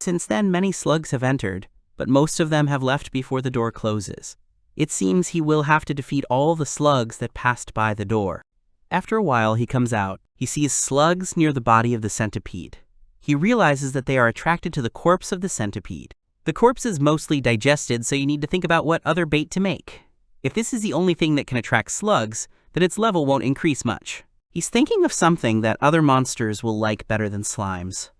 Since then, many slugs have entered, but most of them have left before the door closes. It seems he will have to defeat all the slugs that passed by the door. After a while, he comes out. He sees slugs near the body of the centipede. He realizes that they are attracted to the corpse of the centipede. The corpse is mostly digested, so you need to think about what other bait to make. If this is the only thing that can attract slugs, then its level won't increase much. He's thinking of something that other monsters will like better than slimes.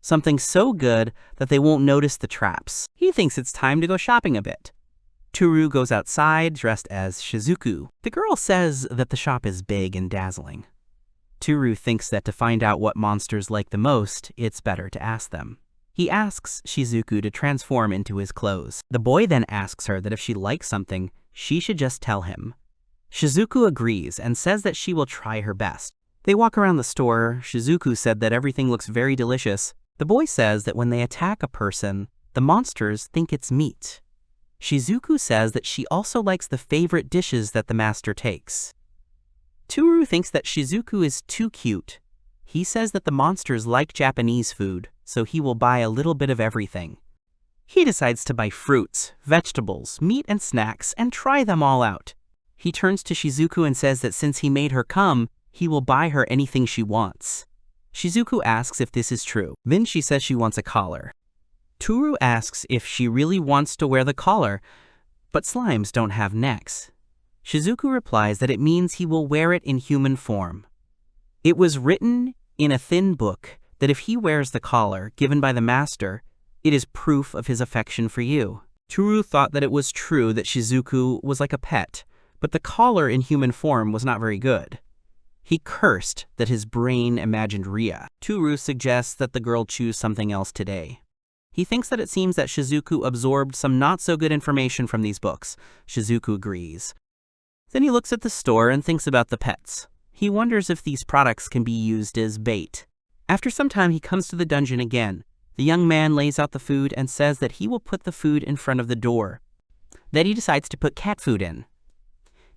Something so good that they won't notice the traps. He thinks it's time to go shopping a bit. Toru goes outside dressed as Shizuku. The girl says that the shop is big and dazzling. Toru thinks that to find out what monsters like the most, it's better to ask them. He asks Shizuku to transform into his clothes. The boy then asks her that if she likes something, she should just tell him. Shizuku agrees and says that she will try her best. They walk around the store. Shizuku said that everything looks very delicious. The boy says that when they attack a person, the monsters think it's meat. Shizuku says that she also likes the favorite dishes that the master takes. Toru thinks that Shizuku is too cute. He says that the monsters like Japanese food, so he will buy a little bit of everything. He decides to buy fruits, vegetables, meat, and snacks and try them all out. He turns to Shizuku and says that since he made her come, he will buy her anything she wants. Shizuku asks if this is true. Then she says she wants a collar. Toru asks if she really wants to wear the collar, but slimes don't have necks. Shizuku replies that it means he will wear it in human form. It was written in a thin book that if he wears the collar given by the master, it is proof of his affection for you. Toru thought that it was true that Shizuku was like a pet, but the collar in human form was not very good. He cursed that his brain imagined Rhea. Toru suggests that the girl choose something else today. He thinks that it seems that Shizuku absorbed some not-so-good information from these books. Shizuku agrees. Then he looks at the store and thinks about the pets. He wonders if these products can be used as bait. After some time, he comes to the dungeon again. The young man lays out the food and says that he will put the food in front of the door. Then he decides to put cat food in.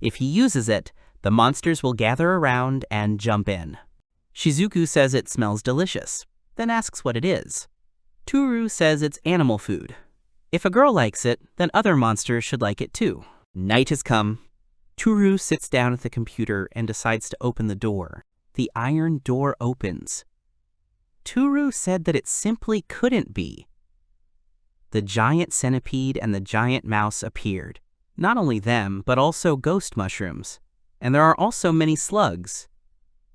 If he uses it, the monsters will gather around and jump in. Shizuku says it smells delicious, then asks what it is. Toru says it's animal food. If a girl likes it, then other monsters should like it too. Night has come. Toru sits down at the computer and decides to open the door. The iron door opens. Toru said that it simply couldn't be. The giant centipede and the giant mouse appeared. Not only them, but also ghost mushrooms. And there are also many slugs.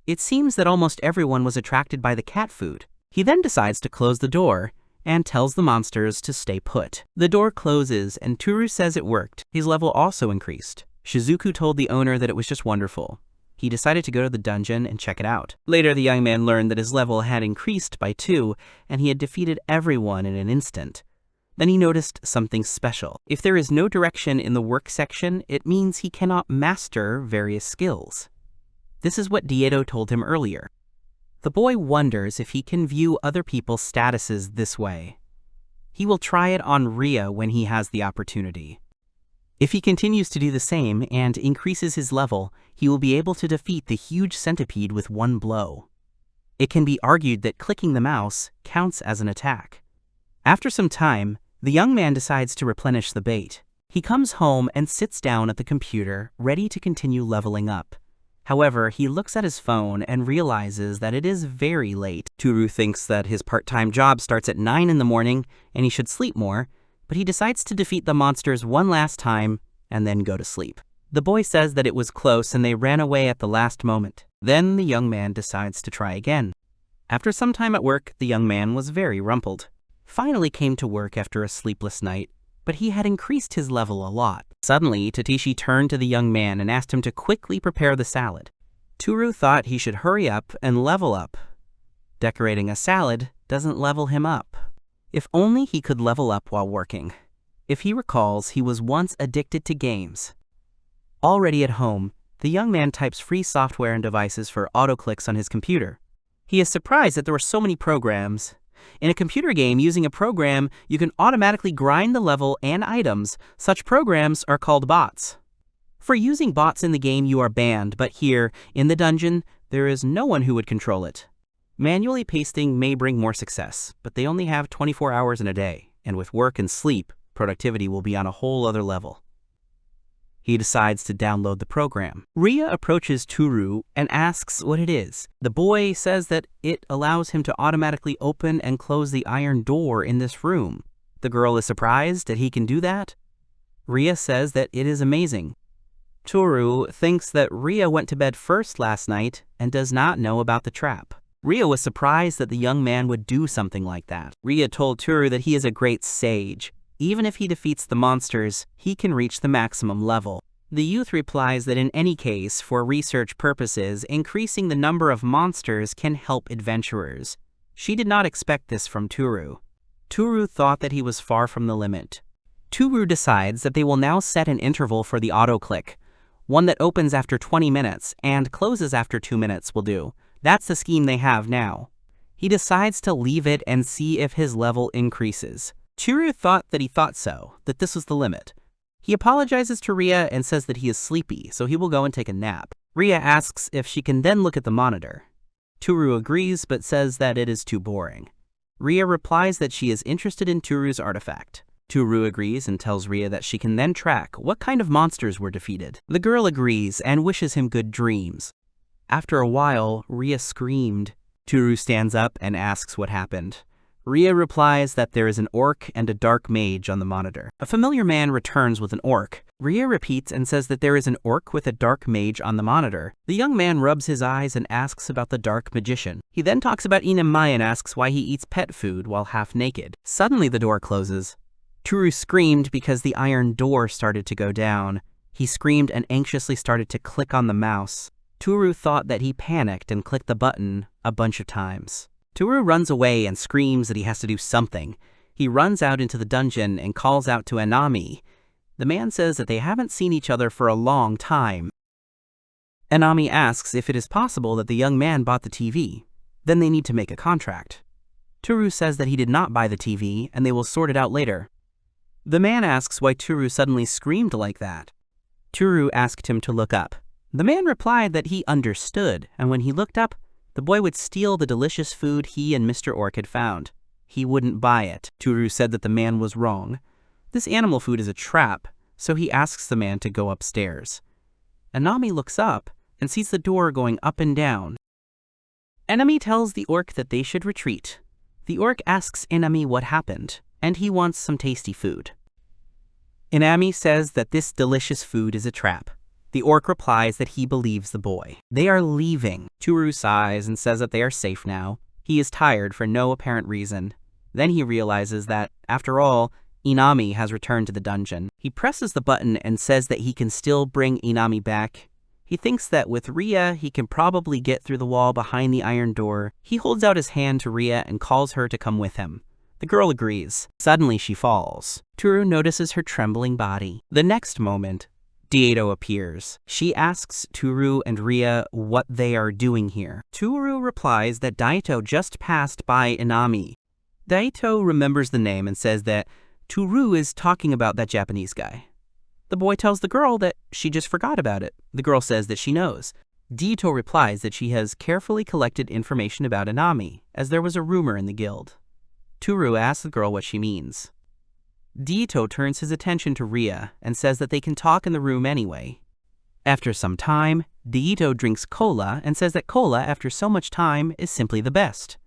It seems that almost everyone was attracted by the cat food. He then decides to close the door and tells the monsters to stay put. The door closes and Toru says it worked. His level also increased. Shizuku told the owner that it was just wonderful. He decided to go to the dungeon and check it out. Later, the young man learned that his level had increased by 2 and he had defeated everyone in an instant. Then he noticed something special. If there is no direction in the work section, it means he cannot master various skills. This is what Diedo told him earlier. The boy wonders if he can view other people's statuses this way. He will try it on Rhea when he has the opportunity. If he continues to do the same and increases his level, he will be able to defeat the huge centipede with one blow. It can be argued that clicking the mouse counts as an attack. After some time, the young man decides to replenish the bait. He comes home and sits down at the computer, ready to continue leveling up. However, he looks at his phone and realizes that it is very late. Toru thinks that his part-time job starts at 9 in the morning and he should sleep more, but he decides to defeat the monsters one last time and then go to sleep. The boy says that it was close and they ran away at the last moment. Then the young man decides to try again. After some time at work, the young man was very rumpled. Finally came to work after a sleepless night, but he had increased his level a lot. Suddenly, Tatishi turned to the young man and asked him to quickly prepare the salad. Toru thought he should hurry up and level up. Decorating a salad doesn't level him up. If only he could level up while working. If he recalls, he was once addicted to games. Already at home, the young man types free software and devices for autoclicks on his computer. He is surprised that there were so many programs. In a computer game, using a program, you can automatically grind the level and items. Such programs are called bots. For using bots in the game, you are banned, but here, in the dungeon, there is no one who would control it. Manually pasting may bring more success, but they only have 24 hours in a day, and with work and sleep, productivity will be on a whole other level. He decides to download the program. Rhea approaches Toru and asks what it is. The boy says that it allows him to automatically open and close the iron door in this room. The girl is surprised that he can do that. Rhea says that it is amazing. Toru thinks that Rhea went to bed first last night and does not know about the trap. Rhea was surprised that the young man would do something like that. Rhea told Toru that he is a great sage. Even if he defeats the monsters, he can reach the maximum level. The youth replies that in any case, for research purposes, increasing the number of monsters can help adventurers. She did not expect this from Toru. Toru thought that he was far from the limit. Toru decides that they will now set an interval for the auto-click. One that opens after 20 minutes and closes after 2 minutes will do. That's the scheme they have now. He decides to leave it and see if his level increases. Toru thought that he thought so, that this was the limit. He apologizes to Rhea and says that he is sleepy, so he will go and take a nap. Rhea asks if she can then look at the monitor. Toru agrees, but says that it is too boring. Rhea replies that she is interested in Toru's artifact. Toru agrees and tells Rhea that she can then track what kind of monsters were defeated. The girl agrees and wishes him good dreams. After a while, Rhea screamed. Toru stands up and asks what happened. Rhea replies that there is an orc and a dark mage on the monitor. A familiar man returns with an orc. Rhea repeats and says that there is an orc with a dark mage on the monitor. The young man rubs his eyes and asks about the dark magician. He then talks about Inamai and asks why he eats pet food while half naked. Suddenly the door closes. Toru screamed because the iron door started to go down. He screamed and anxiously started to click on the mouse. Toru thought that he panicked and clicked the button a bunch of times. Toru runs away and screams that he has to do something. He runs out into the dungeon and calls out to Anami. The man says that they haven't seen each other for a long time. Anami asks if it is possible that the young man bought the TV. Then they need to make a contract. Toru says that he did not buy the TV and they will sort it out later. The man asks why Toru suddenly screamed like that. Toru asked him to look up. The man replied that he understood, and when he looked up, the boy would steal the delicious food he and Mr. Orc had found. He wouldn't buy it. Toru said that the man was wrong. This animal food is a trap, so he asks the man to go upstairs. Inami looks up and sees the door going up and down. Inami tells the orc that they should retreat. The orc asks Inami what happened, and he wants some tasty food. Inami says that this delicious food is a trap. The orc replies that he believes the boy. They are leaving. Toru sighs and says that they are safe now. He is tired for no apparent reason. Then he realizes that, after all, Inami has returned to the dungeon. He presses the button and says that he can still bring Inami back. He thinks that with Rhea, he can probably get through the wall behind the iron door. He holds out his hand to Rhea and calls her to come with him. The girl agrees. Suddenly she falls. Toru notices her trembling body. The next moment, Daito appears. She asks Toru and Rhea what they are doing here. Toru replies that Daito just passed by Inami. Daito remembers the name and says that Toru is talking about that Japanese guy. The boy tells the girl that she just forgot about it. The girl says that she knows. Daito replies that she has carefully collected information about Inami, as there was a rumor in the guild. Toru asks the girl what she means. Daito turns his attention to Rhea and says that they can talk in the room anyway. After some time, Daito drinks cola and says that cola, after so much time, is simply the best.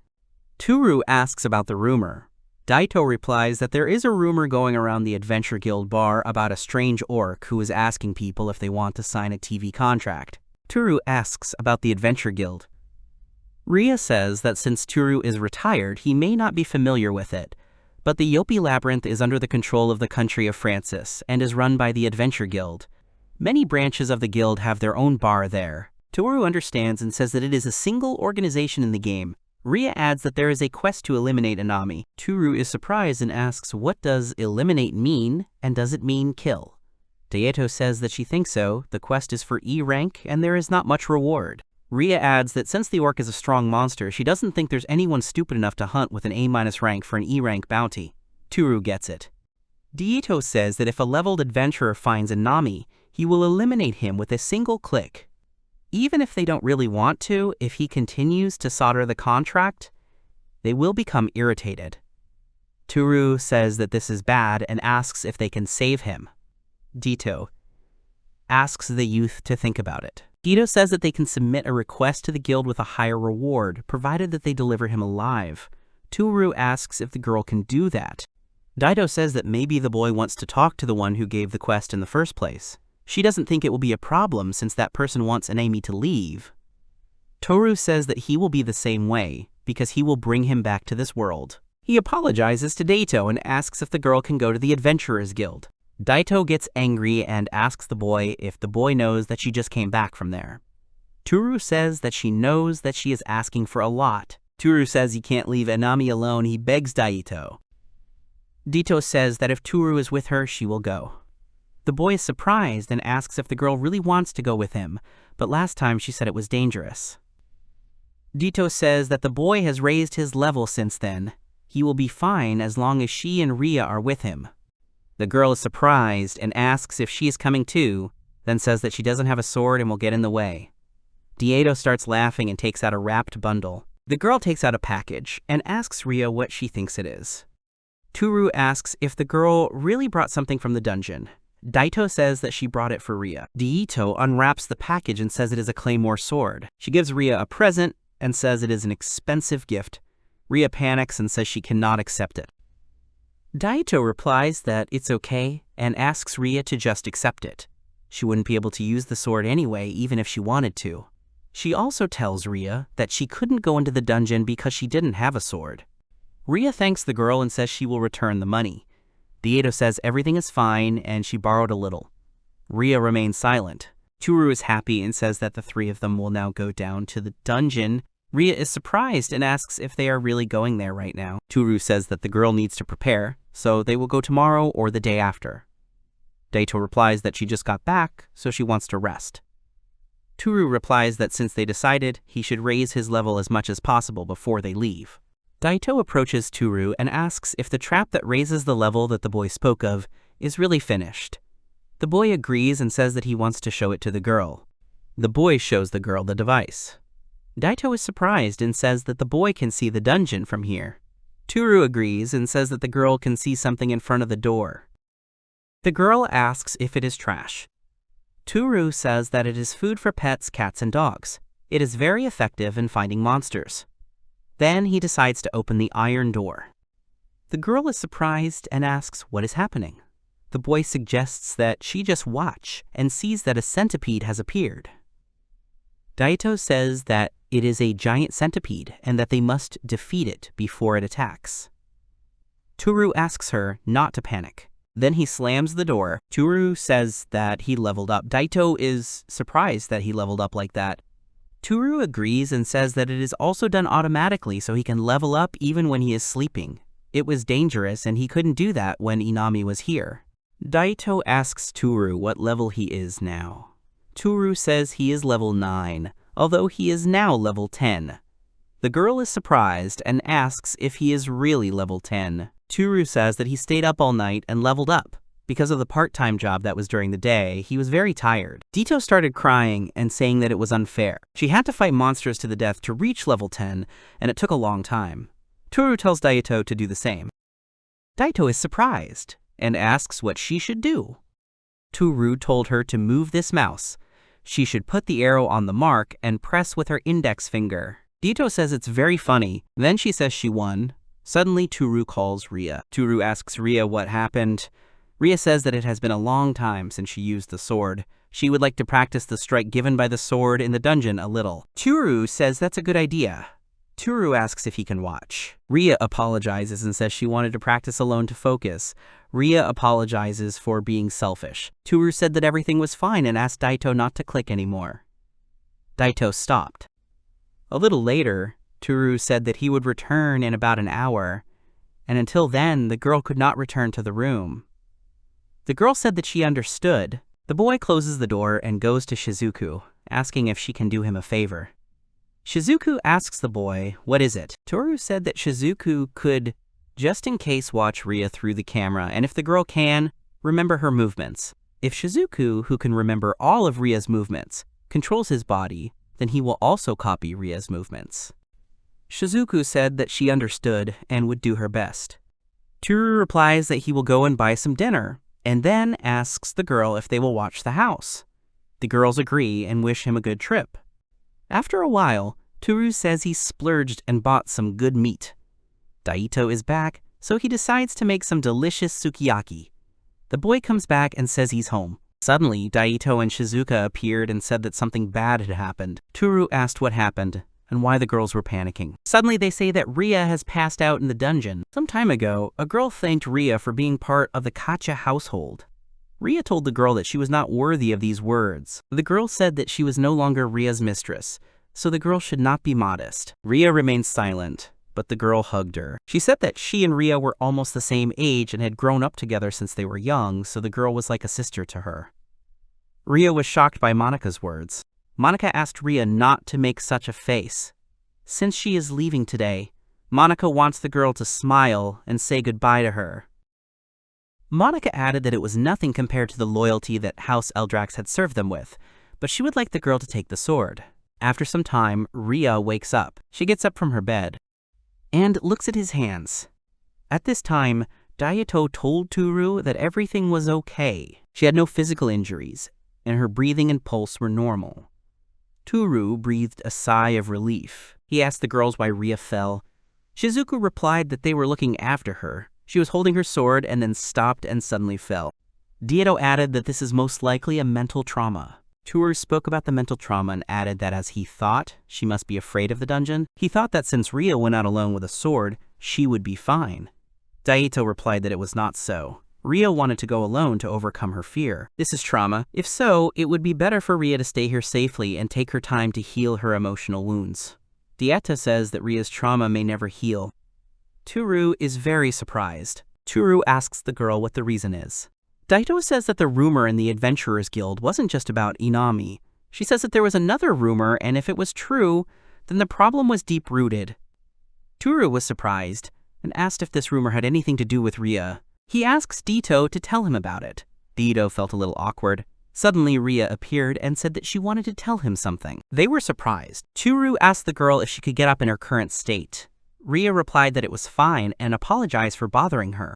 Toru asks about the rumor. Daito replies that there is a rumor going around the Adventure Guild bar about a strange orc who is asking people if they want to sign a TV contract. Toru asks about the Adventure Guild. Rhea says that since Toru is retired, he may not be familiar with it, but the Yopi Labyrinth is under the control of the country of Francis and is run by the Adventure Guild. Many branches of the guild have their own bar there. Toru understands and says that it is a single organization in the game. Rhea adds that there is a quest to eliminate Inami. Toru is surprised and asks what does eliminate mean, and does it mean kill? Daito says that she thinks so. The quest is for E rank and there is not much reward. Rhea adds that since the orc is a strong monster, she doesn't think there's anyone stupid enough to hunt with an A- rank for an E rank bounty. Toru gets it. Daito says that if a leveled adventurer finds Inami, he will eliminate him with a single click. Even if they don't really want to, if he continues to solder the contract, they will become irritated. Toru says that this is bad and asks if they can save him. Daito asks the youth to think about it. Daito says that they can submit a request to the guild with a higher reward, provided that they deliver him alive. Toru asks if the girl can do that. Daito says that maybe the boy wants to talk to the one who gave the quest in the first place. She doesn't think it will be a problem since that person wants Inami to leave. Toru says that he will be the same way, because he will bring him back to this world. He apologizes to Daito and asks if the girl can go to the Adventurers Guild. Daito gets angry and asks the boy if the boy knows that she just came back from there. Toru says that she knows that she is asking for a lot. Toru says he can't leave Inami alone. He begs Daito. Daito says that if Toru is with her, she will go. The boy is surprised and asks if the girl really wants to go with him, but last time she said it was dangerous. Daito says that the boy has raised his level since then. He will be fine as long as she and Rhea are with him. The girl is surprised and asks if she is coming too, then says that she doesn't have a sword and will get in the way. Daito starts laughing and takes out a wrapped bundle. The girl takes out a package and asks Rhea what she thinks it is. Toru asks if the girl really brought something from the dungeon. Daito says that she brought it for Rhea. Daito unwraps the package and says it is a claymore sword. She gives Rhea a present and says it is an expensive gift. Rhea panics and says she cannot accept it. Daito replies that it's okay and asks Rhea to just accept it. She wouldn't be able to use the sword anyway, even if she wanted to. She also tells Rhea that she couldn't go into the dungeon because she didn't have a sword. Rhea thanks the girl and says she will return the money. Daito says everything is fine and she borrowed a little. Rhea remains silent. Toru is happy and says that the three of them will now go down to the dungeon. Rhea is surprised and asks if they are really going there right now. Toru says that the girl needs to prepare, so they will go tomorrow or the day after. Daito replies that she just got back, so she wants to rest. Toru replies that since they decided, he should raise his level as much as possible before they leave. Daito approaches Toru and asks if the trap that raises the level that the boy spoke of is really finished. The boy agrees and says that he wants to show it to the girl. The boy shows the girl the device. Daito is surprised and says that the boy can see the dungeon from here. Toru agrees and says that the girl can see something in front of the door. The girl asks if it is trash. Toru says that it is food for pets, cats, and dogs. It is very effective in finding monsters. Then he decides to open the iron door. The girl is surprised and asks what is happening. The boy suggests that she just watch and sees that a centipede has appeared. Daito says that it is a giant centipede and that they must defeat it before it attacks. Toru asks her not to panic. Then he slams the door. Toru says that he leveled up. Daito is surprised that he leveled up like that. Toru agrees and says that it is also done automatically so he can level up even when he is sleeping. It was dangerous and he couldn't do that when Inami was here. Daito asks Toru what level he is now. Toru says he is level 9, although he is now level 10. The girl is surprised and asks if he is really level 10. Toru says that he stayed up all night and leveled up. Because of the part-time job that was during the day, he was very tired. Daito started crying and saying that it was unfair. She had to fight monsters to the death to reach level 10, and it took a long time. Toru tells Daito to do the same. Daito is surprised and asks what she should do. Toru told her to move this mouse. She should put the arrow on the mark and press with her index finger. Daito says it's very funny. Then she says she won. Suddenly, Toru calls Rhea. Toru asks Rhea what happened. Rhea says that it has been a long time since she used the sword. She would like to practice the strike given by the sword in the dungeon a little. Toru says that's a good idea. Toru asks if he can watch. Rhea apologizes and says she wanted to practice alone to focus. Rhea apologizes for being selfish. Toru said that everything was fine and asked Daito not to click anymore. Daito stopped. A little later, Toru said that he would return in about an hour, and until then, the girl could not return to the room. The girl said that she understood. The boy closes the door and goes to Shizuku, asking if she can do him a favor. Shizuku asks the boy, what is it? Toru said that Shizuku could, just in case, watch Rhea through the camera, and if the girl can, remember her movements. If Shizuku, who can remember all of Rhea's movements, controls his body, then he will also copy Rhea's movements. Shizuku said that she understood and would do her best. Toru replies that he will go and buy some dinner, and then asks the girl if they will watch the house. The girls agree and wish him a good trip. After a while, Toru says he splurged and bought some good meat. Daito is back, so he decides to make some delicious sukiyaki. The boy comes back and says he's home. Suddenly, Daito and Shizuka appeared and said that something bad had happened. Toru asked what happened and why the girls were panicking. Suddenly, they say that Rhea has passed out in the dungeon. Some time ago, a girl thanked Rhea for being part of the Kacha household. Rhea told the girl that she was not worthy of these words. The girl said that she was no longer Rhea's mistress, so the girl should not be modest. Rhea remained silent, but the girl hugged her. She said that she and Rhea were almost the same age and had grown up together since they were young, so the girl was like a sister to her. Rhea was shocked by Monika's words. Monika asked Rhea not to make such a face. Since she is leaving today, Monika wants the girl to smile and say goodbye to her. Monika added that it was nothing compared to the loyalty that House Eldrax had served them with, but she would like the girl to take the sword. After some time, Rhea wakes up. She gets up from her bed and looks at his hands. At this time, Daito told Toru that everything was okay. She had no physical injuries, and her breathing and pulse were normal. Toru breathed a sigh of relief. He asked the girls why Rhea fell. Shizuku replied that they were looking after her. She was holding her sword and then stopped and suddenly fell. Daito added that this is most likely a mental trauma. Toru spoke about the mental trauma and added that as he thought she must be afraid of the dungeon, he thought that since Rhea went out alone with a sword, she would be fine. Daito replied that it was not so. Rhea wanted to go alone to overcome her fear. This is trauma. If so, it would be better for Rhea to stay here safely and take her time to heal her emotional wounds. Daito says that Rhea's trauma may never heal. Toru is very surprised. Toru asks the girl what the reason is. Daito says that the rumor in the Adventurers Guild wasn't just about Inami. She says that there was another rumor, and if it was true, then the problem was deep-rooted. Toru was surprised and asked if this rumor had anything to do with Rhea. He asks Daito to tell him about it. Daito felt a little awkward. Suddenly, Rhea appeared and said that she wanted to tell him something. They were surprised. Toru asked the girl if she could get up in her current state. Rhea replied that it was fine and apologized for bothering her.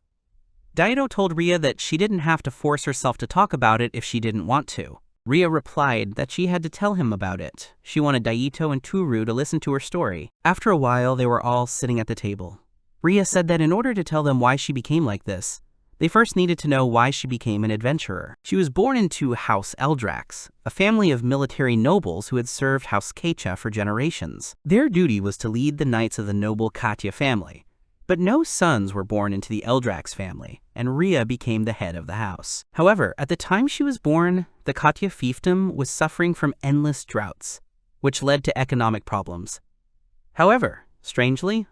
Daito told Rhea that she didn't have to force herself to talk about it if she didn't want to. Rhea replied that she had to tell him about it. She wanted Daito and Toru to listen to her story. After a while, they were all sitting at the table. Rhea said that in order to tell them why she became like this, they first needed to know why she became an adventurer. She was born into House Eldrax, a family of military nobles who had served House Keicha for generations. Their duty was to lead the knights of the noble Katya family. But no sons were born into the Eldrax family, and Rhea became the head of the house. However, at the time she was born, the Katya fiefdom was suffering from endless droughts, which led to economic problems. However, strangely,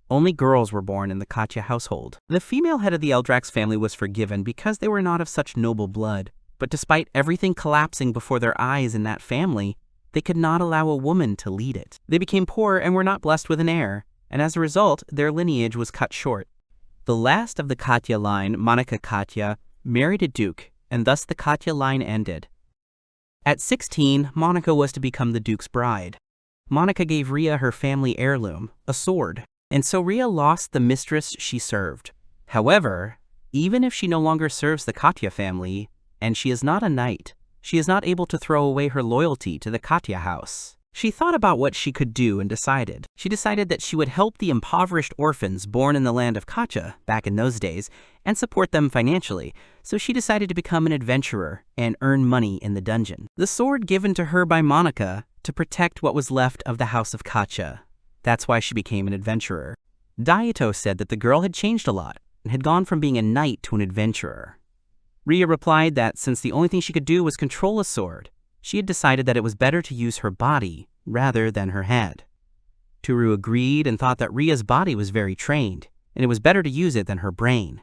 only girls were born in the Katya household. The female head of the Eldrax family was forgiven because they were not of such noble blood, but despite everything collapsing before their eyes in that family, they could not allow a woman to lead it. They became poor and were not blessed with an heir, and as a result, their lineage was cut short. The last of the Katya line, Monica Katya, married a duke, and thus the Katya line ended. At 16, Monica was to become the duke's bride. Monica gave Rhea her family heirloom, a sword, and so Rhea lost the mistress she served. However, even if she no longer serves the Katya family, and she is not a knight, she is not able to throw away her loyalty to the Katya house. She thought about what she could do and decided. She decided that she would help the impoverished orphans born in the land of Katya back in those days and support them financially, so she decided to become an adventurer and earn money in the dungeon. The sword given to her by Monica to protect what was left of the house of Katya. That's why she became an adventurer. Daito said that the girl had changed a lot and had gone from being a knight to an adventurer. Rhea replied that since the only thing she could do was control a sword, she had decided that it was better to use her body rather than her head. Toru agreed and thought that Rhea's body was very trained, and it was better to use it than her brain.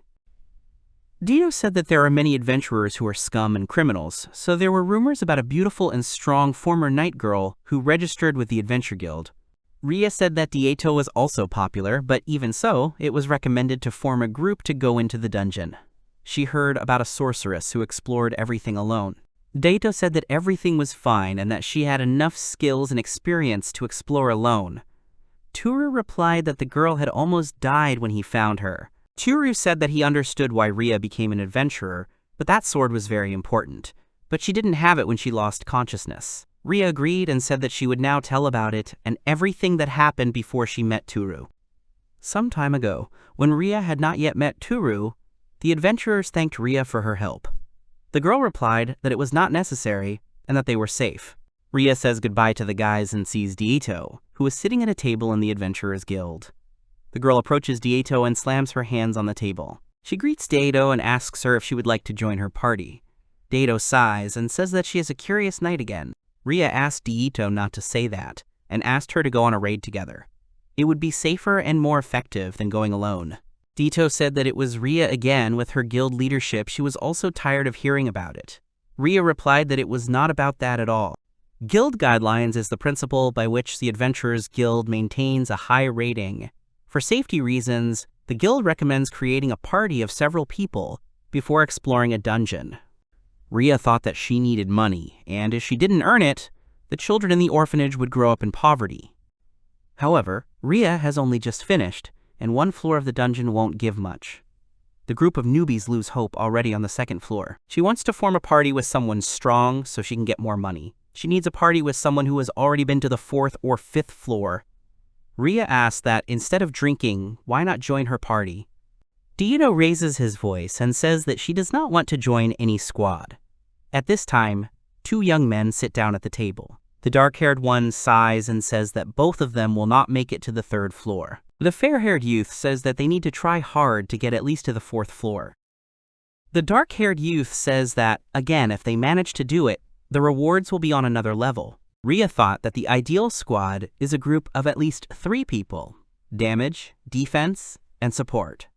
Dito said that there are many adventurers who are scum and criminals, so there were rumors about a beautiful and strong former knight girl who registered with the Adventure Guild. Rhea said that Daito was also popular, but even so, it was recommended to form a group to go into the dungeon. She heard about a sorceress who explored everything alone. Daito said that everything was fine and that she had enough skills and experience to explore alone. Toru replied that the girl had almost died when he found her. Toru said that he understood why Rhea became an adventurer, but that sword was very important. But she didn't have it when she lost consciousness. Rhea agreed and said that she would now tell about it and everything that happened before she met Toru. Some time ago, when Rhea had not yet met Toru, the adventurers thanked Rhea for her help. The girl replied that it was not necessary and that they were safe. Rhea says goodbye to the guys and sees Daito, who is sitting at a table in the Adventurers Guild. The girl approaches Daito and slams her hands on the table. She greets Daito and asks her if she would like to join her party. Daito sighs and says that she is a curious knight again. Rhea asked Daito not to say that and asked her to go on a raid together. It would be safer and more effective than going alone. Daito said that it was Rhea again with her guild leadership. She was also tired of hearing about it. Rhea replied that it was not about that at all. Guild guidelines is the principle by which the Adventurers Guild maintains a high rating. For safety reasons, the guild recommends creating a party of several people before exploring a dungeon. Rhea thought that she needed money, and if she didn't earn it, the children in the orphanage would grow up in poverty. However, Rhea has only just finished, and one floor of the dungeon won't give much. The group of newbies lose hope already on the second floor. She wants to form a party with someone strong so she can get more money. She needs a party with someone who has already been to the 4th or 5th floor. Rhea asks that instead of drinking, why not join her party? Daito raises his voice and says that she does not want to join any squad. At this time, 2 young men sit down at the table. The dark-haired one sighs and says that both of them will not make it to the 3rd floor. The fair-haired youth says that they need to try hard to get at least to the 4th floor. The dark-haired youth says that, again, if they manage to do it, the rewards will be on another level. Rhea thought that the ideal squad is a group of at least 3 people: damage, defense, and support.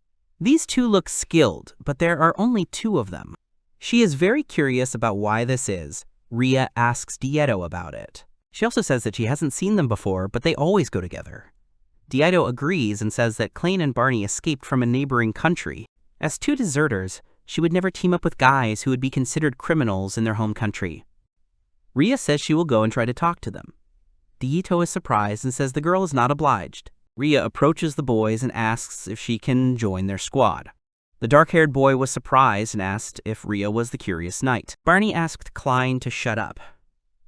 These 2 look skilled, but there are only 2 of them. She is very curious about why this is. Rhea asks Daito about it. She also says that she hasn't seen them before, but they always go together. Daito agrees and says that Klain and Barney escaped from a neighboring country. As 2 deserters, she would never team up with guys who would be considered criminals in their home country. Rhea says she will go and try to talk to them. Daito is surprised and says the girl is not obliged. Rhea approaches the boys and asks if she can join their squad. The dark-haired boy was surprised and asked if Rhea was the curious knight. Barney asked Klein to shut up.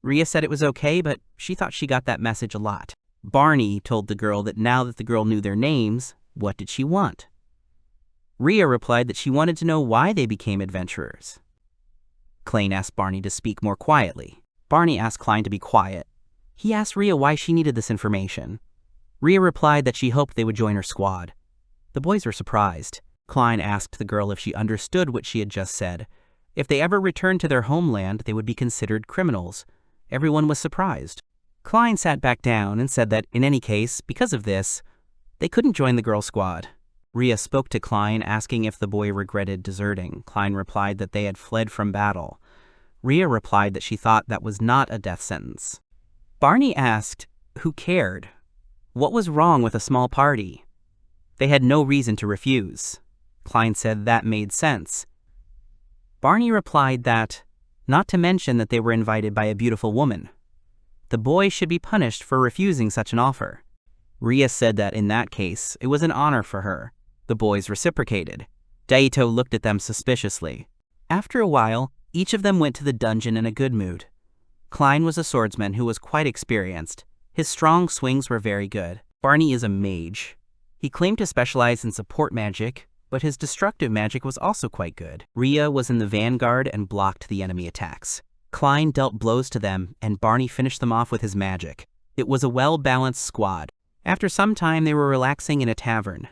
Rhea said it was okay, but she thought she got that message a lot. Barney told the girl that now that the girl knew their names, what did she want? Rhea replied that she wanted to know why they became adventurers. Klein asked Barney to speak more quietly. Barney asked Klein to be quiet. He asked Rhea why she needed this information. Rhea replied that she hoped they would join her squad. The boys were surprised. Klein asked the girl if she understood what she had just said. If they ever returned to their homeland, they would be considered criminals. Everyone was surprised. Klein sat back down and said that, in any case, because of this, they couldn't join the girl squad. Rhea spoke to Klein, asking if the boy regretted deserting. Klein replied that they had fled from battle. Rhea replied that she thought that was not a death sentence. Barney asked who cared. What was wrong with a small party? They had no reason to refuse. Klein said that made sense. Barney replied that, not to mention that they were invited by a beautiful woman. The boy should be punished for refusing such an offer. Rhea said that in that case, it was an honor for her. The boys reciprocated. Daito looked at them suspiciously. After a while, each of them went to the dungeon in a good mood. Klein was a swordsman who was quite experienced. His strong swings were very good. Barney is a mage. He claimed to specialize in support magic, but his destructive magic was also quite good. Rhea was in the vanguard and blocked the enemy attacks. Klein dealt blows to them, and Barney finished them off with his magic. It was a well-balanced squad. After some time, they were relaxing in a tavern.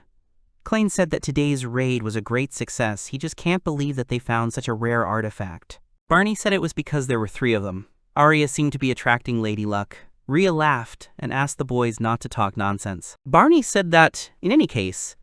Klein said that today's raid was a great success. He just can't believe that they found such a rare artifact. Barney said it was because there were 3 of them. Arya seemed to be attracting Lady Luck. Rhea laughed and asked the boys not to talk nonsense. Barney said that, in any case,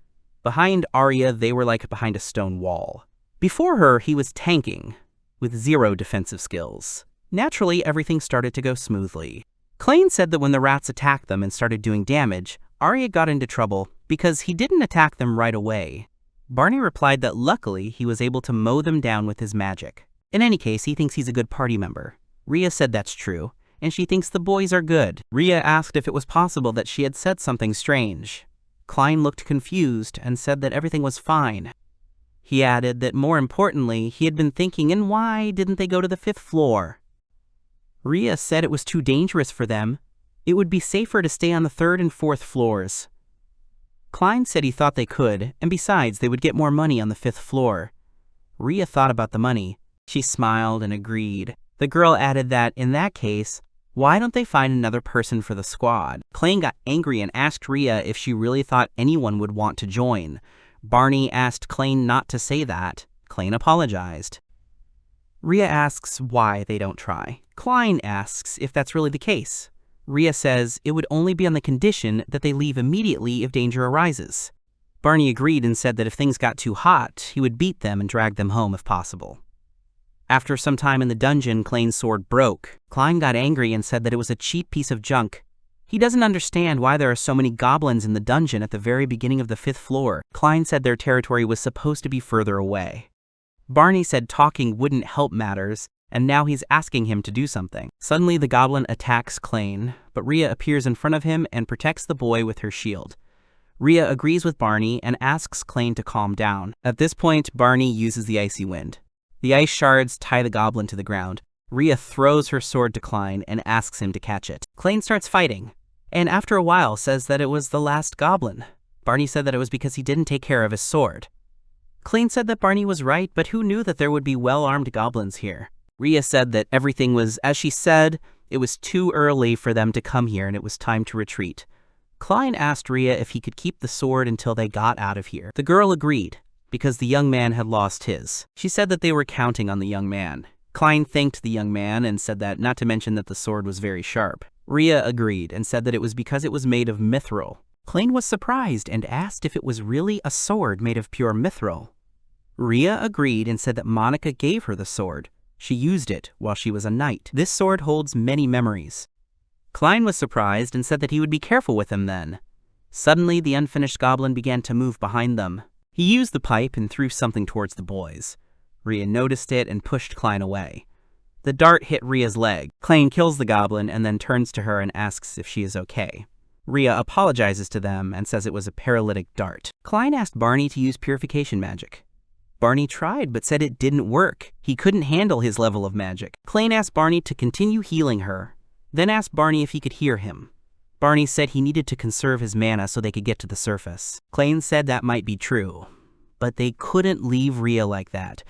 behind Arya, they were like behind a stone wall. Before her, he was tanking, with 0 defensive skills. Naturally, everything started to go smoothly. Klein said that when the rats attacked them and started doing damage, Arya got into trouble because he didn't attack them right away. Barney replied that luckily he was able to mow them down with his magic. In any case, he thinks he's a good party member. Rhea said that's true, and she thinks the boys are good. Rhea asked if it was possible that she had said something strange. Klein looked confused and said that everything was fine. He added that more importantly, he had been thinking, and why didn't they go to the 5th floor? Rhea said it was too dangerous for them. It would be safer to stay on the 3rd and 4th floors. Klein said he thought they could, and besides, they would get more money on the 5th floor. Rhea thought about the money. She smiled and agreed. The girl added that, in that case, why don't they find another person for the squad? Klein got angry and asked Rhea if she really thought anyone would want to join. Barney asked Klein not to say that. Klein apologized. Rhea asks why they don't try. Klein asks if that's really the case. Rhea says it would only be on the condition that they leave immediately if danger arises. Barney agreed and said that if things got too hot, he would beat them and drag them home if possible. After some time in the dungeon, Klein's sword broke. Klein got angry and said that it was a cheap piece of junk. He doesn't understand why there are so many goblins in the dungeon at the very beginning of the 5th floor. Klein said their territory was supposed to be further away. Barney said talking wouldn't help matters, and now he's asking him to do something. Suddenly the goblin attacks Klein, but Rhea appears in front of him and protects the boy with her shield. Rhea agrees with Barney and asks Klein to calm down. At this point, Barney uses the icy wind. The ice shards tie the goblin to the ground. Rhea throws her sword to Klein and asks him to catch it. Klein starts fighting, and after a while says that it was the last goblin. Barney said that it was because he didn't take care of his sword. Klein said that Barney was right, but who knew that there would be well-armed goblins here? Rhea said that everything was, as she said, it was too early for them to come here and it was time to retreat. Klein asked Rhea if he could keep the sword until they got out of here. The girl agreed, because the young man had lost his. She said that they were counting on the young man. Klein thanked the young man and said that not to mention that the sword was very sharp. Rhea agreed and said that it was because it was made of mithril. Klein was surprised and asked if it was really a sword made of pure mithril. Rhea agreed and said that Monica gave her the sword. She used it while she was a knight. This sword holds many memories. Klein was surprised and said that he would be careful with him then. Suddenly, the unfinished goblin began to move behind them. He used the pipe and threw something towards the boys. Rhea noticed it and pushed Klein away. The dart hit Rhea's leg. Klein kills the goblin and then turns to her and asks if she is okay. Rhea apologizes to them and says it was a paralytic dart. Klein asked Barney to use purification magic. Barney tried but said it didn't work. He couldn't handle his level of magic. Klain asked Barney to continue healing her, then asked Barney if he could hear him. Barney said he needed to conserve his mana so they could get to the surface. Klain said that might be true, but they couldn't leave Rhea like that.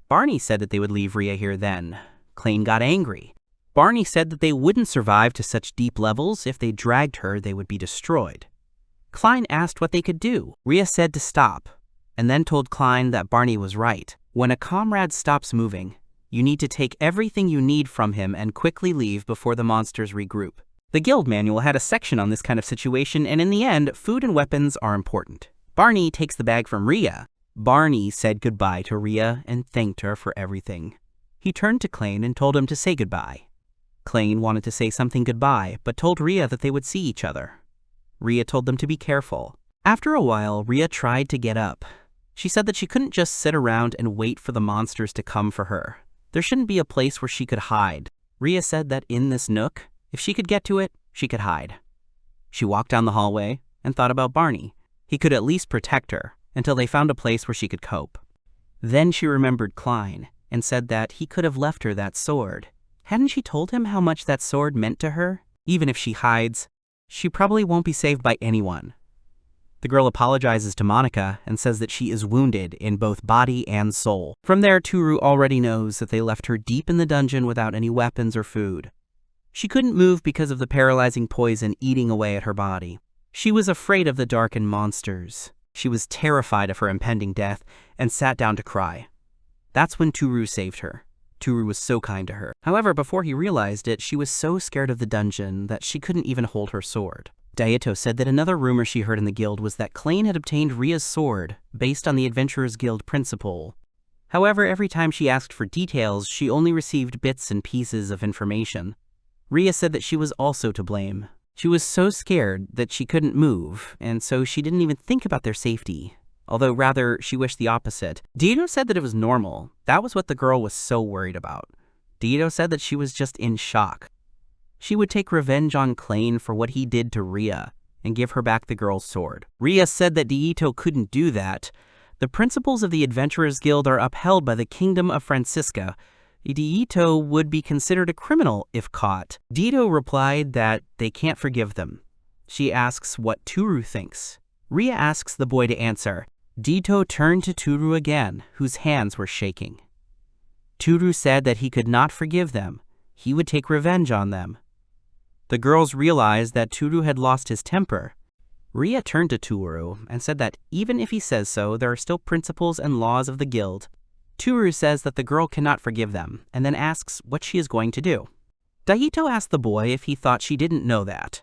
Barney said that they would leave Rhea here then. Klain got angry. Barney said that they wouldn't survive to such deep levels. If they dragged her, they would be destroyed. Klain asked what they could do. Rhea said to stop, and then told Klain that Barney was right. When a comrade stops moving, you need to take everything you need from him and quickly leave before the monsters regroup. The guild manual had a section on this kind of situation, and in the end, food and weapons are important. Barney takes the bag from Rhea. Barney said goodbye to Rhea and thanked her for everything. He turned to Klain and told him to say goodbye. Klain wanted to say something goodbye, but told Rhea that they would see each other. Rhea told them to be careful. After a while, Rhea tried to get up. She said that she couldn't just sit around and wait for the monsters to come for her. There shouldn't be a place where she could hide. Rhea said that in this nook, if she could get to it, she could hide. She walked down the hallway and thought about Barney. He could at least protect her until they found a place where she could cope. Then she remembered Klain and said that he could have left her that sword. Hadn't she told him how much that sword meant to her? Even if she hides, she probably won't be saved by anyone. The girl apologizes to Monica and says that she is wounded in both body and soul. From there, Toru already knows that they left her deep in the dungeon without any weapons or food. She couldn't move because of the paralyzing poison eating away at her body. She was afraid of the dark and monsters. She was terrified of her impending death and sat down to cry. That's when Toru saved her. Toru was so kind to her. However, before he realized it, she was so scared of the dungeon that she couldn't even hold her sword. Daito said that another rumor she heard in the guild was that Klain had obtained Rhea's sword based on the Adventurers Guild principle. However, every time she asked for details, she only received bits and pieces of information. Rhea said that she was also to blame. She was so scared that she couldn't move, and so she didn't even think about their safety. Although rather, she wished the opposite. Daito said that it was normal. That was what the girl was so worried about. Daito said that she was just in shock. She would take revenge on Klain for what he did to Rhea and give her back the girl's sword. Rhea said that Daito couldn't do that. The principles of the Adventurers Guild are upheld by the Kingdom of Francisca. Daito would be considered a criminal if caught. Daito replied that they can't forgive them. She asks what Toru thinks. Rhea asks the boy to answer. Daito turned to Toru again, whose hands were shaking. Toru said that he could not forgive them. He would take revenge on them. The girls realized that Toru had lost his temper. Rhea turned to Toru and said that even if he says so, there are still principles and laws of the guild. Toru says that the girl cannot forgive them, and then asks what she is going to do. Daito asked the boy if he thought she didn't know that.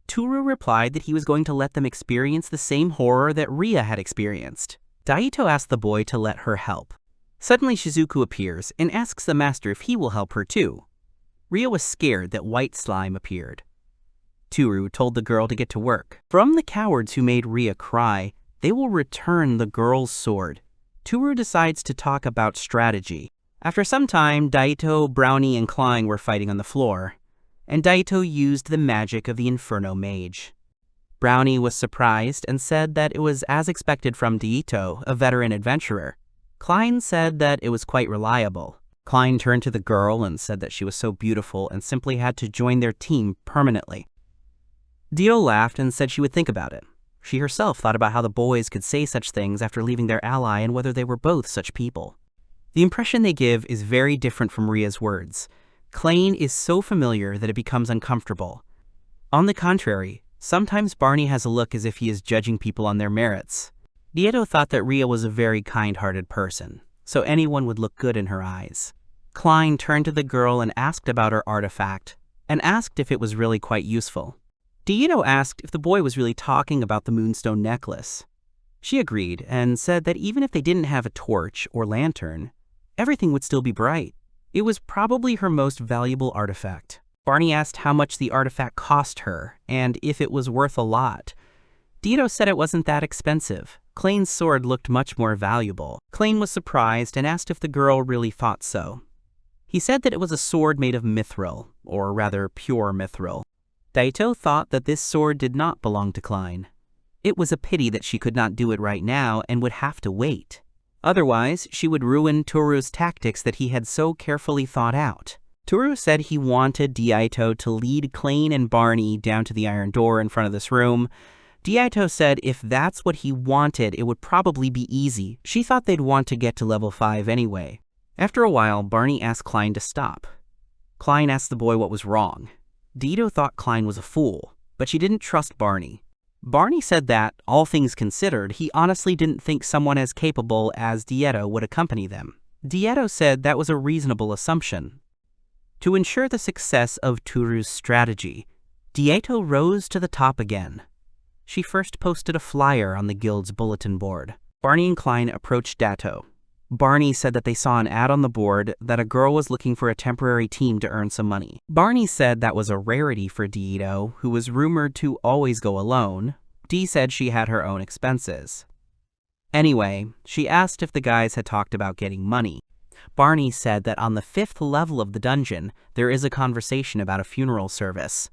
Toru replied that he was going to let them experience the same horror that Rhea had experienced. Daito asked the boy to let her help. Suddenly Shizuku appears and asks the master if he will help her too. Rhea was scared that white slime appeared. Toru told the girl to get to work. From the cowards who made Rhea cry, they will return the girl's sword. Toru decides to talk about strategy. After some time, Daito, Brownie, and Klain were fighting on the floor, and Daito used the magic of the Inferno Mage. Brownie was surprised and said that it was as expected from Daito, a veteran adventurer. Klain said that it was quite reliable. Klain turned to the girl and said that she was so beautiful and simply had to join their team permanently. Daito laughed and said she would think about it. She herself thought about how the boys could say such things after leaving their ally and whether they were both such people. The impression they give is very different from Rhea's words. Klain is so familiar that it becomes uncomfortable. On the contrary, sometimes Barney has a look as if he is judging people on their merits. Daito thought that Rhea was a very kind-hearted person, so anyone would look good in her eyes. Klain turned to the girl and asked about her artifact, and asked if it was really quite useful. Daito asked if the boy was really talking about the moonstone necklace. She agreed and said that even if they didn't have a torch or lantern, everything would still be bright. It was probably her most valuable artifact. Barney asked how much the artifact cost her and if it was worth a lot. Daito said it wasn't that expensive. Klain's sword looked much more valuable. Klain was surprised and asked if the girl really thought so. He said that it was a sword made of mithril, or rather pure mithril. Daito thought that this sword did not belong to Klain. It was a pity that she could not do it right now and would have to wait. Otherwise, she would ruin Toru's tactics that he had so carefully thought out. Toru said he wanted Daito to lead Klein and Barney down to the iron door in front of this room. Daito said if that's what he wanted, it would probably be easy. She thought they'd want to get to level 5 anyway. After a while, Barney asked Klein to stop. Klein asked the boy what was wrong. Daito thought Klein was a fool, but she didn't trust Barney. Barney said that, all things considered, he honestly didn't think someone as capable as Daito would accompany them. Daito said that was a reasonable assumption. To ensure the success of Toru's strategy, Daito rose to the top again. She first posted a flyer on the guild's bulletin board. Barney and Klein approached Daito. Barney said that they saw an ad on the board that a girl was looking for a temporary team to earn some money. Barney said that was a rarity for Daito, who was rumored to always go alone. Dee said she had her own expenses. Anyway, she asked if the guys had talked about getting money. Barney said that on the 5th level of the dungeon, there is a conversation about a funeral service.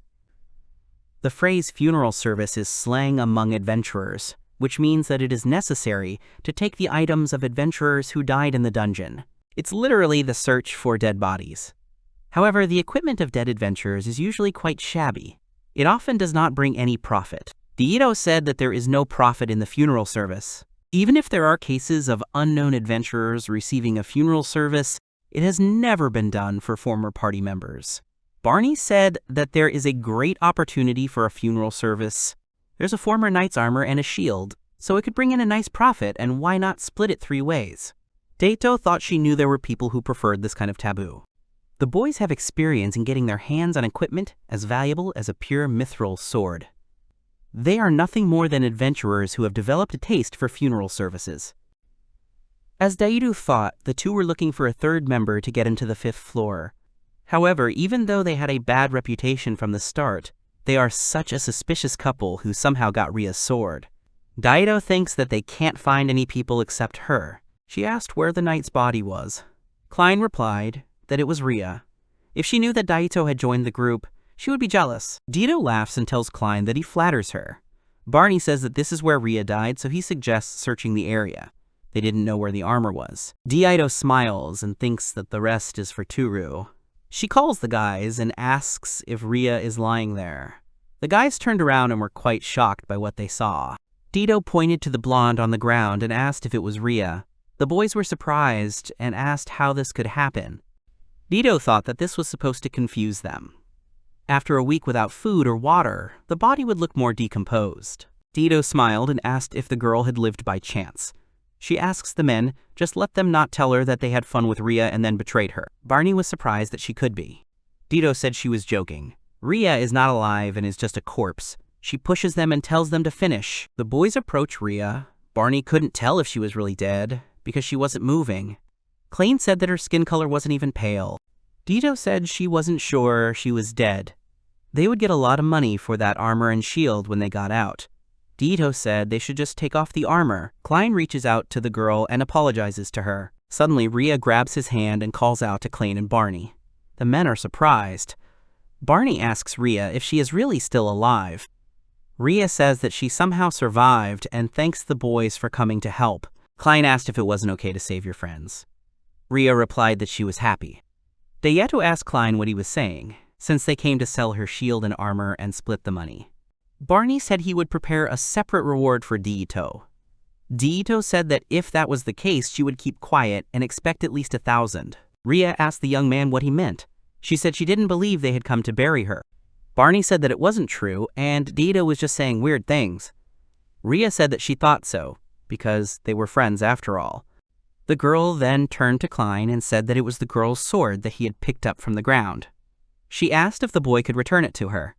The phrase funeral service is slang among adventurers, which means that it is necessary to take the items of adventurers who died in the dungeon. It's literally the search for dead bodies. However, the equipment of dead adventurers is usually quite shabby. It often does not bring any profit. Daito said that there is no profit in the funeral service. Even if there are cases of unknown adventurers receiving a funeral service, it has never been done for former party members. Barney said that there is a great opportunity for a funeral service. There's a former knight's armor and a shield, so it could bring in a nice profit, and why not split it 3 ways? Daito thought she knew there were people who preferred this kind of taboo. The boys have experience in getting their hands on equipment as valuable as a pure mithril sword. They are nothing more than adventurers who have developed a taste for funeral services. As Daito thought, the two were looking for a 3rd member to get into the 5th floor. However, even though they had a bad reputation from the start, they are such a suspicious couple who somehow got Rhea's sword. Daito thinks that they can't find any people except her. She asked where the knight's body was. Klein replied that it was Rhea. If she knew that Daito had joined the group, she would be jealous. Daito laughs and tells Klein that he flatters her. Barney says that this is where Rhea died, so he suggests searching the area. They didn't know where the armor was. Daito smiles and thinks that the rest is for Toru. She calls the guys and asks if Rhea is lying there. The guys turned around and were quite shocked by what they saw. Daito pointed to the blonde on the ground and asked if it was Rhea. The boys were surprised and asked how this could happen. Daito thought that this was supposed to confuse them. After a week without food or water, the body would look more decomposed. Daito smiled and asked if the girl had lived by chance. She asks the men, just let them not tell her that they had fun with Rhea and then betrayed her. Barney was surprised that she could be. Daito said she was joking. Rhea is not alive and is just a corpse. She pushes them and tells them to finish. The boys approach Rhea. Barney couldn't tell if she was really dead because she wasn't moving. Klein said that her skin color wasn't even pale. Daito said she wasn't sure she was dead. They would get a lot of money for that armor and shield when they got out. Daito said they should just take off the armor. Klein reaches out to the girl and apologizes to her. Suddenly, Rhea grabs his hand and calls out to Klein and Barney. The men are surprised. Barney asks Rhea if she is really still alive. Rhea says that she somehow survived and thanks the boys for coming to help. Klein asked if it wasn't okay to save your friends. Rhea replied that she was happy. Daito asked Klein what he was saying, since they came to sell her shield and armor and split the money. Barney said he would prepare a separate reward for Daito. Daito said that if that was the case, she would keep quiet and expect at least 1,000. Rhea asked the young man what he meant. She said she didn't believe they had come to bury her. Barney said that it wasn't true, and Daito was just saying weird things. Rhea said that she thought so, because they were friends after all. The girl then turned to Klein and said that it was the girl's sword that he had picked up from the ground. She asked if the boy could return it to her.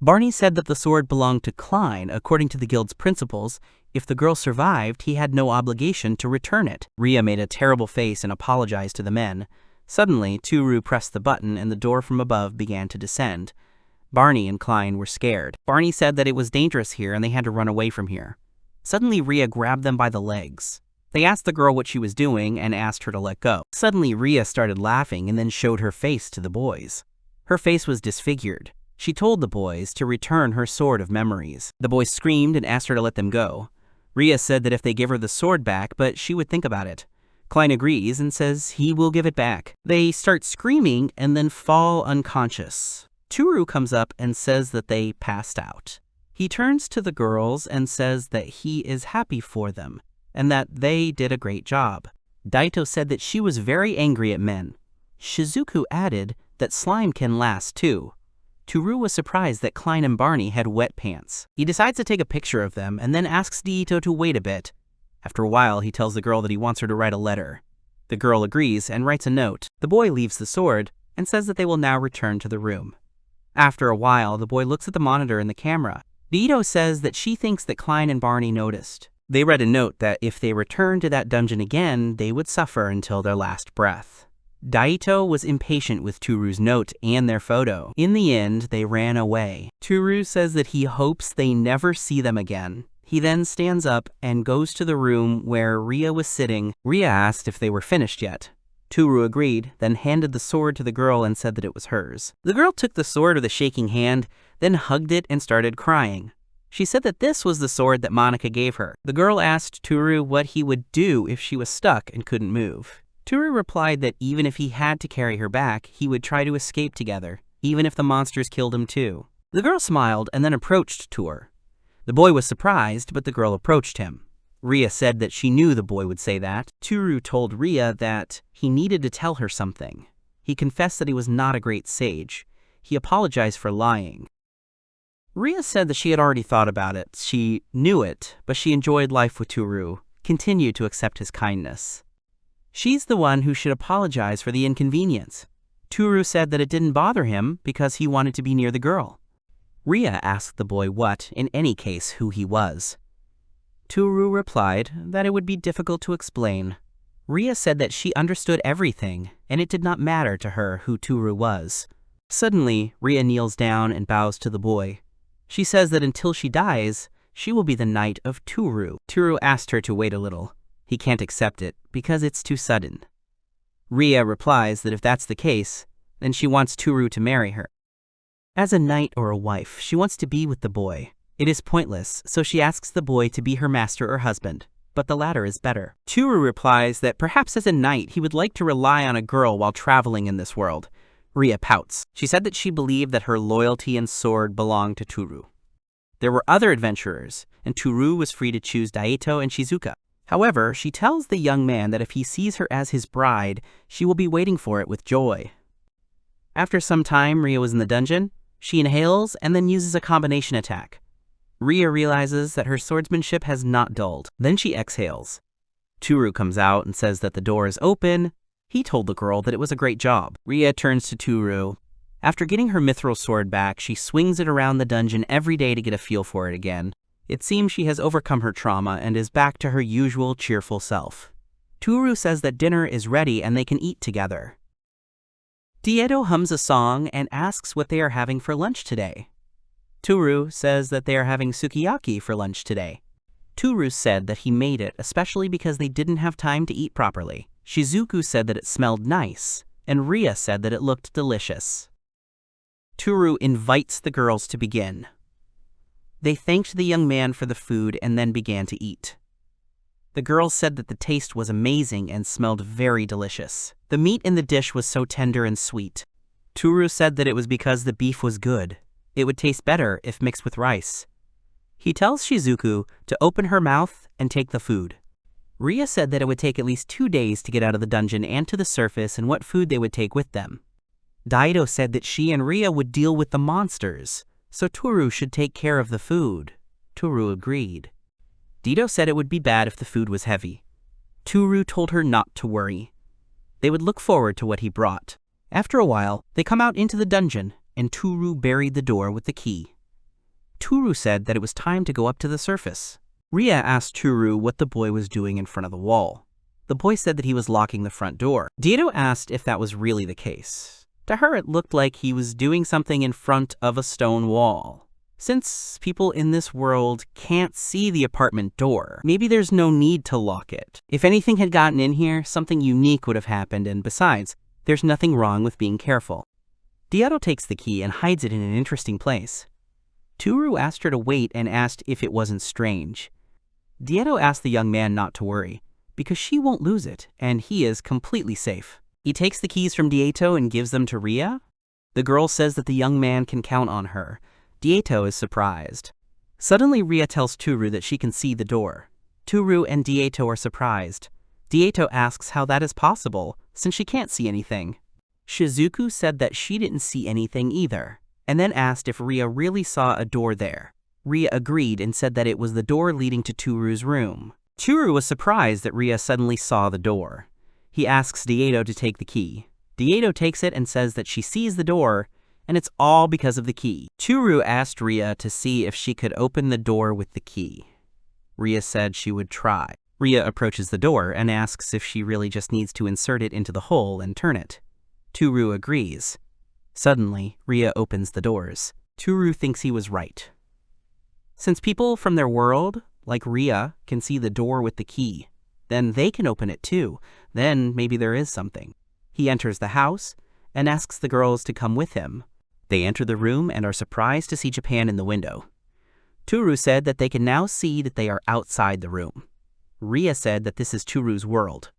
Barney said that the sword belonged to Klein according to the guild's principles. If the girl survived, he had no obligation to return it. Rhea made a terrible face and apologized to the men. Suddenly, Toru pressed the button and the door from above began to descend. Barney and Klein were scared. Barney said that it was dangerous here and they had to run away from here. Suddenly, Rhea grabbed them by the legs. They asked the girl what she was doing and asked her to let go. Suddenly, Rhea started laughing and then showed her face to the boys. Her face was disfigured. She told the boys to return her sword of memories. The boys screamed and asked her to let them go. Rhea said that if they give her the sword back, but she would think about it. Klein agrees and says he will give it back. They start screaming and then fall unconscious. Toru comes up and says that they passed out. He turns to the girls and says that he is happy for them and that they did a great job. Daito said that she was very angry at men. Shizuku added that slime can last too. Toru was surprised that Klein and Barney had wet pants. He decides to take a picture of them and then asks Deito to wait a bit. After a while, he tells the girl that he wants her to write a letter. The girl agrees and writes a note. The boy leaves the sword and says that they will now return to the room. After a while, the boy looks at the monitor and the camera. Deito says that she thinks that Klein and Barney noticed. They read a note that if they returned to that dungeon again, they would suffer until their last breath. Daito was impatient with Toru's note and their photo. In the end, they ran away. Toru says that he hopes they never see them again. He then stands up and goes to the room where Rhea was sitting. Rhea asked if they were finished yet. Toru agreed, then handed the sword to the girl and said that it was hers. The girl took the sword with a shaking hand, then hugged it and started crying. She said that this was the sword that Monica gave her. The girl asked Toru what he would do if she was stuck and couldn't move. Toru replied that even if he had to carry her back, he would try to escape together, even if the monsters killed him too. The girl smiled and then approached Toru. The boy was surprised, but the girl approached him. Rhea said that she knew the boy would say that. Toru told Rhea that he needed to tell her something. He confessed that he was not a great sage. He apologized for lying. Rhea said that she had already thought about it. She knew it, but she enjoyed life with Toru, continued to accept his kindness. She's the one who should apologize for the inconvenience. Toru said that it didn't bother him because he wanted to be near the girl. Rhea asked the boy what, in any case, who he was. Toru replied that it would be difficult to explain. Rhea said that she understood everything, and it did not matter to her who Toru was. Suddenly, Rhea kneels down and bows to the boy. She says that until she dies, she will be the knight of Toru. Toru asked her to wait a little. He can't accept it because it's too sudden. Rhea replies that if that's the case, then she wants Toru to marry her. As a knight or a wife, she wants to be with the boy. It is pointless, so she asks the boy to be her master or husband, but the latter is better. Toru replies that perhaps as a knight he would like to rely on a girl while traveling in this world. Rhea pouts. She said that she believed that her loyalty and sword belonged to Toru. There were other adventurers, and Toru was free to choose Daito and Shizuka. However, she tells the young man that if he sees her as his bride, she will be waiting for it with joy. After some time, Rhea was in the dungeon. She inhales and then uses a combination attack. Rhea realizes that her swordsmanship has not dulled. Then she exhales. Toru comes out and says that the door is open. He told the girl that it was a great job. Rhea turns to Toru. After getting her mithril sword back, she swings it around the dungeon every day to get a feel for it again. It seems she has overcome her trauma and is back to her usual cheerful self. Toru says that dinner is ready and they can eat together. Deito hums a song and asks what they are having for lunch today. Toru says that they are having sukiyaki for lunch today. Toru said that he made it especially because they didn't have time to eat properly. Shizuku said that it smelled nice, and Rhea said that it looked delicious. Toru invites the girls to begin. They thanked the young man for the food and then began to eat. The girls said that the taste was amazing and smelled very delicious. The meat in the dish was so tender and sweet. Toru said that it was because the beef was good. It would taste better if mixed with rice. He tells Shizuku to open her mouth and take the food. Rhea said that it would take at least 2 days to get out of the dungeon and to the surface and what food they would take with them. Daito said that she and Rhea would deal with the monsters, so Toru should take care of the food. Toru agreed. Deito said it would be bad if the food was heavy. Toru told her not to worry. They would look forward to what he brought. After a while, they come out into the dungeon, and Toru buried the door with the key. Toru said that it was time to go up to the surface. Rhea asked Toru what the boy was doing in front of the wall. The boy said that he was locking the front door. Deito asked if that was really the case. To her, it looked like he was doing something in front of a stone wall. Since people in this world can't see the apartment door, maybe there's no need to lock it. If anything had gotten in here, something unique would have happened, and besides, there's nothing wrong with being careful. Deito takes the key and hides it in an interesting place. Toru asked her to wait and asked if it wasn't strange. Dieto asks the young man not to worry, because she won't lose it, and he is completely safe. He takes the keys from Dieto and gives them to Rhea. The girl says that the young man can count on her. Dieto is surprised. Suddenly Rhea tells Toru that she can see the door. Toru and Dieto are surprised. Dieto asks how that is possible, since she can't see anything. Shizuku said that she didn't see anything either, and then asked if Rhea really saw a door there. Rhea agreed and said that it was the door leading to Toru's room. Toru was surprised that Rhea suddenly saw the door. He asks Dieto to take the key. Dieto takes it and says that she sees the door, and it's all because of the key. Toru asked Rhea to see if she could open the door with the key. Rhea said she would try. Rhea approaches the door and asks if she really just needs to insert it into the hole and turn it. Toru agrees. Suddenly, Rhea opens the doors. Toru thinks he was right. Since people from their world, like Rhea, can see the door with the key, then they can open it too. Then maybe there is something. He enters the house and asks the girls to come with him. They enter the room and are surprised to see Japan in the window. Toru said that they can now see that they are outside the room. Rhea said that this is Toru's world.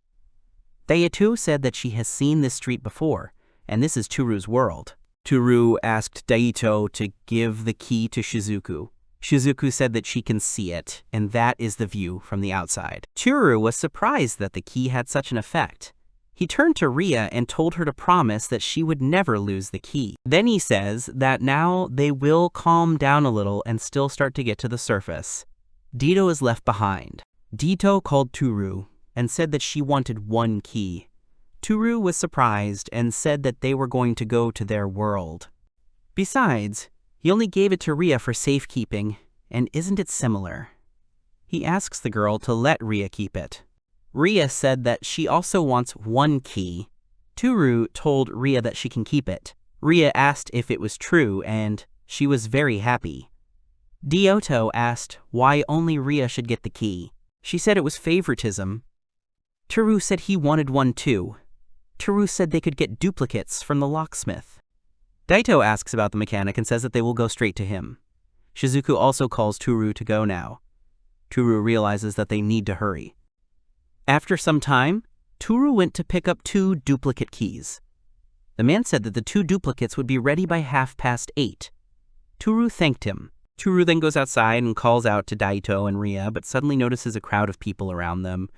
Daitou said that she has seen this street before, and this is Toru's world. Toru asked Daito to give the key to Shizuku. Shizuku said that she can see it, and that is the view from the outside. Toru was surprised that the key had such an effect. He turned to Rhea and told her to promise that she would never lose the key. Then he says that now they will calm down a little and still start to get to the surface. Dito is left behind. Dito called Toru and said that she wanted one key. Toru was surprised and said that they were going to go to their world. Besides, he only gave it to Rhea for safekeeping, and isn't it similar? He asks the girl to let Rhea keep it. Rhea said that she also wants one key. Toru told Rhea that she can keep it. Rhea asked if it was true, and she was very happy. Dioto asked why only Rhea should get the key. She said it was favoritism. Toru said he wanted one too. Toru said they could get duplicates from the locksmith. Daito asks about the mechanic and says that they will go straight to him. Shizuku also calls Toru to go now. Toru realizes that they need to hurry. After some time, Toru went to pick up 2 duplicate keys. The man said that the 2 duplicates would be ready by 8:30. Toru thanked him. Toru then goes outside and calls out to Daito and Rhea, but suddenly notices a crowd of people around them.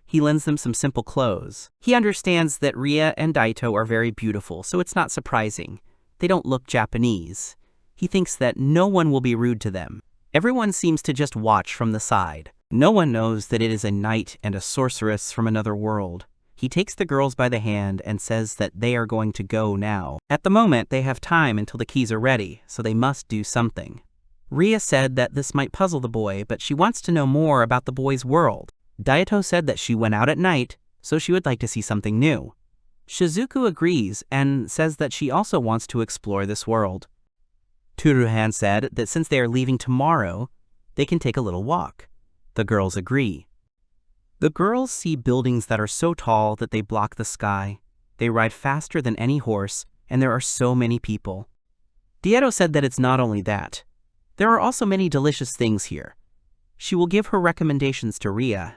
He lends them some simple clothes. He understands that Rhea and Daito are very beautiful, so it's not surprising. They don't look Japanese. He thinks that no one will be rude to them. Everyone seems to just watch from the side. No one knows that it is a knight and a sorceress from another world. He takes the girls by the hand and says that they are going to go now. At the moment, they have time until the keys are ready, so they must do something. Rhea said that this might puzzle the boy, but she wants to know more about the boy's world. Daito said that she went out at night, so she would like to see something new. Shizuku agrees and says that she also wants to explore this world. Turuhan said that since they are leaving tomorrow, they can take a little walk. The girls agree. The girls see buildings that are so tall that they block the sky. They ride faster than any horse, and there are so many people. Dieto said that it's not only that. There are also many delicious things here. She will give her recommendations to Rhea.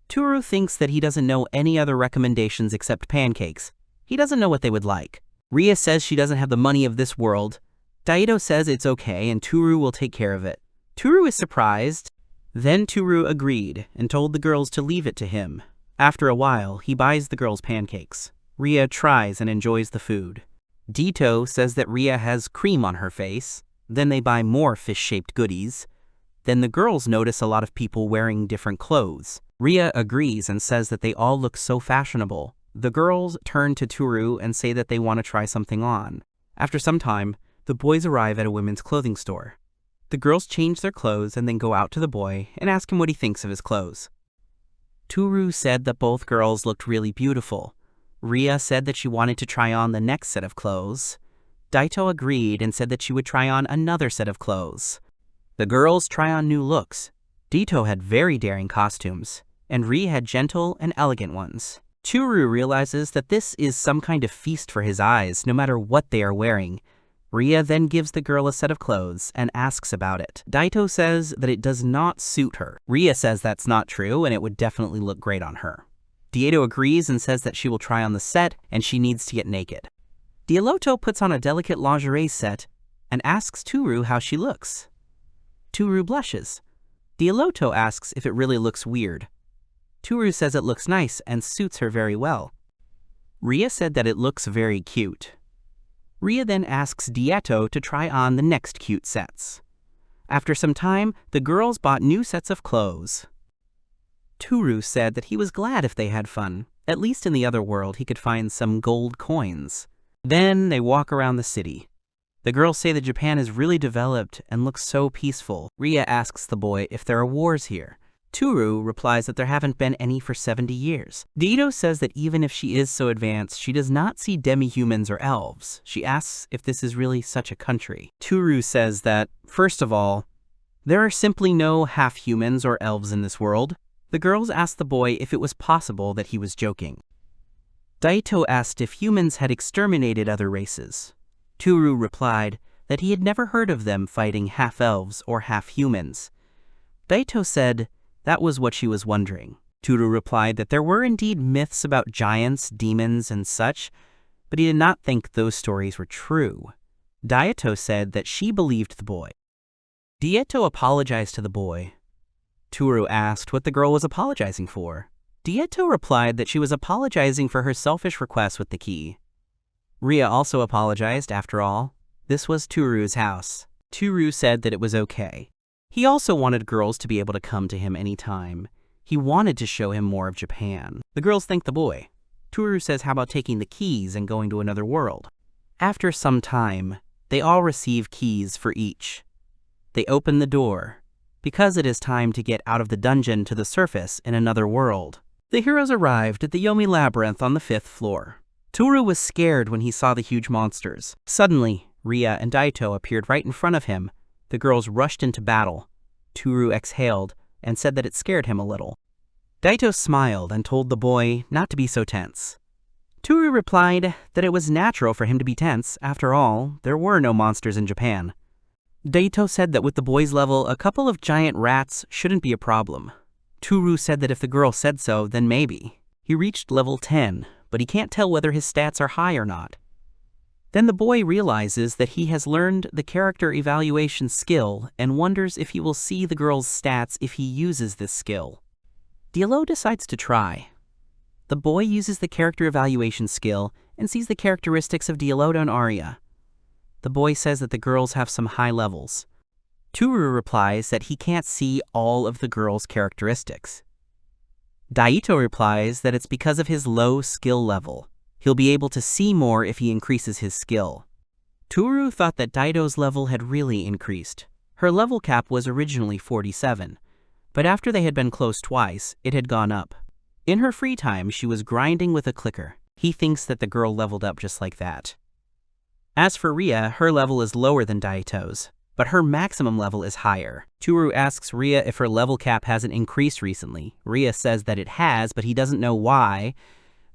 Toru thinks that he doesn't know any other recommendations except pancakes. He doesn't know what they would like. Rhea says she doesn't have the money of this world. Daito says it's okay and Toru will take care of it. Toru is surprised. Then Toru agreed and told the girls to leave it to him. After a while, he buys the girls pancakes. Rhea tries and enjoys the food. Dito says that Rhea has cream on her face. Then they buy more fish-shaped goodies. Then the girls notice a lot of people wearing different clothes. Rhea agrees and says that they all look so fashionable. The girls turn to Toru and say that they want to try something on. After some time, the boys arrive at a women's clothing store. The girls change their clothes and then go out to the boy and ask him what he thinks of his clothes. Toru said that both girls looked really beautiful. Rhea said that she wanted to try on the next set of clothes. Daito agreed and said that she would try on another set of clothes. The girls try on new looks. Dito had very daring costumes, and Rhea had gentle and elegant ones. Toru realizes that this is some kind of feast for his eyes, no matter what they are wearing. Rhea then gives the girl a set of clothes and asks about it. Daito says that it does not suit her. Rhea says that's not true and it would definitely look great on her. Daito agrees and says that she will try on the set and she needs to get naked. Dialoto puts on a delicate lingerie set and asks Toru how she looks. Toru blushes. Dialoto asks if it really looks weird. Toru says it looks nice and suits her very well. Rhea said that it looks very cute. Rhea then asks Daito to try on the next cute sets. After some time, the girls bought new sets of clothes. Toru said that he was glad if they had fun. At least in the other world he could find some gold coins. Then they walk around the city. The girls say that Japan is really developed and looks so peaceful. Rhea asks the boy if there are wars here. Toru replies that there haven't been any for 70 years. Daito says that even if she is so advanced, she does not see demi-humans or elves. She asks if this is really such a country. Toru says that, first of all, there are simply no half-humans or elves in this world. The girls asked the boy if it was possible that he was joking. Daito asked if humans had exterminated other races. Toru replied that he had never heard of them fighting half-elves or half-humans. Daito said that was what she was wondering. Toru replied that there were indeed myths about giants, demons, and such, but he did not think those stories were true. Daito said that she believed the boy. Daito apologized to the boy. Toru asked what the girl was apologizing for. Daito replied that she was apologizing for her selfish request with the key. Rhea also apologized, after all. This was Toru's house. Toru said that it was okay. He also wanted girls to be able to come to him anytime. He wanted to show him more of Japan. The girls thank the boy. Toru says how about taking the keys and going to another world. After some time, they all receive keys for each. They open the door, because it is time to get out of the dungeon to the surface in another world. The heroes arrived at the Yomi Labyrinth on the 5th floor. Toru was scared when he saw the huge monsters. Suddenly, Rhea and Daito appeared right in front of him. The girls rushed into battle. Toru exhaled and said that it scared him a little. Daito smiled and told the boy not to be so tense. Toru replied that it was natural for him to be tense. After all, there were no monsters in Japan. Daito said that with the boy's level, a couple of giant rats shouldn't be a problem. Toru said that if the girl said so, then maybe. He reached level 10, but he can't tell whether his stats are high or not. Then the boy realizes that he has learned the character evaluation skill and wonders if he will see the girl's stats if he uses this skill. Diallo decides to try. The boy uses the character evaluation skill and sees the characteristics of Diallo and Arya. The boy says that the girls have some high levels. Toru replies that he can't see all of the girls' characteristics. Daito replies that it's because of his low skill level. He'll be able to see more if he increases his skill. Toru thought that Daito's level had really increased. Her level cap was originally 47, but after they had been close twice, it had gone up. In her free time, she was grinding with a clicker. He thinks that the girl leveled up just like that. As for Rhea, her level is lower than Daito's, but her maximum level is higher. Toru asks Rhea if her level cap hasn't increased recently. Rhea says that it has, but he doesn't know why.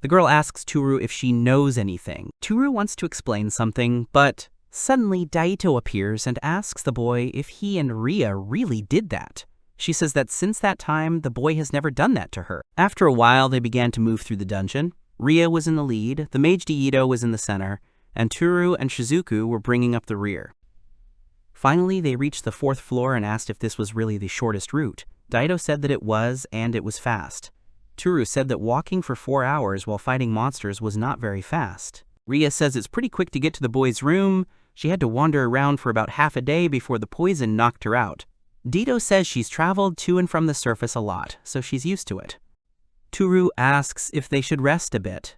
The girl asks Toru if she knows anything. Toru wants to explain something, but suddenly Daito appears and asks the boy if he and Rhea really did that. She says that since that time, the boy has never done that to her. After a while, they began to move through the dungeon. Rhea was in the lead, the mage Diito was in the center, and Toru and Shizuku were bringing up the rear. Finally, they reached the 4th floor and asked if this was really the shortest route. Daito said that it was, and it was fast. Toru said that walking for 4 hours while fighting monsters was not very fast. Rhea says it's pretty quick to get to the boy's room. She had to wander around for about half a day before the poison knocked her out. Daito says she's traveled to and from the surface a lot, so she's used to it. Toru asks if they should rest a bit.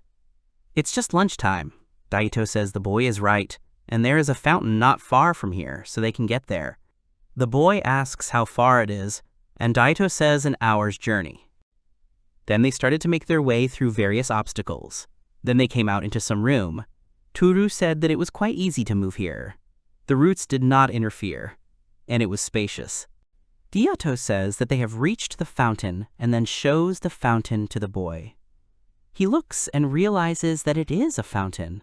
It's just lunchtime. Daito says the boy is right, and there is a fountain not far from here, so they can get there. The boy asks how far it is, and Daito says an hour's journey. Then they started to make their way through various obstacles. Then they came out into some room. Toru said that it was quite easy to move here. The roots did not interfere, and it was spacious. Daito says that they have reached the fountain and then shows the fountain to the boy. He looks and realizes that it is a fountain.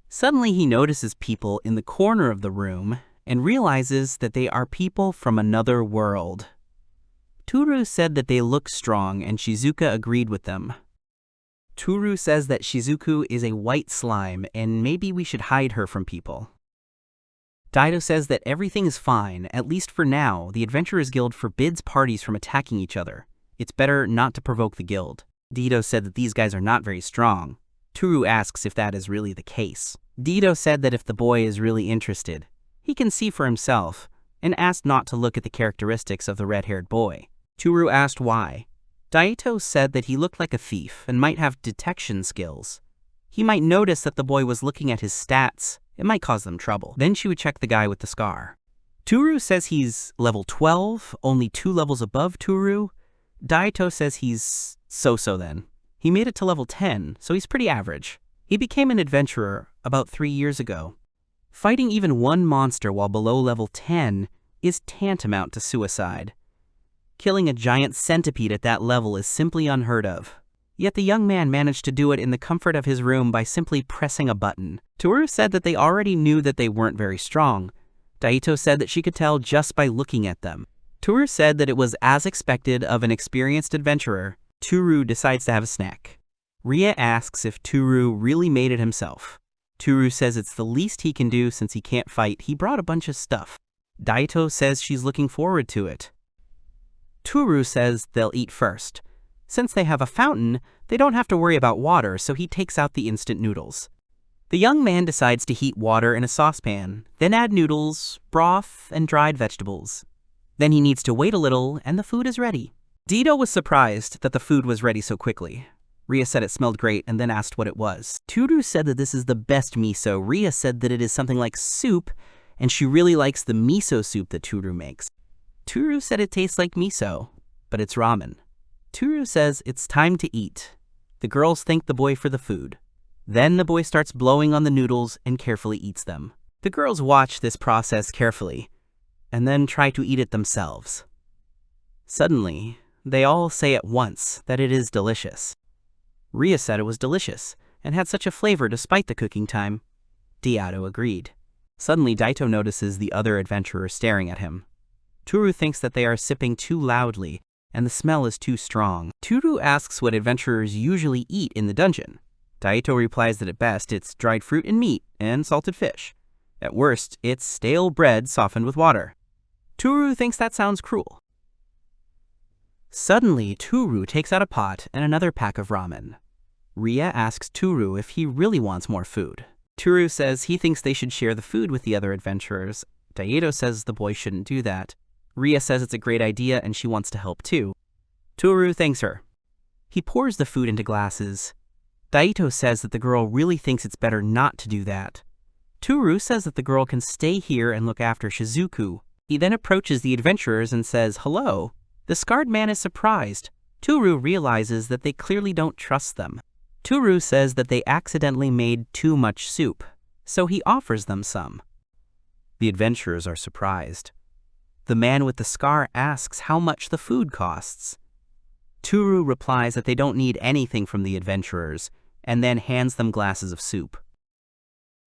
Suddenly he notices people in the corner of the room and realizes that they are people from another world. Toru said that they look strong and Shizuka agreed with them. Toru says that Shizuku is a white slime and maybe we should hide her from people. Daito says that everything is fine, at least for now. The Adventurers Guild forbids parties from attacking each other. It's better not to provoke the guild. Daito said that these guys are not very strong. Toru asks if that is really the case. Daito said that if the boy is really interested, he can see for himself, and asked not to look at the characteristics of the red-haired boy. Toru asked why. Daito said that he looked like a thief and might have detection skills. He might notice that the boy was looking at his stats. It might cause them trouble. Then she would check the guy with the scar. Toru says he's level 12, only 2 levels above Toru. Daito says he's so-so then. He made it to level 10, so he's pretty average. He became an adventurer about 3 years ago. Fighting even one monster while below level 10 is tantamount to suicide. Killing a giant centipede at that level is simply unheard of. Yet the young man managed to do it in the comfort of his room by simply pressing a button. Toru said that they already knew that they weren't very strong. Daito said that she could tell just by looking at them. Toru said that it was as expected of an experienced adventurer. Toru decides to have a snack. Rhea asks if Toru really made it himself. Toru says it's the least he can do since he can't fight. He brought a bunch of stuff. Daito says she's looking forward to it. Toru says they'll eat first. Since they have a fountain, they don't have to worry about water, so he takes out the instant noodles. The young man decides to heat water in a saucepan, then add noodles, broth, and dried vegetables. Then he needs to wait a little, and the food is ready. Daito was surprised that the food was ready so quickly. Rhea said it smelled great and then asked what it was. Toru said that this is the best miso. Rhea said that it is something like soup, and she really likes the miso soup that Toru makes. Toru said it tastes like miso, but it's ramen. Toru says it's time to eat. The girls thank the boy for the food. Then the boy starts blowing on the noodles and carefully eats them. The girls watch this process carefully, and then try to eat it themselves. Suddenly, they all say at once that it is delicious. Rhea said it was delicious, and had such a flavor despite the cooking time. Daito agreed. Suddenly Daito notices the other adventurer staring at him. Toru thinks that they are sipping too loudly, and the smell is too strong. Toru asks what adventurers usually eat in the dungeon. Daito replies that at best it's dried fruit and meat, and salted fish. At worst, it's stale bread softened with water. Toru thinks that sounds cruel. Suddenly, Toru takes out a pot and another pack of ramen. Rhea asks Toru if he really wants more food. Toru says he thinks they should share the food with the other adventurers. Daito says the boy shouldn't do that. Rhea says it's a great idea and she wants to help too. Toru thanks her. He pours the food into glasses. Daito says that the girl really thinks it's better not to do that. Toru says that the girl can stay here and look after Shizuku. He then approaches the adventurers and says hello. The scarred man is surprised. Toru realizes that they clearly don't trust them. Toru says that they accidentally made too much soup, so he offers them some. The adventurers are surprised. The man with the scar asks how much the food costs. Toru replies that they don't need anything from the adventurers, and then hands them glasses of soup.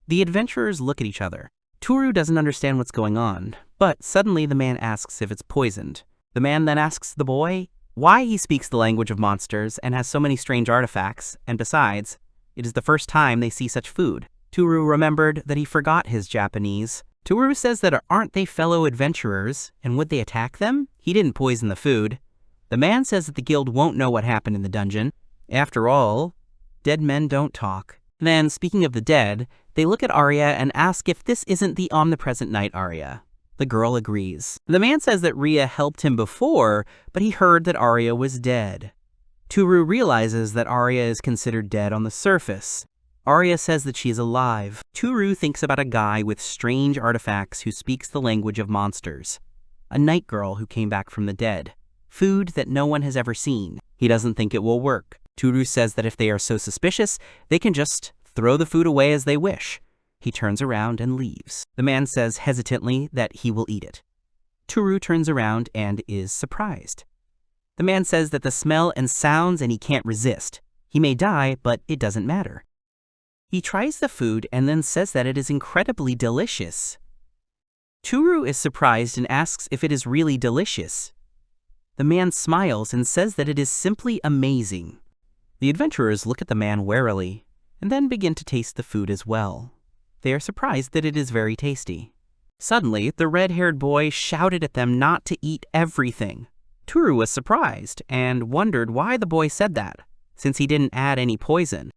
The adventurers look at each other. Toru doesn't understand what's going on, but suddenly the man asks if it's poisoned. The man then asks the boy why he speaks the language of monsters and has so many strange artifacts, and besides, it is the first time they see such food. Toru remembered that he forgot his Japanese. Toru says that aren't they fellow adventurers, and would they attack them? He didn't poison the food. The man says that the guild won't know what happened in the dungeon. After all, dead men don't talk. Then, speaking of the dead, they look at Arya and ask if this isn't the omnipresent knight Arya. The girl agrees. The man says that Rhea helped him before, but he heard that Arya was dead. Toru realizes that Arya is considered dead on the surface. Arya says that she is alive. Toru thinks about a guy with strange artifacts who speaks the language of monsters. A night girl who came back from the dead. Food that no one has ever seen. He doesn't think it will work. Toru says that if they are so suspicious, they can just throw the food away as they wish. He turns around and leaves. The man says hesitantly that he will eat it. Toru turns around and is surprised. The man says that the smell and sounds and he can't resist. He may die, but it doesn't matter. He tries the food and then says that it is incredibly delicious. Toru is surprised and asks if it is really delicious. The man smiles and says that it is simply amazing. The adventurers look at the man warily and then begin to taste the food as well. They are surprised that it is very tasty. Suddenly, the red-haired boy shouted at them not to eat everything. Toru was surprised and wondered why the boy said that, since he didn't add any poison.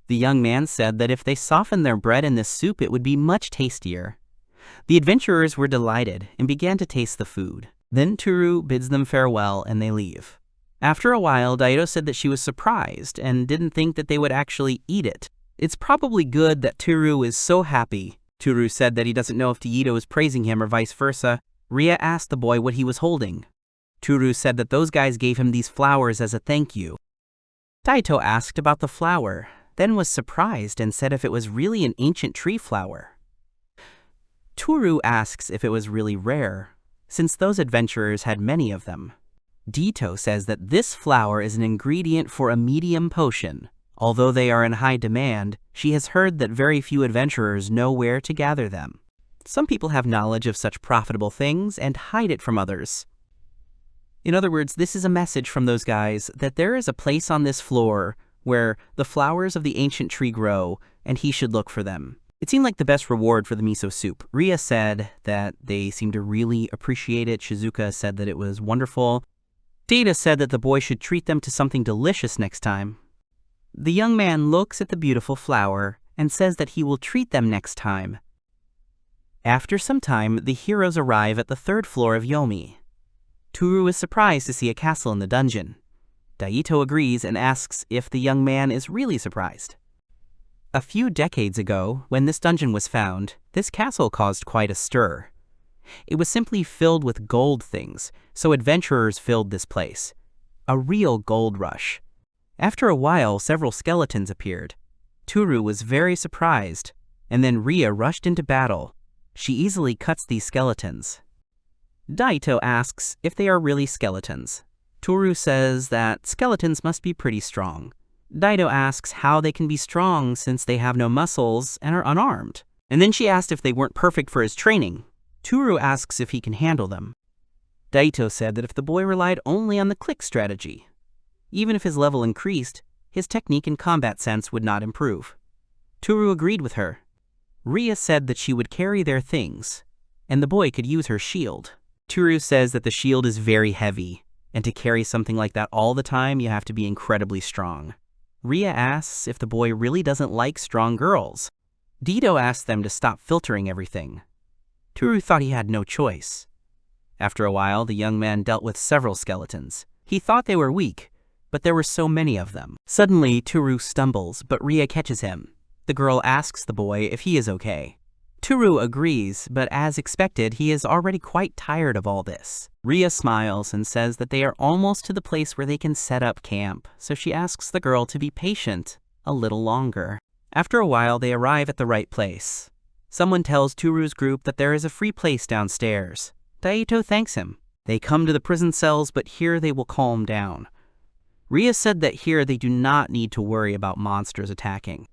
The young man said that if they softened their bread in this soup, it would be much tastier. The adventurers were delighted and began to taste the food. Then Toru bids them farewell and they leave. After a while, Daito said that she was surprised and didn't think that they would actually eat it. It's probably good that Toru is so happy. Toru said that he doesn't know if Daito is praising him or vice versa. Rhea asked the boy what he was holding. Toru said that those guys gave him these flowers as a thank you. Daito asked about the flower, then was surprised and said if it was really an ancient tree flower. Toru asks if it was really rare, since those adventurers had many of them. Daito says that this flower is an ingredient for a medium potion. Although they are in high demand, she has heard that very few adventurers know where to gather them. Some people have knowledge of such profitable things and hide it from others. In other words, this is a message from those guys that there is a place on this floor where the flowers of the ancient tree grow, and he should look for them. It seemed like the best reward for the miso soup. Rhea said that they seemed to really appreciate it. Shizuka said that it was wonderful. Data said that the boy should treat them to something delicious next time. The young man looks at the beautiful flower and says that he will treat them next time. After some time, the heroes arrive at the third floor of Yomi. Toru is surprised to see a castle in the dungeon. Daito agrees and asks if the young man is really surprised. A few decades ago, when this dungeon was found, this castle caused quite a stir. It was simply filled with gold things, so adventurers filled this place. A real gold rush. After a while, several skeletons appeared. Toru was very surprised, and then Rhea rushed into battle. She easily cuts these skeletons. Daito asks if they are really skeletons. Toru says that skeletons must be pretty strong. Daito asks how they can be strong since they have no muscles and are unarmed. And then she asked if they weren't perfect for his training. Toru asks if he can handle them. Daito said that if the boy relied only on the click strategy, even if his level increased, his technique and combat sense would not improve. Toru agreed with her. Rhea said that she would carry their things, and the boy could use her shield. Toru says that the shield is very heavy, and to carry something like that all the time, you have to be incredibly strong. Rhea asks if the boy really doesn't like strong girls. Daito asks them to stop filtering everything. Toru thought he had no choice. After a while, the young man dealt with several skeletons. He thought they were weak, but there were so many of them. Suddenly, Toru stumbles, but Rhea catches him. The girl asks the boy if he is okay. Toru agrees, but as expected, he is already quite tired of all this. Rhea smiles and says that they are almost to the place where they can set up camp, so she asks the girl to be patient a little longer. After a while, they arrive at the right place. Someone tells Toru's group that there is a free place downstairs. Daito thanks him. They come to the prison cells, but here they will calm down. Rhea said that here they do not need to worry about monsters attacking.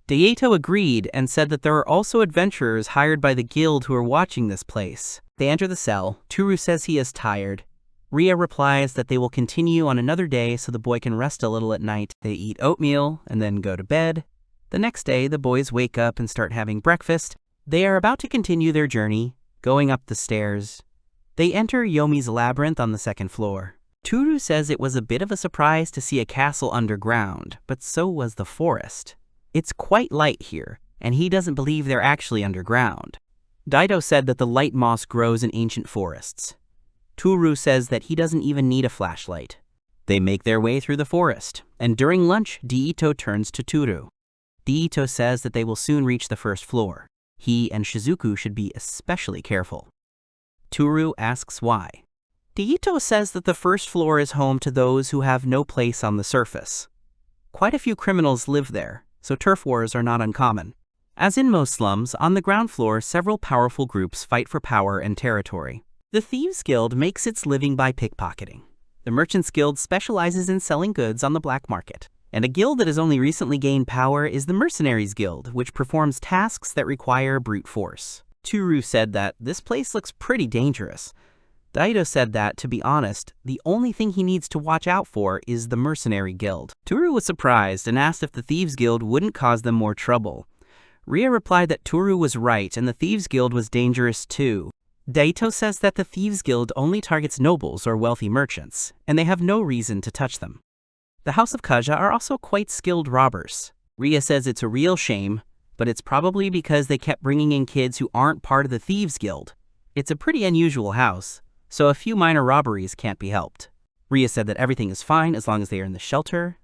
Daito agreed and said that there are also adventurers hired by the guild who are watching this place. They enter the cell. Toru says he is tired. Rhea replies that they will continue on another day so the boy can rest a little at night. They eat oatmeal and then go to bed. The next day, the boys wake up and start having breakfast. They are about to continue their journey, going up the stairs. They enter Yomi's labyrinth on the second floor. Toru says it was a bit of a surprise to see a castle underground, but so was the forest. It's quite light here, and he doesn't believe they're actually underground. Daito said that the light moss grows in ancient forests. Toru says that he doesn't even need a flashlight. They make their way through the forest, and during lunch, Daito turns to Toru. Daito says that they will soon reach the first floor. He and Shizuku should be especially careful. Toru asks why. Daito says that the first floor is home to those who have no place on the surface. Quite a few criminals live there, so turf wars are not uncommon. As in most slums, on the ground floor, several powerful groups fight for power and territory. The Thieves Guild makes its living by pickpocketing. The Merchants Guild specializes in selling goods on the black market. And a guild that has only recently gained power is the Mercenaries Guild, which performs tasks that require brute force. Toru said that this place looks pretty dangerous. Daito said that, to be honest, the only thing he needs to watch out for is the Mercenary Guild. Toru was surprised and asked if the Thieves Guild wouldn't cause them more trouble. Rhea replied that Toru was right and the Thieves Guild was dangerous too. Daito says that the Thieves Guild only targets nobles or wealthy merchants, and they have no reason to touch them. The House of Kaja are also quite skilled robbers. Rhea says it's a real shame, but it's probably because they kept bringing in kids who aren't part of the Thieves Guild. It's a pretty unusual house, so a few minor robberies can't be helped. Rhea said that everything is fine as long as they are in the shelter.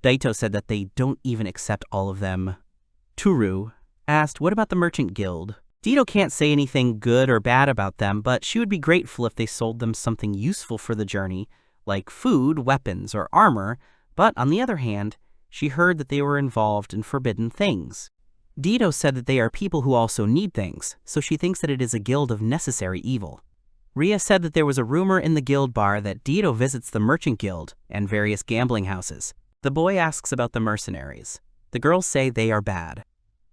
Daito said that they don't even accept all of them. Toru asked, what about the Merchant Guild? Daito can't say anything good or bad about them, but she would be grateful if they sold them something useful for the journey, like food, weapons, or armor, but on the other hand, she heard that they were involved in forbidden things. Daito said that they are people who also need things, so she thinks that it is a guild of necessary evil. Rhea said that there was a rumor in the guild bar that Daito visits the Merchant Guild and various gambling houses. The boy asks about the mercenaries. The girls say they are bad.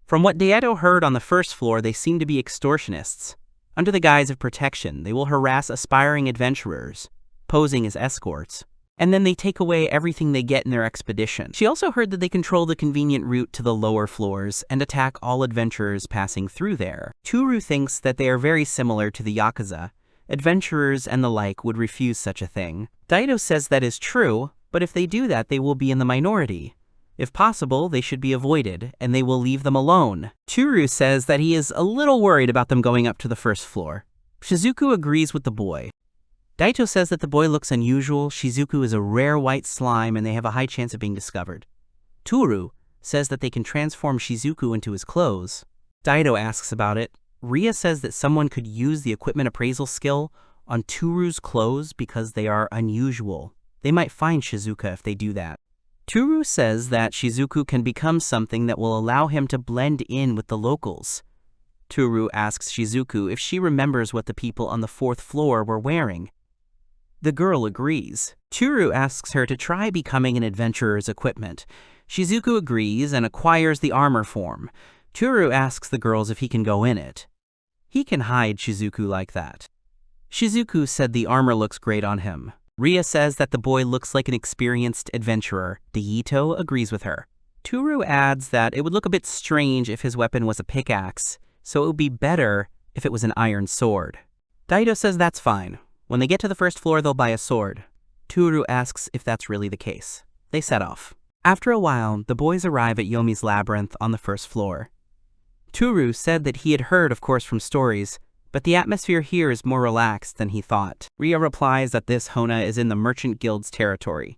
From what Daito heard on the first floor, they seem to be extortionists. Under the guise of protection, they will harass aspiring adventurers, posing as escorts, and then they take away everything they get in their expedition. She also heard that they control the convenient route to the lower floors and attack all adventurers passing through there. Toru thinks that they are very similar to the Yakuza. Adventurers and the like would refuse such a thing. Daito says that is true, but if they do that, they will be in the minority. If possible, they should be avoided, and they will leave them alone. Toru says that he is a little worried about them going up to the first floor. Shizuku agrees with the boy. Daito says that the boy looks unusual, Shizuku is a rare white slime, and they have a high chance of being discovered. Toru says that they can transform Shizuku into his clothes. Daito asks about it. Rhea says that someone could use the equipment appraisal skill on Toru's clothes because they are unusual. They might find Shizuka if they do that. Toru says that Shizuku can become something that will allow him to blend in with the locals. Toru asks Shizuku if she remembers what the people on the 4th floor were wearing. The girl agrees. Toru asks her to try becoming an adventurer's equipment. Shizuku agrees and acquires the armor form. Toru asks the girls if he can go in it. He can hide Shizuku like that. Shizuku said the armor looks great on him. Rhea says that the boy looks like an experienced adventurer. Daito agrees with her. Toru adds that it would look a bit strange if his weapon was a pickaxe, so it would be better if it was an iron sword. Daito says that's fine. When they get to the first floor, they'll buy a sword. Toru asks if that's really the case. They set off. After a while, the boys arrive at Yomi's labyrinth on the 1st floor. Toru said that he had heard, of course, from stories, but the atmosphere here is more relaxed than he thought. Rhea replies that this Hona is in the Merchant Guild's territory.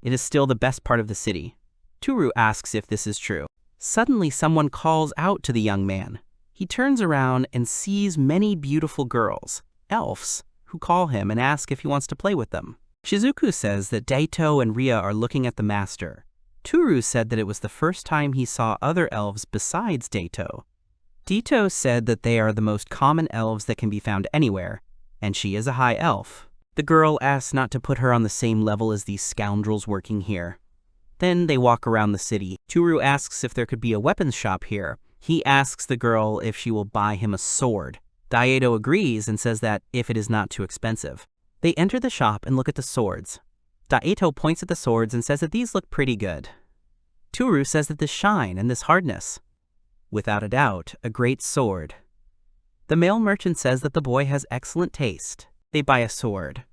It is still the best part of the city. Toru asks if this is true. Suddenly, someone calls out to the young man. He turns around and sees many beautiful girls, elves, who call him and ask if he wants to play with them. Shizuku says that Daito and Rhea are looking at the master. Toru said that it was the first time he saw other elves besides Daito. Daito said that they are the most common elves that can be found anywhere, and she is a high elf. The girl asks not to put her on the same level as these scoundrels working here. Then they walk around the city. Toru asks if there could be a weapons shop here. He asks the girl if she will buy him a sword. Daito agrees and says that if it is not too expensive. They enter the shop and look at the swords. Daito points at the swords and says that these look pretty good. Toru says that this shine and this hardness. Without a doubt, a great sword. The male merchant says that the boy has excellent taste. They buy a sword.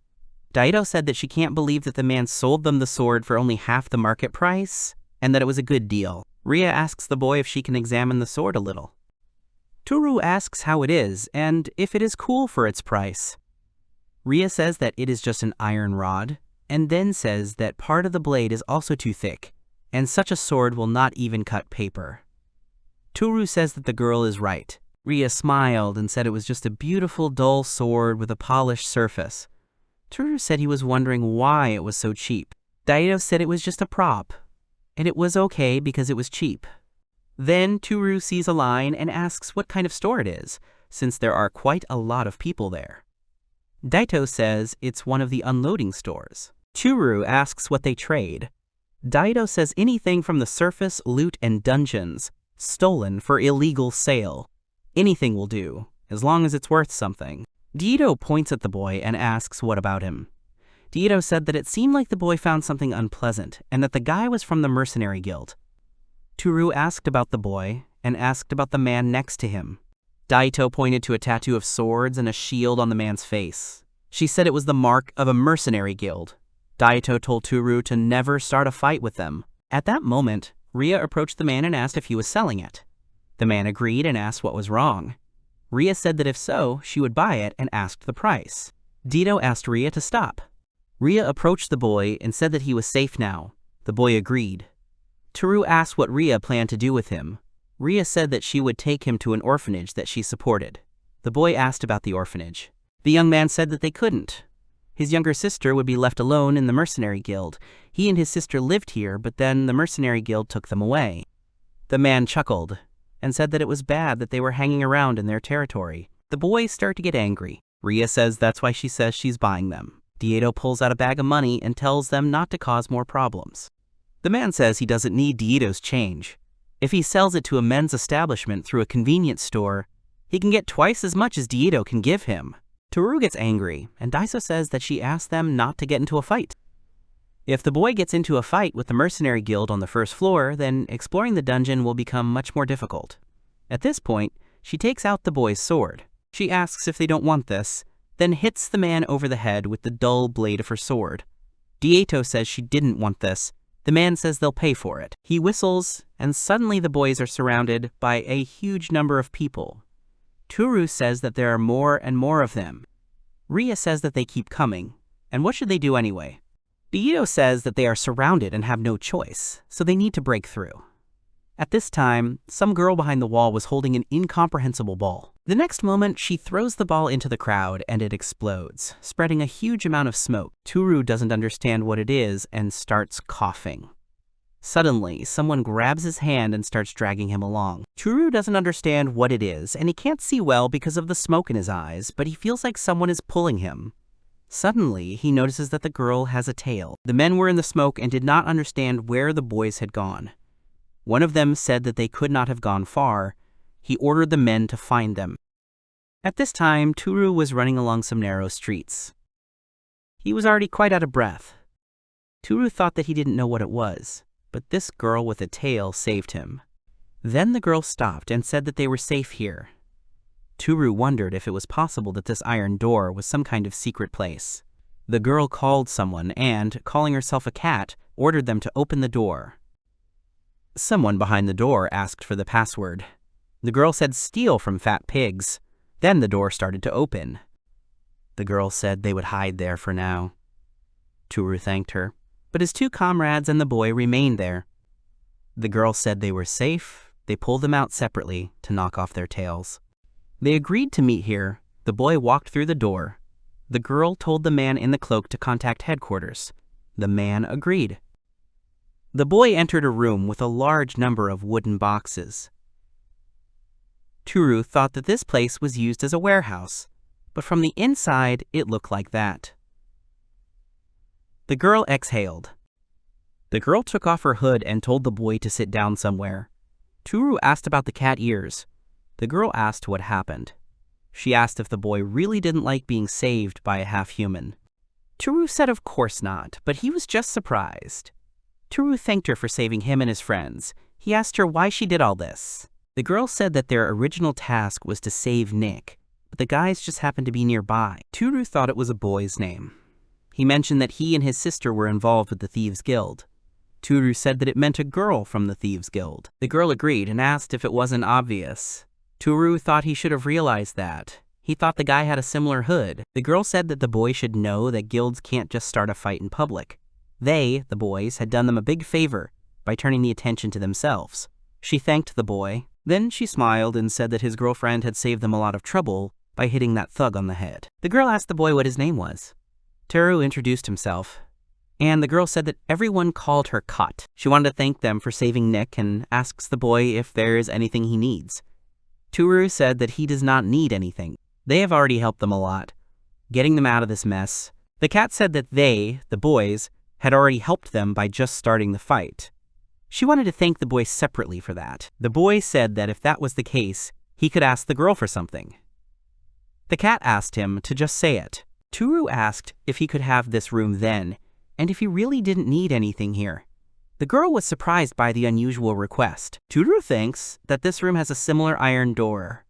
Daito said that she can't believe that the man sold them the sword for only half the market price, and that it was a good deal. Rhea asks the boy if she can examine the sword a little. Toru asks how it is, and if it is cool for its price. Rhea says that it is just an iron rod, and then says that part of the blade is also too thick, and such a sword will not even cut paper. Toru says that the girl is right. Rhea smiled and said it was just a beautiful, dull sword with a polished surface. Toru said he was wondering why it was so cheap. Daito said it was just a prop, and it was okay because it was cheap. Then Toru sees a line and asks what kind of store it is, since there are quite a lot of people there. Daito says it's one of the unloading stores. Toru asks what they trade. Daito says anything from the surface, loot, and dungeons, stolen for illegal sale. Anything will do, as long as it's worth something. Daito points at the boy and asks what about him. Daito said that it seemed like the boy found something unpleasant, and that the guy was from the mercenary guild. Toru asked about the boy, and asked about the man next to him. Daito pointed to a tattoo of swords and a shield on the man's face. She said it was the mark of a mercenary guild. Daito told Toru to never start a fight with them. At that moment, Rhea approached the man and asked if he was selling it. The man agreed and asked what was wrong. Rhea said that if so, she would buy it and asked the price. Daito asked Rhea to stop. Rhea approached the boy and said that he was safe now. The boy agreed. Toru asked what Rhea planned to do with him. Rhea said that she would take him to an orphanage that she supported. The boy asked about the orphanage. The young man said that they couldn't. His younger sister would be left alone in the mercenary guild. He and his sister lived here, but then the mercenary guild took them away. The man chuckled and said that it was bad that they were hanging around in their territory. The boys start to get angry. Rhea says that's why she says she's buying them. Daito pulls out a bag of money and tells them not to cause more problems. The man says he doesn't need Daito's change. If he sells it to a men's establishment through a convenience store, he can get twice as much as Daito can give him. Toru gets angry, and Daiso says that she asked them not to get into a fight. If the boy gets into a fight with the mercenary guild on the first floor, then exploring the dungeon will become much more difficult. At this point, she takes out the boy's sword. She asks if they don't want this, then hits the man over the head with the dull blade of her sword. Daito says she didn't want this. The man says they'll pay for it. He whistles, and suddenly the boys are surrounded by a huge number of people. Toru says that there are more and more of them. Rhea says that they keep coming, and what should they do anyway? Daito says that they are surrounded and have no choice, so they need to break through. At this time, some girl behind the wall was holding an incomprehensible ball. The next moment, she throws the ball into the crowd and it explodes, spreading a huge amount of smoke. Toru doesn't understand what it is and starts coughing. Suddenly, someone grabs his hand and starts dragging him along. Toru doesn't understand what it is, and he can't see well because of the smoke in his eyes, but he feels like someone is pulling him. Suddenly, he notices that the girl has a tail. The men were in the smoke and did not understand where the boys had gone. One of them said that they could not have gone far. He ordered the men to find them. At this time, Toru was running along some narrow streets. He was already quite out of breath. Toru thought that he didn't know what it was, but this girl with a tail saved him. Then the girl stopped and said that they were safe here. Toru wondered if it was possible that this iron door was some kind of secret place. The girl called someone and, calling herself a cat, ordered them to open the door. Someone behind the door asked for the password. The girl said steal from fat pigs. Then the door started to open. The girl said they would hide there for now. Toru thanked her, but his two comrades and the boy remained there. The girl said they were safe. They pulled them out separately to knock off their tails. They agreed to meet here. The boy walked through the door. The girl told the man in the cloak to contact headquarters. The man agreed. The boy entered a room with a large number of wooden boxes. Toru thought that this place was used as a warehouse, but from the inside it looked like that. The girl exhaled. The girl took off her hood and told the boy to sit down somewhere. Toru asked about the cat ears. The girl asked what happened. She asked if the boy really didn't like being saved by a half-human. Toru said of course not, but he was just surprised. Toru thanked her for saving him and his friends. He asked her why she did all this. The girl said that their original task was to save Nick, but the guys just happened to be nearby. Toru thought it was a boy's name. He mentioned that he and his sister were involved with the Thieves Guild. Toru said that it meant a girl from the Thieves Guild. The girl agreed and asked if it wasn't obvious. Toru thought he should have realized that. He thought the guy had a similar hood. The girl said that the boy should know that guilds can't just start a fight in public. They, the boys, had done them a big favor by turning the attention to themselves. She thanked the boy. Then she smiled and said that his girlfriend had saved them a lot of trouble by hitting that thug on the head. The girl asked the boy what his name was. Toru introduced himself, and the girl said that everyone called her Kot. She wanted to thank them for saving Nick and asks the boy if there is anything he needs. Toru said that he does not need anything. They have already helped them a lot, getting them out of this mess. The cat said that they, the boys, had already helped them by just starting the fight. She wanted to thank the boy separately for that. The boy said that if that was the case, he could ask the girl for something. The cat asked him to just say it. Toru asked if he could have this room then, and if he really didn't need anything here. The girl was surprised by the unusual request. Toru thinks that this room has a similar iron door,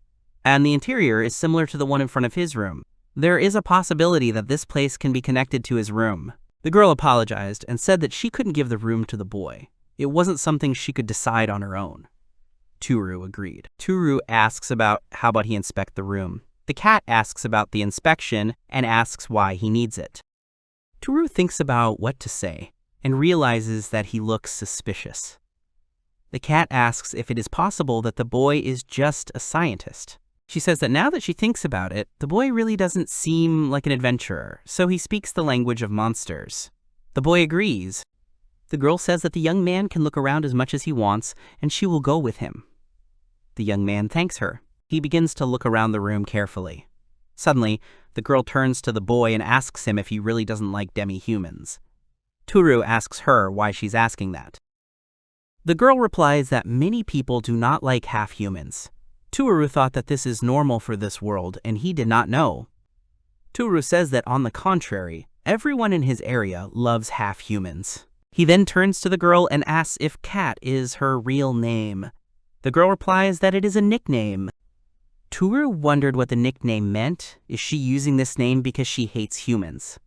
and the interior is similar to the one in front of his room. There is a possibility that this place can be connected to his room. The girl apologized and said that she couldn't give the room to the boy. It wasn't something she could decide on her own. Toru agreed. Toru asks about how about he inspect the room. The cat asks about the inspection and asks why he needs it. Toru thinks about what to say and realizes that he looks suspicious. The cat asks if it is possible that the boy is just a scientist. She says that now that she thinks about it, the boy really doesn't seem like an adventurer, so he speaks the language of monsters. The boy agrees. The girl says that the young man can look around as much as he wants, and she will go with him. The young man thanks her. He begins to look around the room carefully. Suddenly, the girl turns to the boy and asks him if he really doesn't like demi-humans. Toru asks her why she's asking that. The girl replies that many people do not like half-humans. Toru thought that this is normal for this world, and he did not know. Toru says that on the contrary, everyone in his area loves half-humans. He then turns to the girl and asks if Cat is her real name. The girl replies that it is a nickname. Toru wondered what the nickname meant. Is she using this name because she hates humans?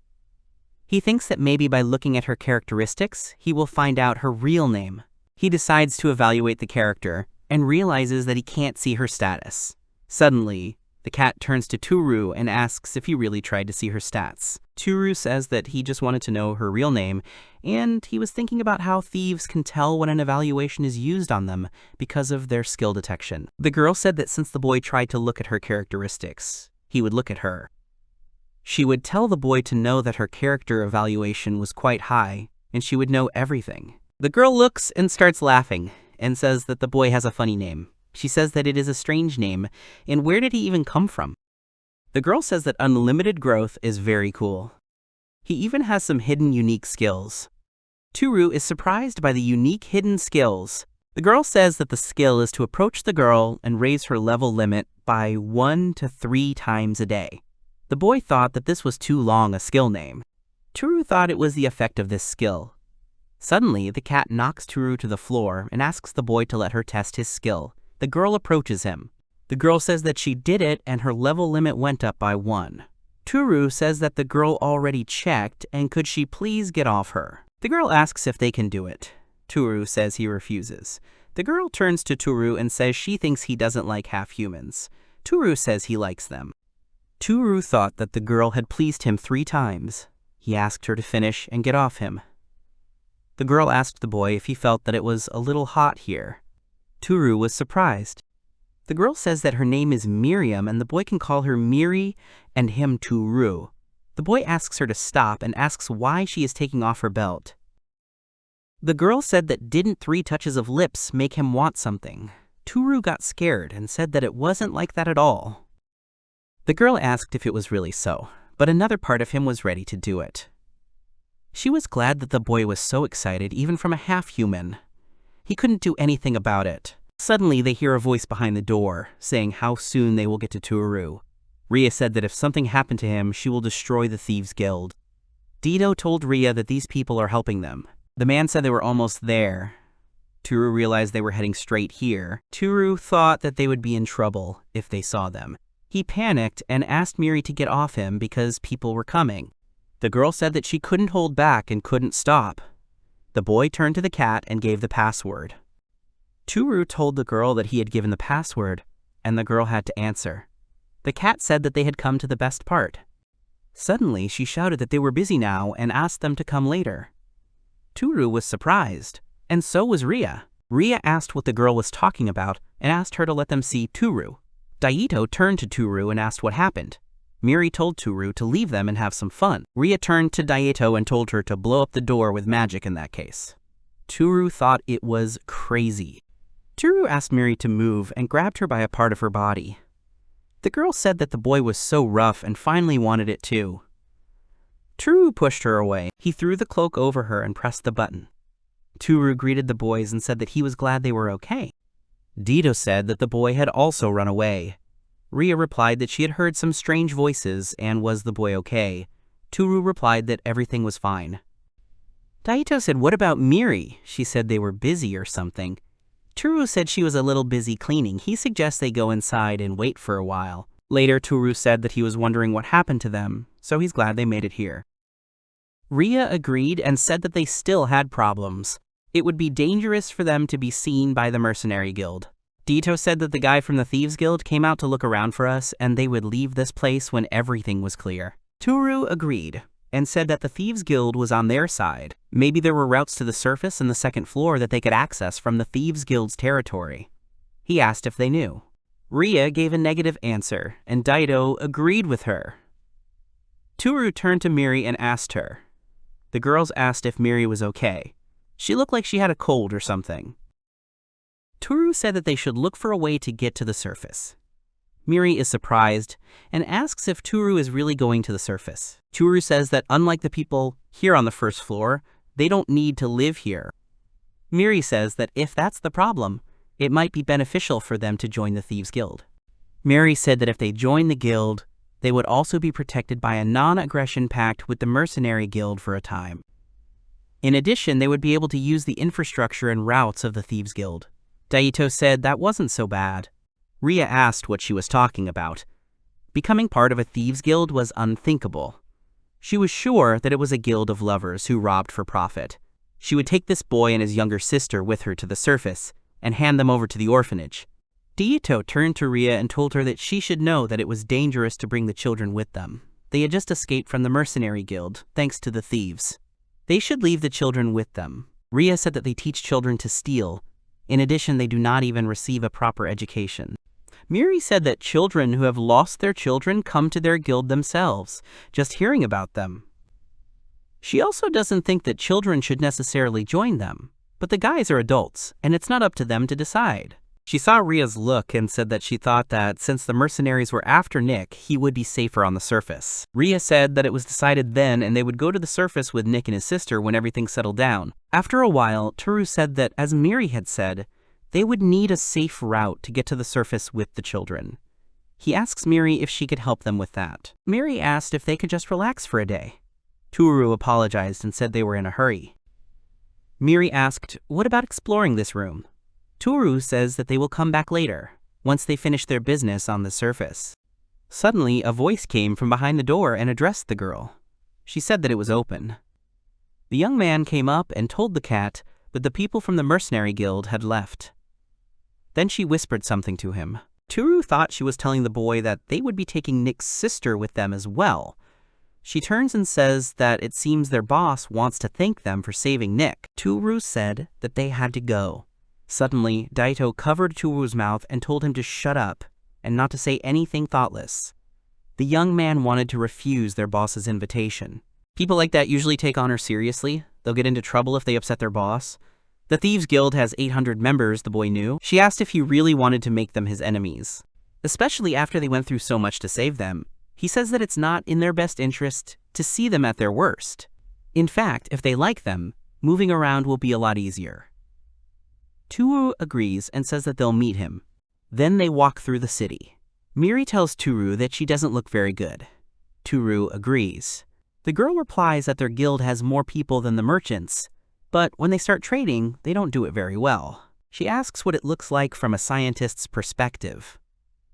He thinks that maybe by looking at her characteristics, he will find out her real name. He decides to evaluate the character and realizes that he can't see her status. Suddenly, the cat turns to Toru and asks if he really tried to see her stats. Toru says that he just wanted to know her real name, and he was thinking about how thieves can tell when an evaluation is used on them because of their skill detection. The girl said that since the boy tried to look at her characteristics, he would look at her. She would tell the boy to know that her character evaluation was quite high, and she would know everything. The girl looks and starts laughing, and says that the boy has a funny name. She says that it is a strange name, and where did he even come from? The girl says that unlimited growth is very cool. He even has some hidden unique skills. Toru is surprised by the unique hidden skills. The girl says that the skill is to approach the girl and raise her level limit by 1 to 3 times a day. The boy thought that this was too long a skill name. Toru thought it was the effect of this skill. Suddenly, the cat knocks Toru to the floor and asks the boy to let her test his skill. The girl approaches him. The girl says that she did it and her level limit went up by 1. Toru says that the girl already checked and could she please get off her. The girl asks if they can do it. Toru says he refuses. The girl turns to Toru and says she thinks he doesn't like half-humans. Toru says he likes them. Toru thought that the girl had pleased him 3 times. He asked her to finish and get off him. The girl asked the boy if he felt that it was a little hot here. Toru was surprised. The girl says that her name is Miriam and the boy can call her Miri and him Toru. The boy asks her to stop and asks why she is taking off her belt. The girl said that didn't 3 touches of lips make him want something. Toru got scared and said that it wasn't like that at all. The girl asked if it was really so, but another part of him was ready to do it. She was glad that the boy was so excited even from a half-human. He couldn't do anything about it. Suddenly, they hear a voice behind the door, saying how soon they will get to Toru. Rhea said that if something happened to him, she will destroy the Thieves Guild. Dito told Rhea that these people are helping them. The man said they were almost there. Toru realized they were heading straight here. Toru thought that they would be in trouble if they saw them. He panicked and asked Miri to get off him because people were coming. The girl said that she couldn't hold back and couldn't stop. The boy turned to the cat and gave the password. Toru told the girl that he had given the password, and the girl had to answer. The cat said that they had come to the best part. Suddenly, she shouted that they were busy now and asked them to come later. Toru was surprised, and so was Rhea. Rhea asked what the girl was talking about and asked her to let them see Toru. Daito turned to Toru and asked what happened. Miri told Toru to leave them and have some fun. Rhea turned to Daito and told her to blow up the door with magic in that case. Toru thought it was crazy. Toru asked Miri to move and grabbed her by a part of her body. The girl said that the boy was so rough and finally wanted it too. Toru pushed her away. He threw the cloak over her and pressed the button. Toru greeted the boys and said that he was glad they were okay. Dito said that the boy had also run away. Rhea replied that she had heard some strange voices and was the boy okay. Toru replied that everything was fine. Daito said, "What about Miri?" She said they were busy or something. Toru said she was a little busy cleaning. He suggests they go inside and wait for a while. Later, Toru said that he was wondering what happened to them, so he's glad they made it here. Rhea agreed and said that they still had problems. It would be dangerous for them to be seen by the mercenary guild. Dito said that the guy from the thieves guild came out to look around for us and they would leave this place when everything was clear. Toru agreed and said that the thieves guild was on their side. Maybe there were routes to the surface and the second floor that they could access from the thieves guild's territory. He asked if they knew. Rhea gave a negative answer and Daito agreed with her. Toru turned to Miri and asked her. The girls asked if Miri was okay. She looked like she had a cold or something. Toru said that they should look for a way to get to the surface. Miri is surprised and asks if Toru is really going to the surface. Toru says that unlike the people here on the first floor, they don't need to live here. Miri says that if that's the problem, it might be beneficial for them to join the Thieves Guild. Miri said that if they join the guild, they would also be protected by a non-aggression pact with the Mercenary Guild for a time. In addition, they would be able to use the infrastructure and routes of the Thieves Guild. Daito said that wasn't so bad. Rhea asked what she was talking about. Becoming part of a Thieves Guild was unthinkable. She was sure that it was a guild of lovers who robbed for profit. She would take this boy and his younger sister with her to the surface and hand them over to the orphanage. Daito turned to Rhea and told her that she should know that it was dangerous to bring the children with them. They had just escaped from the Mercenary Guild, thanks to the thieves. They should leave the children with them. Rhea said that they teach children to steal. In addition, they do not even receive a proper education. Miri said that children who have lost their children come to their guild themselves, just hearing about them. She also doesn't think that children should necessarily join them, but the guys are adults, and it's not up to them to decide. She saw Rhea's look and said that she thought that since the mercenaries were after Nick, he would be safer on the surface. Rhea said that it was decided then and they would go to the surface with Nick and his sister when everything settled down. After a while, Toru said that, as Miri had said, they would need a safe route to get to the surface with the children. He asks Miri if she could help them with that. Miri asked if they could just relax for a day. Toru apologized and said they were in a hurry. Miri asked, "What about exploring this room?" Toru says that they will come back later, once they finish their business on the surface. Suddenly, a voice came from behind the door and addressed the girl. She said that it was open. The young man came up and told the cat that the people from the Mercenary Guild had left. Then she whispered something to him. Toru thought she was telling the boy that they would be taking Nick's sister with them as well. She turns and says that it seems their boss wants to thank them for saving Nick. Toru said that they had to go. Suddenly, Daito covered Toru's mouth and told him to shut up and not to say anything thoughtless. The young man wanted to refuse their boss's invitation. People like that usually take honor seriously. They'll get into trouble if they upset their boss. The Thieves Guild has 800 members, the boy knew. She asked if he really wanted to make them his enemies, especially after they went through so much to save them. He says that it's not in their best interest to see them at their worst. In fact, if they like them, moving around will be a lot easier. Toru agrees and says that they'll meet him. Then they walk through the city. Miri tells Toru that she doesn't look very good. Toru agrees. The girl replies that their guild has more people than the merchants, but when they start trading, they don't do it very well. She asks what it looks like from a scientist's perspective.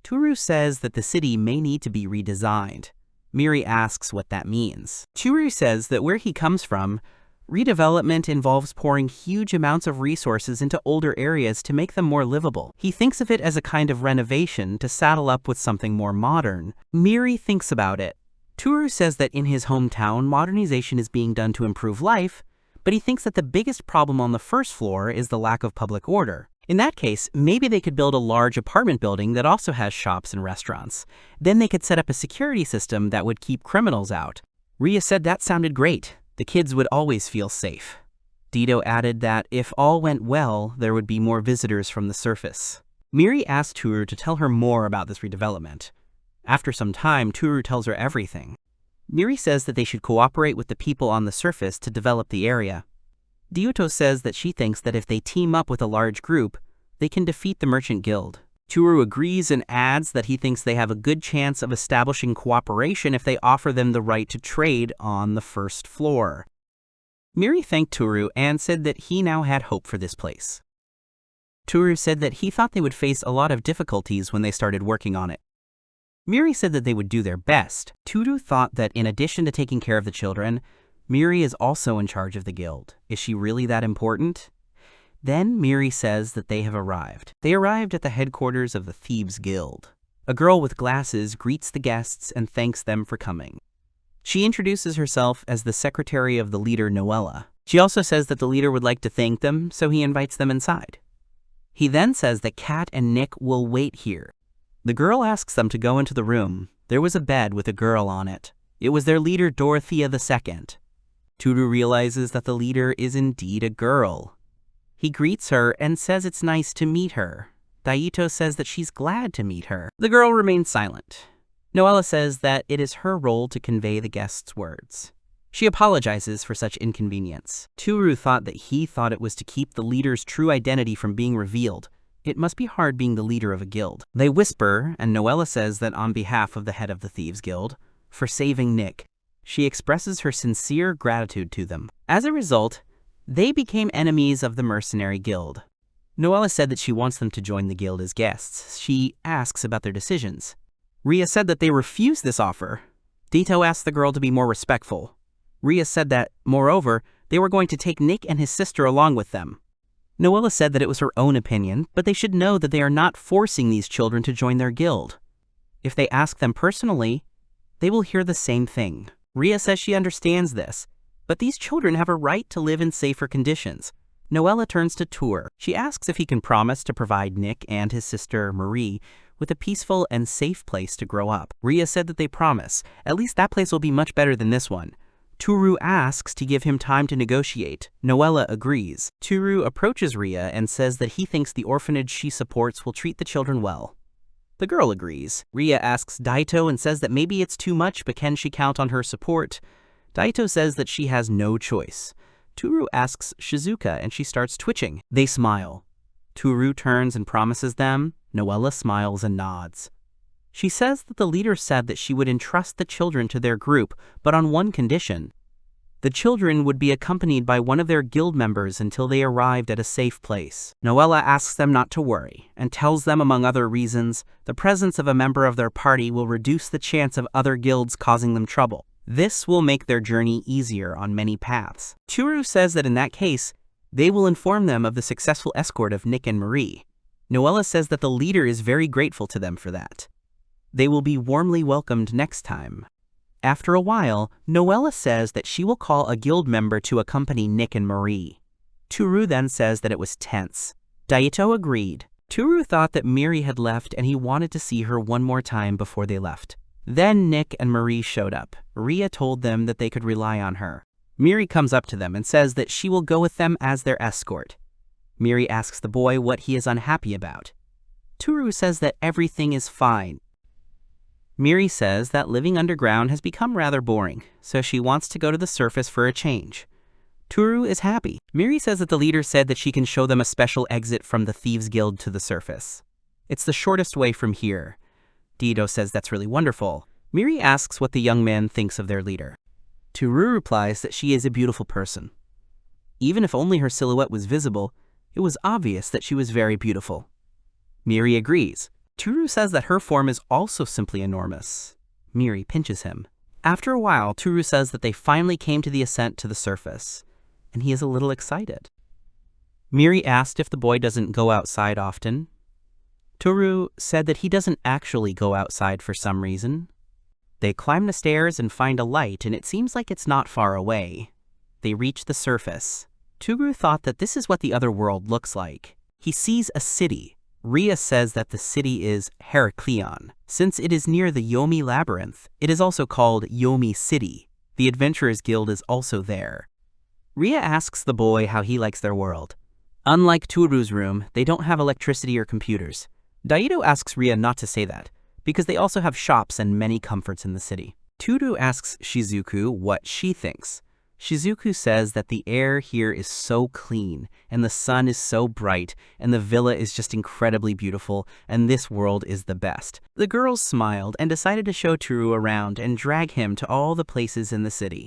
Toru says that the city may need to be redesigned. Miri asks what that means. Toru says that where he comes from, redevelopment involves pouring huge amounts of resources into older areas to make them more livable. He thinks of it as a kind of renovation to saddle up with something more modern. Miri thinks about it. Toru says that in his hometown, modernization is being done to improve life, but he thinks that the biggest problem on the first floor is the lack of public order. In that case, maybe they could build a large apartment building that also has shops and restaurants. Then they could set up a security system that would keep criminals out. Rhea said that sounded great. The kids would always feel safe. Dito added that if all went well, there would be more visitors from the surface. Miri asked Toru to tell her more about this redevelopment. After some time, Toru tells her everything. Miri says that they should cooperate with the people on the surface to develop the area. Ryuto says that she thinks that if they team up with a large group, they can defeat the Merchant Guild. Toru agrees and adds that he thinks they have a good chance of establishing cooperation if they offer them the right to trade on the first floor. Miri thanked Toru and said that he now had hope for this place. Toru said that he thought they would face a lot of difficulties when they started working on it. Miri said that they would do their best. Toru thought that in addition to taking care of the children, Miri is also in charge of the guild. Is she really that important? Then Miri says that they have arrived. They arrived at the headquarters of the Thieves Guild. A girl with glasses greets the guests and thanks them for coming. She introduces herself as the secretary of the leader, Noella. She also says that the leader would like to thank them, so he invites them inside. He then says that Kat and Nick will wait here. The girl asks them to go into the room. There was a bed with a girl on it. It was their leader, Dorothea II. Toru realizes that the leader is indeed a girl. He greets her and says it's nice to meet her. Daito says that she's glad to meet her. The girl remains silent. Noella says that it is her role to convey the guest's words. She apologizes for such inconvenience. Toru thought that he thought it was to keep the leader's true identity from being revealed. It must be hard being the leader of a guild. They whisper, and Noella says that on behalf of the head of the Thieves Guild, for saving Nick, she expresses her sincere gratitude to them. As a result, they became enemies of the Mercenary Guild. Noella said that she wants them to join the guild as guests. She asks about their decisions. Rhea said that they refused this offer. Dito asked the girl to be more respectful. Rhea said that, moreover, they were going to take Nick and his sister along with them. Noella said that it was her own opinion, but they should know that they are not forcing these children to join their guild. If they ask them personally, they will hear the same thing. Rhea says she understands this, but these children have a right to live in safer conditions. Noella turns to Tour. She asks if he can promise to provide Nick and his sister, Marie, with a peaceful and safe place to grow up. Rhea said that they promise. At least that place will be much better than this one. Toru asks to give him time to negotiate. Noella agrees. Toru approaches Rhea and says that he thinks the orphanage she supports will treat the children well. The girl agrees. Rhea asks Daito and says that maybe it's too much, but can she count on her support? Daito says that she has no choice. Toru asks Shizuka and she starts twitching. They smile. Toru turns and promises them. Noella smiles and nods. She says that the leader said that she would entrust the children to their group, but on one condition. The children would be accompanied by one of their guild members until they arrived at a safe place. Noella asks them not to worry, and tells them, among other reasons, the presence of a member of their party will reduce the chance of other guilds causing them trouble. This will make their journey easier on many paths. Toru says that in that case, they will inform them of the successful escort of Nick and Marie. Noella says that the leader is very grateful to them for that. They will be warmly welcomed next time. After a while, Noella says that she will call a guild member to accompany Nick and Marie. Toru then says that it was tense. Daito agreed. Toru thought that Miri had left and he wanted to see her one more time before they left. Then Nick and Marie showed up. Rhea told them that they could rely on her. Miri comes up to them and says that she will go with them as their escort. Miri asks the boy what he is unhappy about. Toru says that everything is fine. Miri says that living underground has become rather boring, so she wants to go to the surface for a change. Toru is happy. Miri says that the leader said that she can show them a special exit from the Thieves Guild to the surface. It's the shortest way from here. Dito says that's really wonderful. Miri asks what the young man thinks of their leader. Toru replies that she is a beautiful person. Even if only her silhouette was visible, it was obvious that she was very beautiful. Miri agrees. Toru says that her form is also simply enormous. Miri pinches him. After a while, Toru says that they finally came to the ascent to the surface, and he is a little excited. Miri asked if the boy doesn't go outside often. Toru said that he doesn't actually go outside for some reason. They climb the stairs and find a light, and it seems like it's not far away. They reach the surface. Toru thought that this is what the other world looks like. He sees a city. Rhea says that the city is Heraklion. Since it is near the Yomi Labyrinth, it is also called Yomi City. The Adventurers Guild is also there. Rhea asks the boy how he likes their world. Unlike Toru's room, they don't have electricity or computers. Daito asks Rhea not to say that, because they also have shops and many comforts in the city. Turu asks Shizuku what she thinks. Shizuku says that the air here is so clean, and the sun is so bright, and the villa is just incredibly beautiful, and this world is the best. The girls smiled and decided to show Turu around and drag him to all the places in the city.